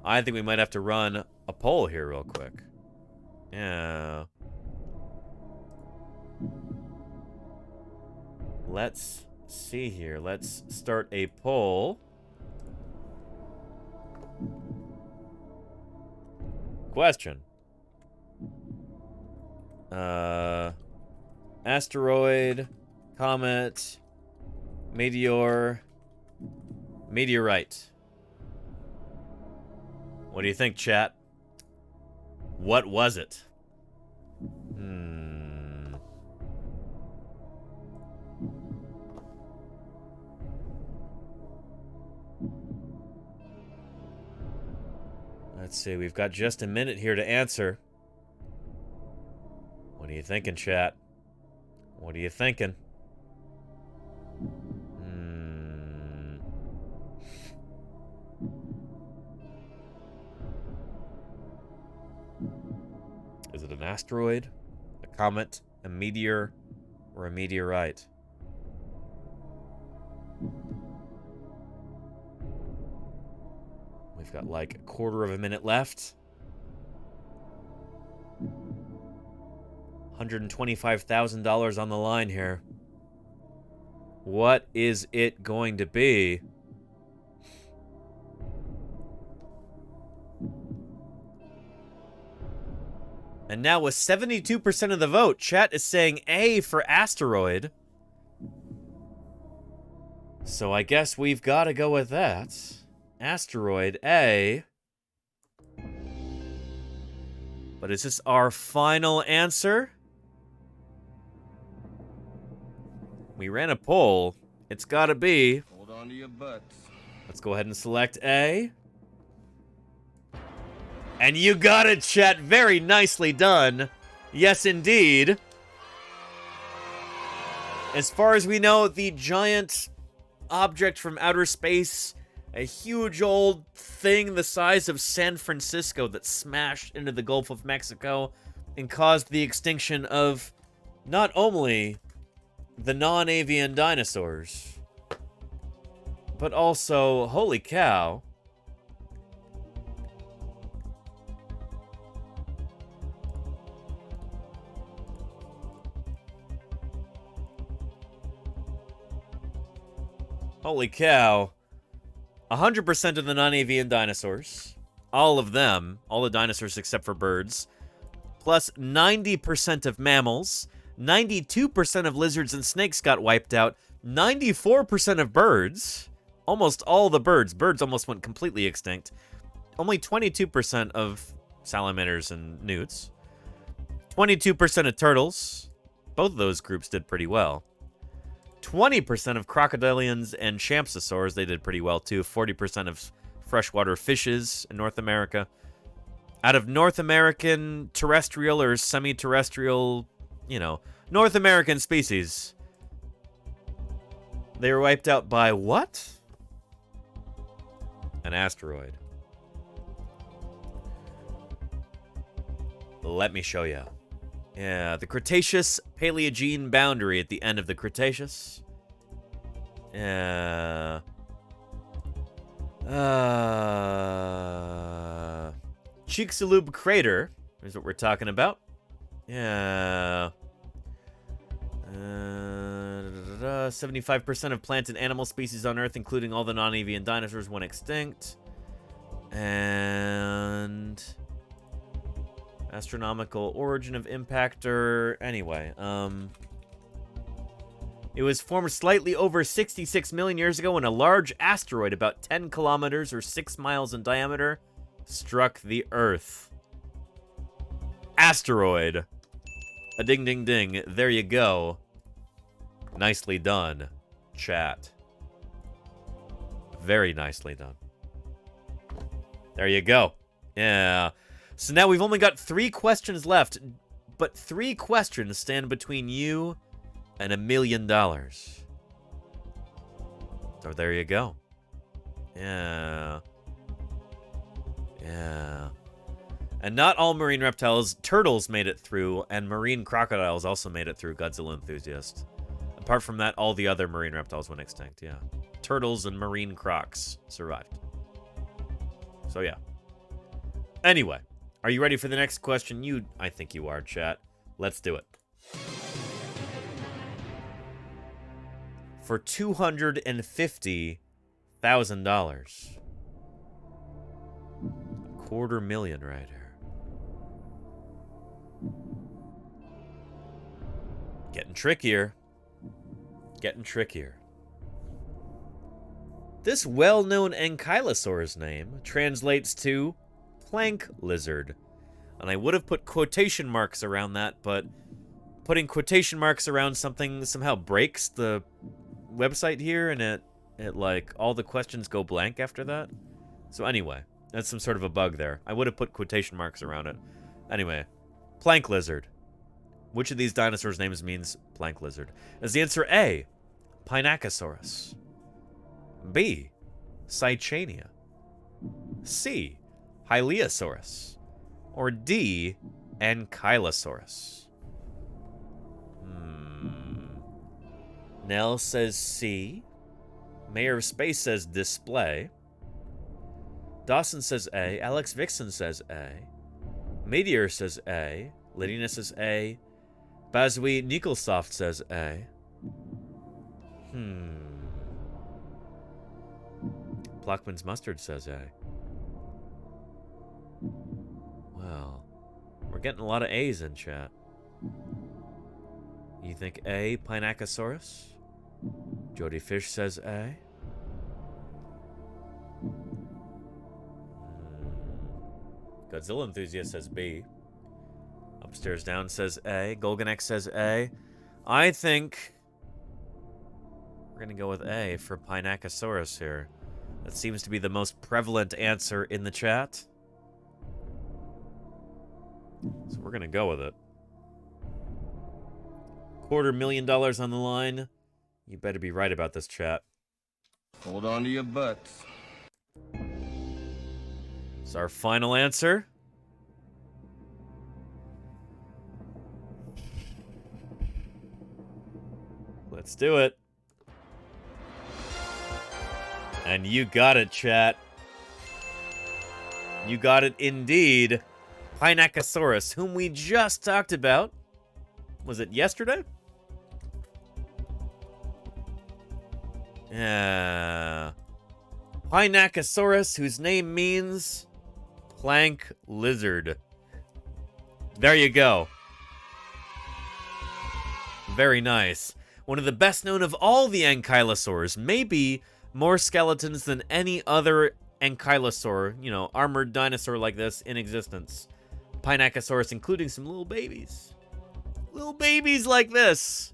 S4: I think we might have to run a poll here real quick. Yeah. Let's see here. Let's start a poll. Question. Asteroid, comet, meteor, meteorite. What do you think, chat? What was it? Let's see, we've got just a minute here to answer. What are you thinking, chat? What are you thinking? Is it an asteroid, a comet, a meteor, or a meteorite? We've got like a quarter of a minute left. $125,000 on the line here. What is it going to be? And now with 72% of the vote, chat is saying A for asteroid. So I guess we've got to go with that. Asteroid A. But is this our final answer? We ran a poll. It's got to be.
S16: Hold on to your butts.
S4: Let's go ahead and select A. And you got it, chat. Very nicely done. Yes, indeed. As far as we know, the giant object from outer space, a huge old thing the size of San Francisco that smashed into the Gulf of Mexico and caused the extinction of not only the non-avian dinosaurs, but also, holy cow, Holy cow. 100% of the non-avian dinosaurs. All of them. All the dinosaurs except for birds. Plus 90% of mammals. 92% of lizards and snakes got wiped out. 94% of birds. Almost all the birds. Birds almost went completely extinct. Only 22% of salamanders and newts. 22% of turtles. Both of those groups did pretty well. 20% of crocodilians and champsosaurs, they did pretty well too. 40% of freshwater fishes in North America. Out of North American terrestrial or semi-terrestrial, North American species, they were wiped out by what? An asteroid. Let me show you. Yeah, the Cretaceous-Paleogene boundary at the end of the Cretaceous. Yeah. Chicxulub crater is what we're talking about. Yeah. 75% of plant and animal species on Earth, including all the non-avian dinosaurs, went extinct. And astronomical origin of impactor. Anyway, it was formed slightly over 66 million years ago when a large asteroid about 10 kilometers or 6 miles in diameter struck the Earth. Asteroid. A ding, ding, ding. There you go. Nicely done, chat. Very nicely done. There you go. Yeah. So now we've only got 3 questions left, but 3 questions stand between you and $1 million. So there you go. Yeah. Yeah. And not all marine reptiles, turtles made it through, and marine crocodiles also made it through, Godzilla Enthusiast. Apart from that, all the other marine reptiles went extinct, yeah. Turtles and marine crocs survived. So yeah. Anyway. Are you ready for the next question? I think you are, chat. Let's do it. For $250,000. $250,000 right here. Getting trickier. Getting trickier. This well-known ankylosaur's name translates to plank lizard. And I would have put quotation marks around that, but putting quotation marks around something somehow breaks the website here, and it like, all the questions go blank after that. So anyway, that's some sort of a bug there. I would have put quotation marks around it. Anyway, plank lizard. Which of these dinosaurs' names means plank lizard? Is the answer A, Pinacosaurus, B, Cychania, C, Hyleosaurus, or D, Ankylosaurus? Nell says C. Mayor of Space says display. Dawson says A. Alex Vixen says A. Meteor says A. Lydina says A. Bazui Nikolsoft says A. Blockman's Mustard says A. Well, we're getting a lot of A's in chat. You think A, Pinacosaurus? Jody Fish says A. Godzilla Enthusiast says B. Upstairs Down says A. Golganek says A. I think we're going to go with A for Pinacosaurus here. That seems to be the most prevalent answer in the chat. So we're going to go with it. $250,000 on the line. You better be right about this, chat.
S16: Hold on to your butts.
S4: It's our final answer. Let's do it. And you got it, chat. You got it indeed. Pinacosaurus, whom we just talked about. Was it yesterday? Yeah. Pinacosaurus, whose name means plank lizard. There you go. Very nice. One of the best known of all the ankylosaurs, maybe more skeletons than any other ankylosaur, you know, armored dinosaur like this in existence. Pinacosaurus, including some little babies. Little babies like this.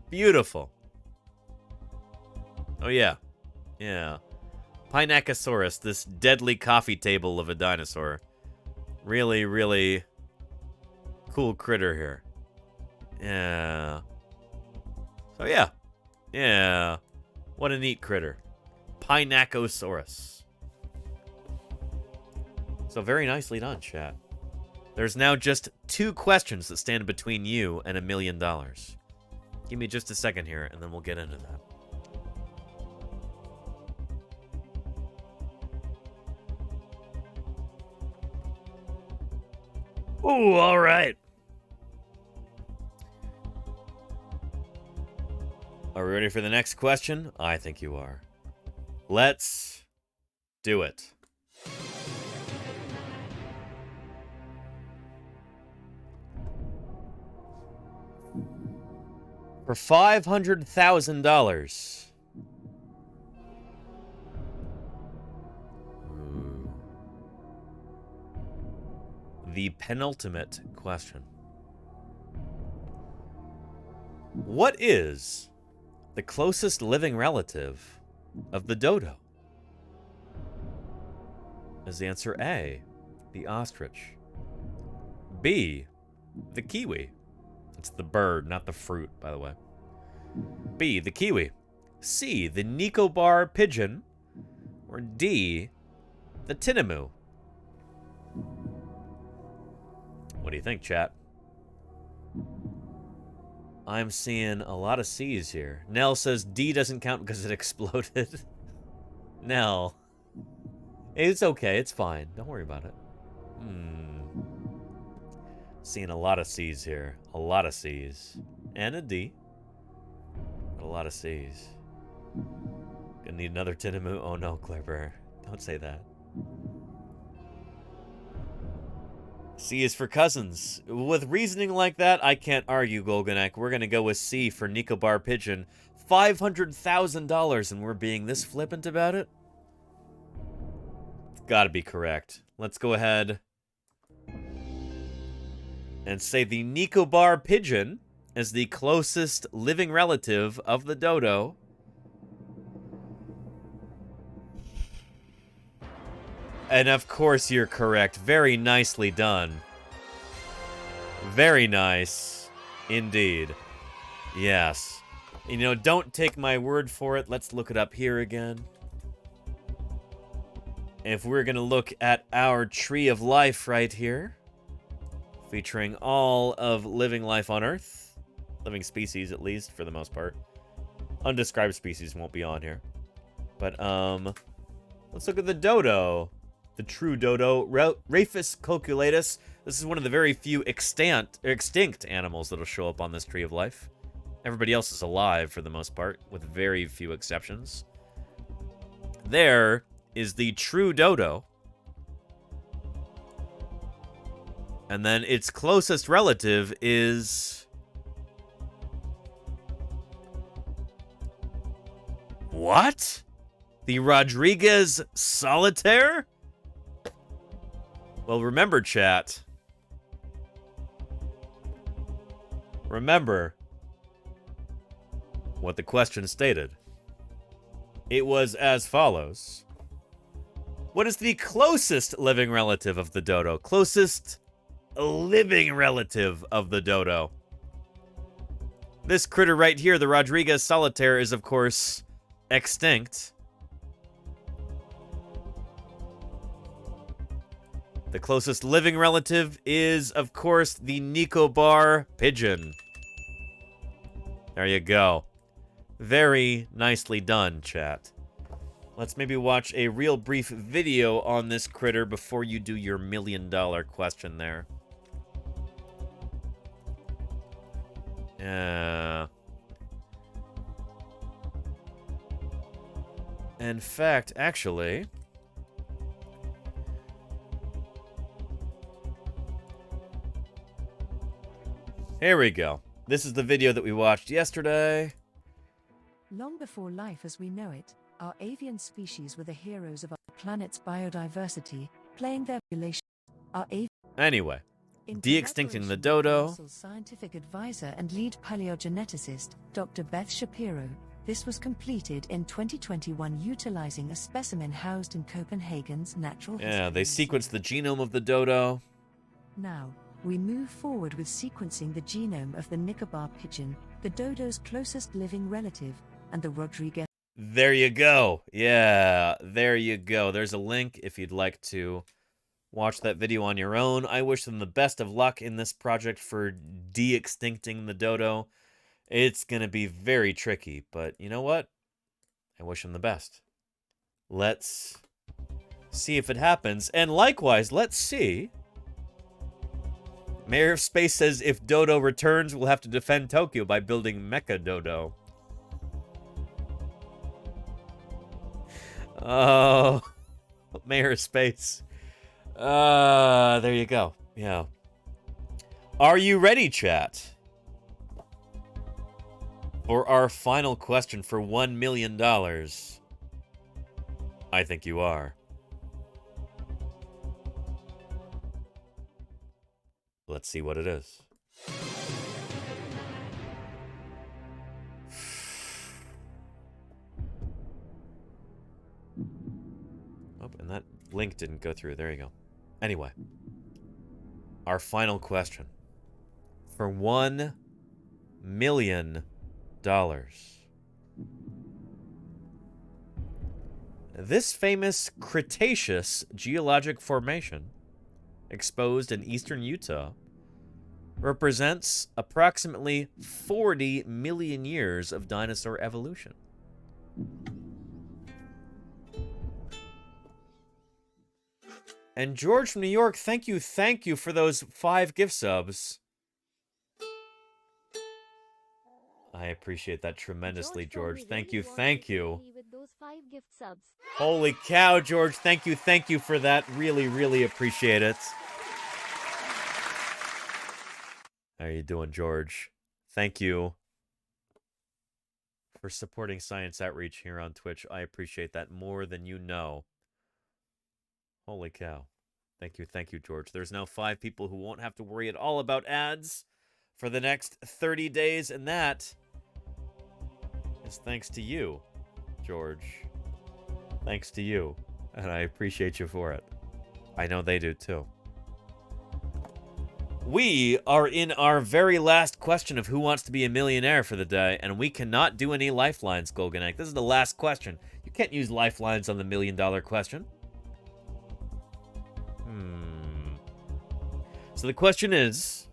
S4: Beautiful. Oh, yeah. Yeah. Pinacosaurus, this deadly coffee table of a dinosaur. Really, really cool critter here. Yeah. So, yeah. Yeah. What a neat critter. Pinacosaurus. So, very nicely done, chat. There's now just 2 questions that stand between you and $1 million. Give me just a second here, and then we'll get into that. Ooh, all right. Are we ready for the next question? I think you are. Let's do it. For $500,000. The penultimate question. What is the closest living relative of the dodo? Is the answer A, the ostrich? B, the kiwi? It's the bird, not the fruit, by the way. B, the kiwi. C, the Nicobar pigeon. Or D, the tinamou? What do you think, chat? I'm seeing a lot of C's here. Nell says D doesn't count because it exploded. Nell. It's okay, it's fine. Don't worry about it. Seeing a lot of C's here. A lot of C's. And a D. But a lot of C's. Gonna need another tinamou. Oh no, Claire Bear. Don't say that. C is for cousins. With reasoning like that, I can't argue, Golganek. We're gonna go with C for Nicobar pigeon. $500,000, and we're being this flippant about it? It's gotta be correct. Let's go ahead and say the Nicobar pigeon is the closest living relative of the dodo. And of course you're correct. Very nicely done. Very nice. Indeed. Yes. You know, don't take my word for it. Let's look it up here again. If we're going to look at our tree of life right here, featuring all of living life on Earth, living species at least, for the most part. Undescribed species won't be on here. But, let's look at the dodo. The true dodo, Rhaphis coculatus. This is one of the very few extinct animals that'll show up on this tree of life. Everybody else is alive for the most part, with very few exceptions. There is the true dodo. And then its closest relative is... What? The Rodriguez solitaire? Well, remember, chat. Remember what the question stated. It was as follows. What is the closest living relative of the dodo? Closest living relative of the dodo. This critter right here, the Rodriguez solitaire, is, of course, extinct. The closest living relative is, of course, the Nicobar pigeon. There you go. Very nicely done, chat. Let's maybe watch a real brief video on this critter before you do your $1 million question there. In fact, actually... Here we go. This is the video that we watched yesterday.
S14: Long before life as we know it, our avian species were the heroes of our planet's biodiversity, playing their relation.
S4: Anyway, de-extincting the dodo.
S14: Scientific advisor and lead paleogeneticist, Dr. Beth Shapiro. This was completed in 2021 utilizing a specimen housed in Copenhagen's Natural History
S4: Yeah, they
S14: Museum.
S4: sequenced the genome of the dodo.
S14: Now, we move forward with sequencing the genome of the Nicobar pigeon, the dodo's closest living relative, and the Rodriguez.
S4: There you go. Yeah, there you go. There's a link if you'd like to watch that video on your own. I wish them the best of luck in this project for de-extincting the dodo. It's going to be very tricky, but you know what? I wish them the best. Let's see if it happens. And likewise, let's see. Mayor of Space says if Dodo returns, we'll have to defend Tokyo by building Mecha Dodo. Oh, Mayor of Space. There you go. Yeah. Are you ready, chat? For our final question for $1 million. I think you are. Let's see what it is. Oh, and that link didn't go through. There you go. Anyway, our final question for $1 million. This famous Cretaceous geologic formation, exposed in eastern Utah, represents approximately 40 million years of dinosaur evolution. And George from New York, thank you for those 5 gift subs. I appreciate that tremendously, George. Thank you.
S3: With those 5 gift subs.
S4: Holy cow, George. Thank you for that. Really, really appreciate it. How are you doing, George? Thank you for supporting Science Outreach here on Twitch. I appreciate that more than you know. Holy cow. Thank you, George. There's now 5 people who won't have to worry at all about ads for the next 30 days, and that is thanks to you, George. Thanks to you, and I appreciate you for it. I know they do too. We are in our very last question of Who Wants to Be a Millionaire for the day, and we cannot do any lifelines, Golganek. This is the last question. You can't use lifelines on the $1 million question. So the question is,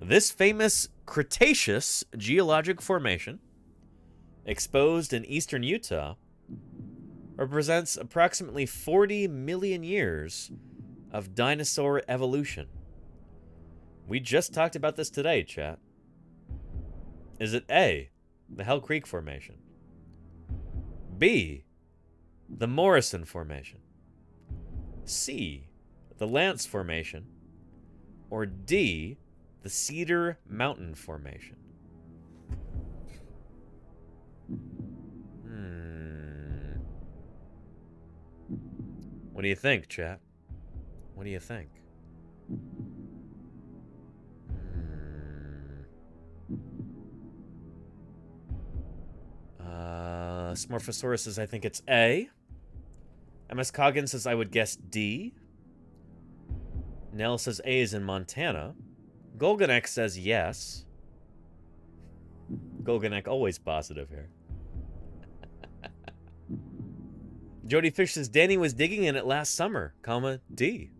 S4: this famous Cretaceous geologic formation, exposed in eastern Utah, represents approximately 40 million years of dinosaur evolution. We just talked about this today, chat. Is it A, the Hell Creek Formation? B, the Morrison Formation? C, the Lance Formation? Or D, the Cedar Mountain Formation? What do you think, chat? What do you think? Smorphosaurus says, I think it's A. MS Coggin says, I would guess D. Nell says A is in Montana. Golganek says yes. Golganek always positive here. Jody Fish says, Danny was digging in it last summer, comma, D.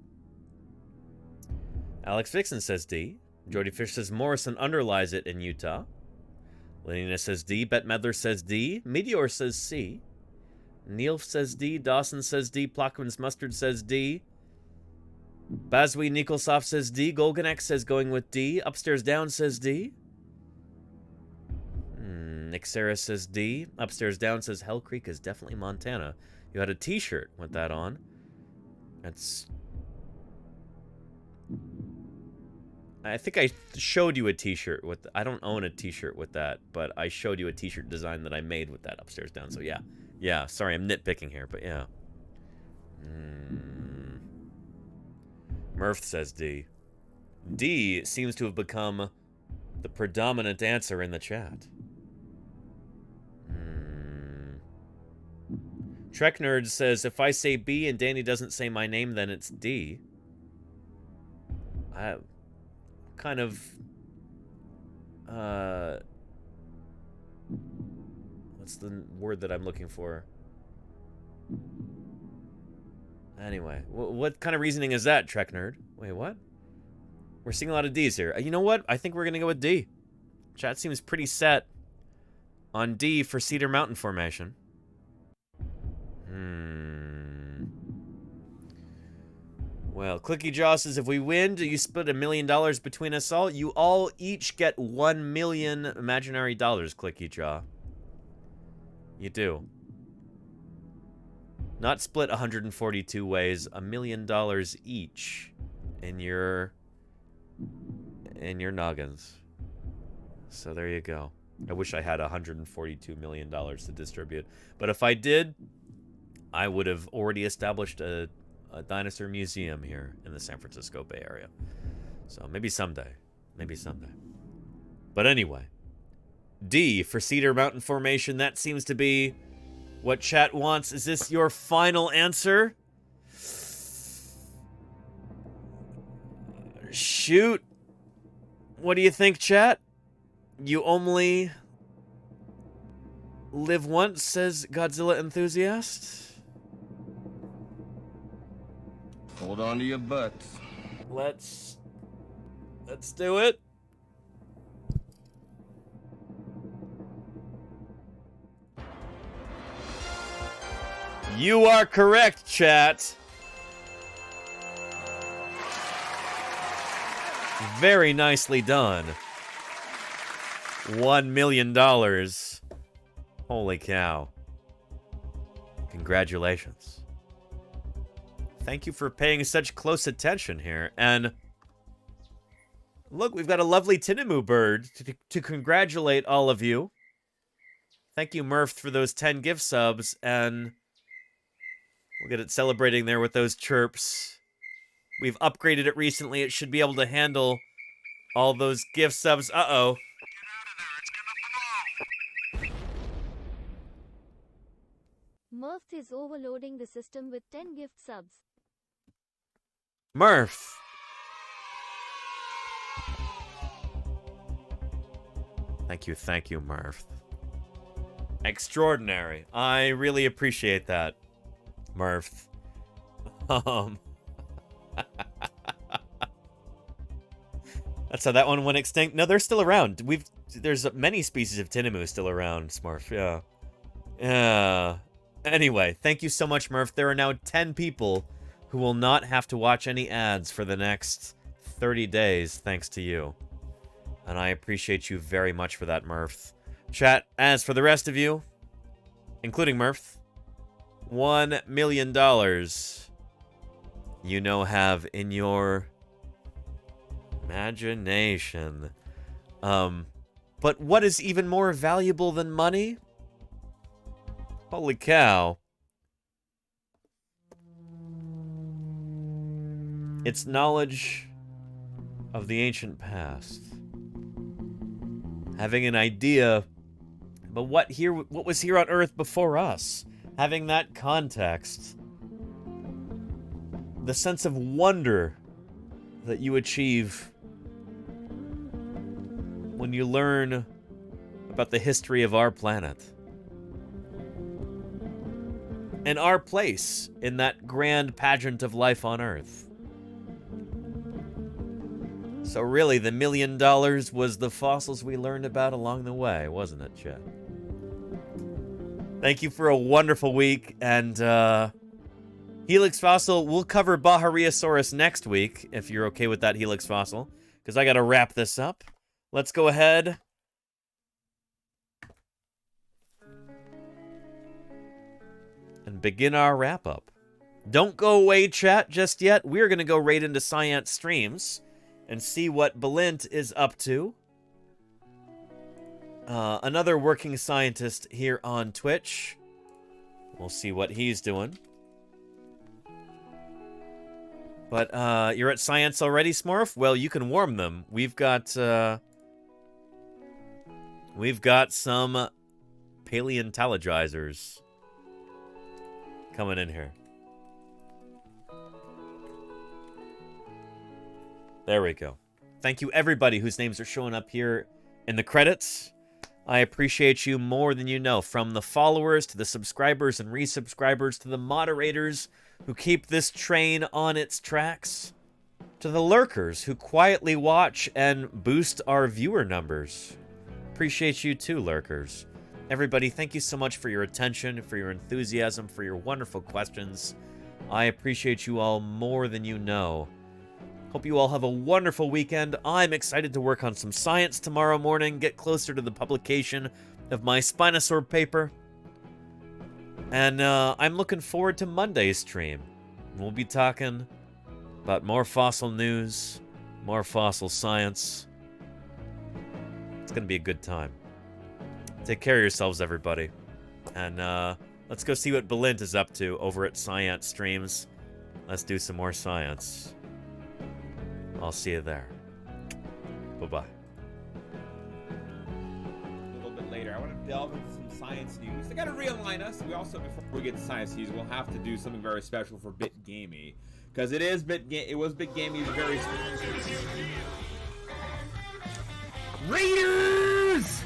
S4: Alex Vixen says D. Jody Fish says Morrison underlies it in Utah. Lenina says D. Bette Medler says D. Meteor says C. Neil says D. Dawson says D. Plockman's Mustard says D. Bazwi Nikolsov says D. Golganek says going with D. Upstairs Down says D. Nixera says D. Upstairs Down says Hell Creek is definitely Montana. You had a t-shirt with that on. That's... I think I showed you a t-shirt with... I don't own a t-shirt with that, but I showed you a t-shirt design that I made with that Upstairs Down. So yeah. Yeah, sorry, I'm nitpicking here, but yeah. Murph says D. D seems to have become the predominant answer in the chat. Trek Nerd says, if I say B and Danny doesn't say my name, then it's D. I kind of... what's the word that I'm looking for? Anyway, what kind of reasoning is that, Trek Nerd? Wait, what? We're seeing a lot of D's here. You know what? I think we're going to go with D. Chat seems pretty set on D for Cedar Mountain Formation. Well, Clicky Jaw says, if we win, do you split $1 million between us all? You all each get 1 million imaginary dollars, Clicky Jaw. You do. Not split 142 ways, $1 million each in your noggins. So there you go. I wish I had $142 million to distribute. But if I did, I would have already established a dinosaur museum here in the San Francisco Bay Area. So maybe someday. Maybe someday. But anyway. D for Cedar Mountain Formation. That seems to be what chat wants. Is this your final answer? Shoot. What do you think, chat? You only live once, says Godzilla Enthusiast.
S16: Hold on to your butts.
S4: Let's do it. You are correct, chat. Very nicely done. $1 million. Holy cow. Congratulations. Thank you for paying such close attention here. And look, we've got a lovely Tinamou bird to congratulate all of you. Thank you, Murph, for those 10 gift subs. And we'll get it celebrating there with those chirps. We've upgraded it recently. It should be able to handle all those gift subs. Uh-oh.
S3: Murph is overloading the system with 10 gift subs.
S4: Murph. Thank you, Murph. Extraordinary. I really appreciate that, Murph. That's how that one went extinct. No, they're still around. There's many species of Tinamou still around, Smurf. Yeah. Yeah. Anyway, thank you so much, Murph. There are now 10 people who will not have to watch any ads for the next 30 days, thanks to you. And I appreciate you very much for that, Murph. Chat, as for the rest of you, including Murph, $1 million you know have in your imagination. But what is even more valuable than money? Holy cow. It's knowledge of the ancient past. Having an idea about what was here on Earth before us. Having that context. The sense of wonder that you achieve when you learn about the history of our planet. And our place in that grand pageant of life on Earth. So really, the $1 million was the fossils we learned about along the way, wasn't it, Chet? Thank you for a wonderful week, and Helix Fossil, we'll cover Bahariasaurus next week, if you're okay with that, Helix Fossil, because I gotta wrap this up. Let's go ahead and begin our wrap-up. Don't go away, chat, just yet. We're going to go right into Science Streams and see what Balint is up to. Another working scientist here on Twitch. We'll see what he's doing. But you're at Science already, Smurf? Well, you can warm them. We've got some paleontologizers coming in here. There we go. Thank you, everybody whose names are showing up here in the credits. I appreciate you more than you know. From the followers to the subscribers and resubscribers to the moderators who keep this train on its tracks, to the lurkers who quietly watch and boost our viewer numbers. Appreciate you too, lurkers. Everybody, thank you so much for your attention, for your enthusiasm, for your wonderful questions. I appreciate you all more than you know. Hope you all have a wonderful weekend. I'm excited to work on some science tomorrow morning, get closer to the publication of my Spinosaur paper. And I'm looking forward to Monday's stream. We'll be talking about more fossil news, more fossil science. It's going to be a good time. Take care of yourselves, everybody. And let's go see what Balint is up to over at Science Streams. Let's do some more science. I'll see you there. Bye-bye.
S12: A little bit later, I want to delve into some science news. They got to realign us. We also, before we get to science news, we'll have to do something very special for Bit Gamey, because it was Bit Gamey's very Raiders.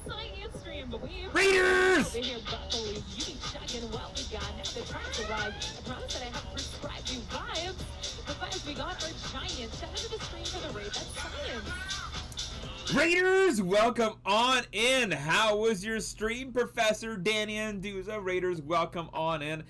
S21: Science stream, but we
S12: Raiders.
S21: over here, Buffalo, you be chugging what we got. Now the trains arrive. I promise that I have prescribed you vibes. The vibes we got are giant. Shout out to the stream for the raid. That's science.
S12: Raiders, welcome on in. How was your stream, Professor Danny Anduza? Raiders, welcome on in.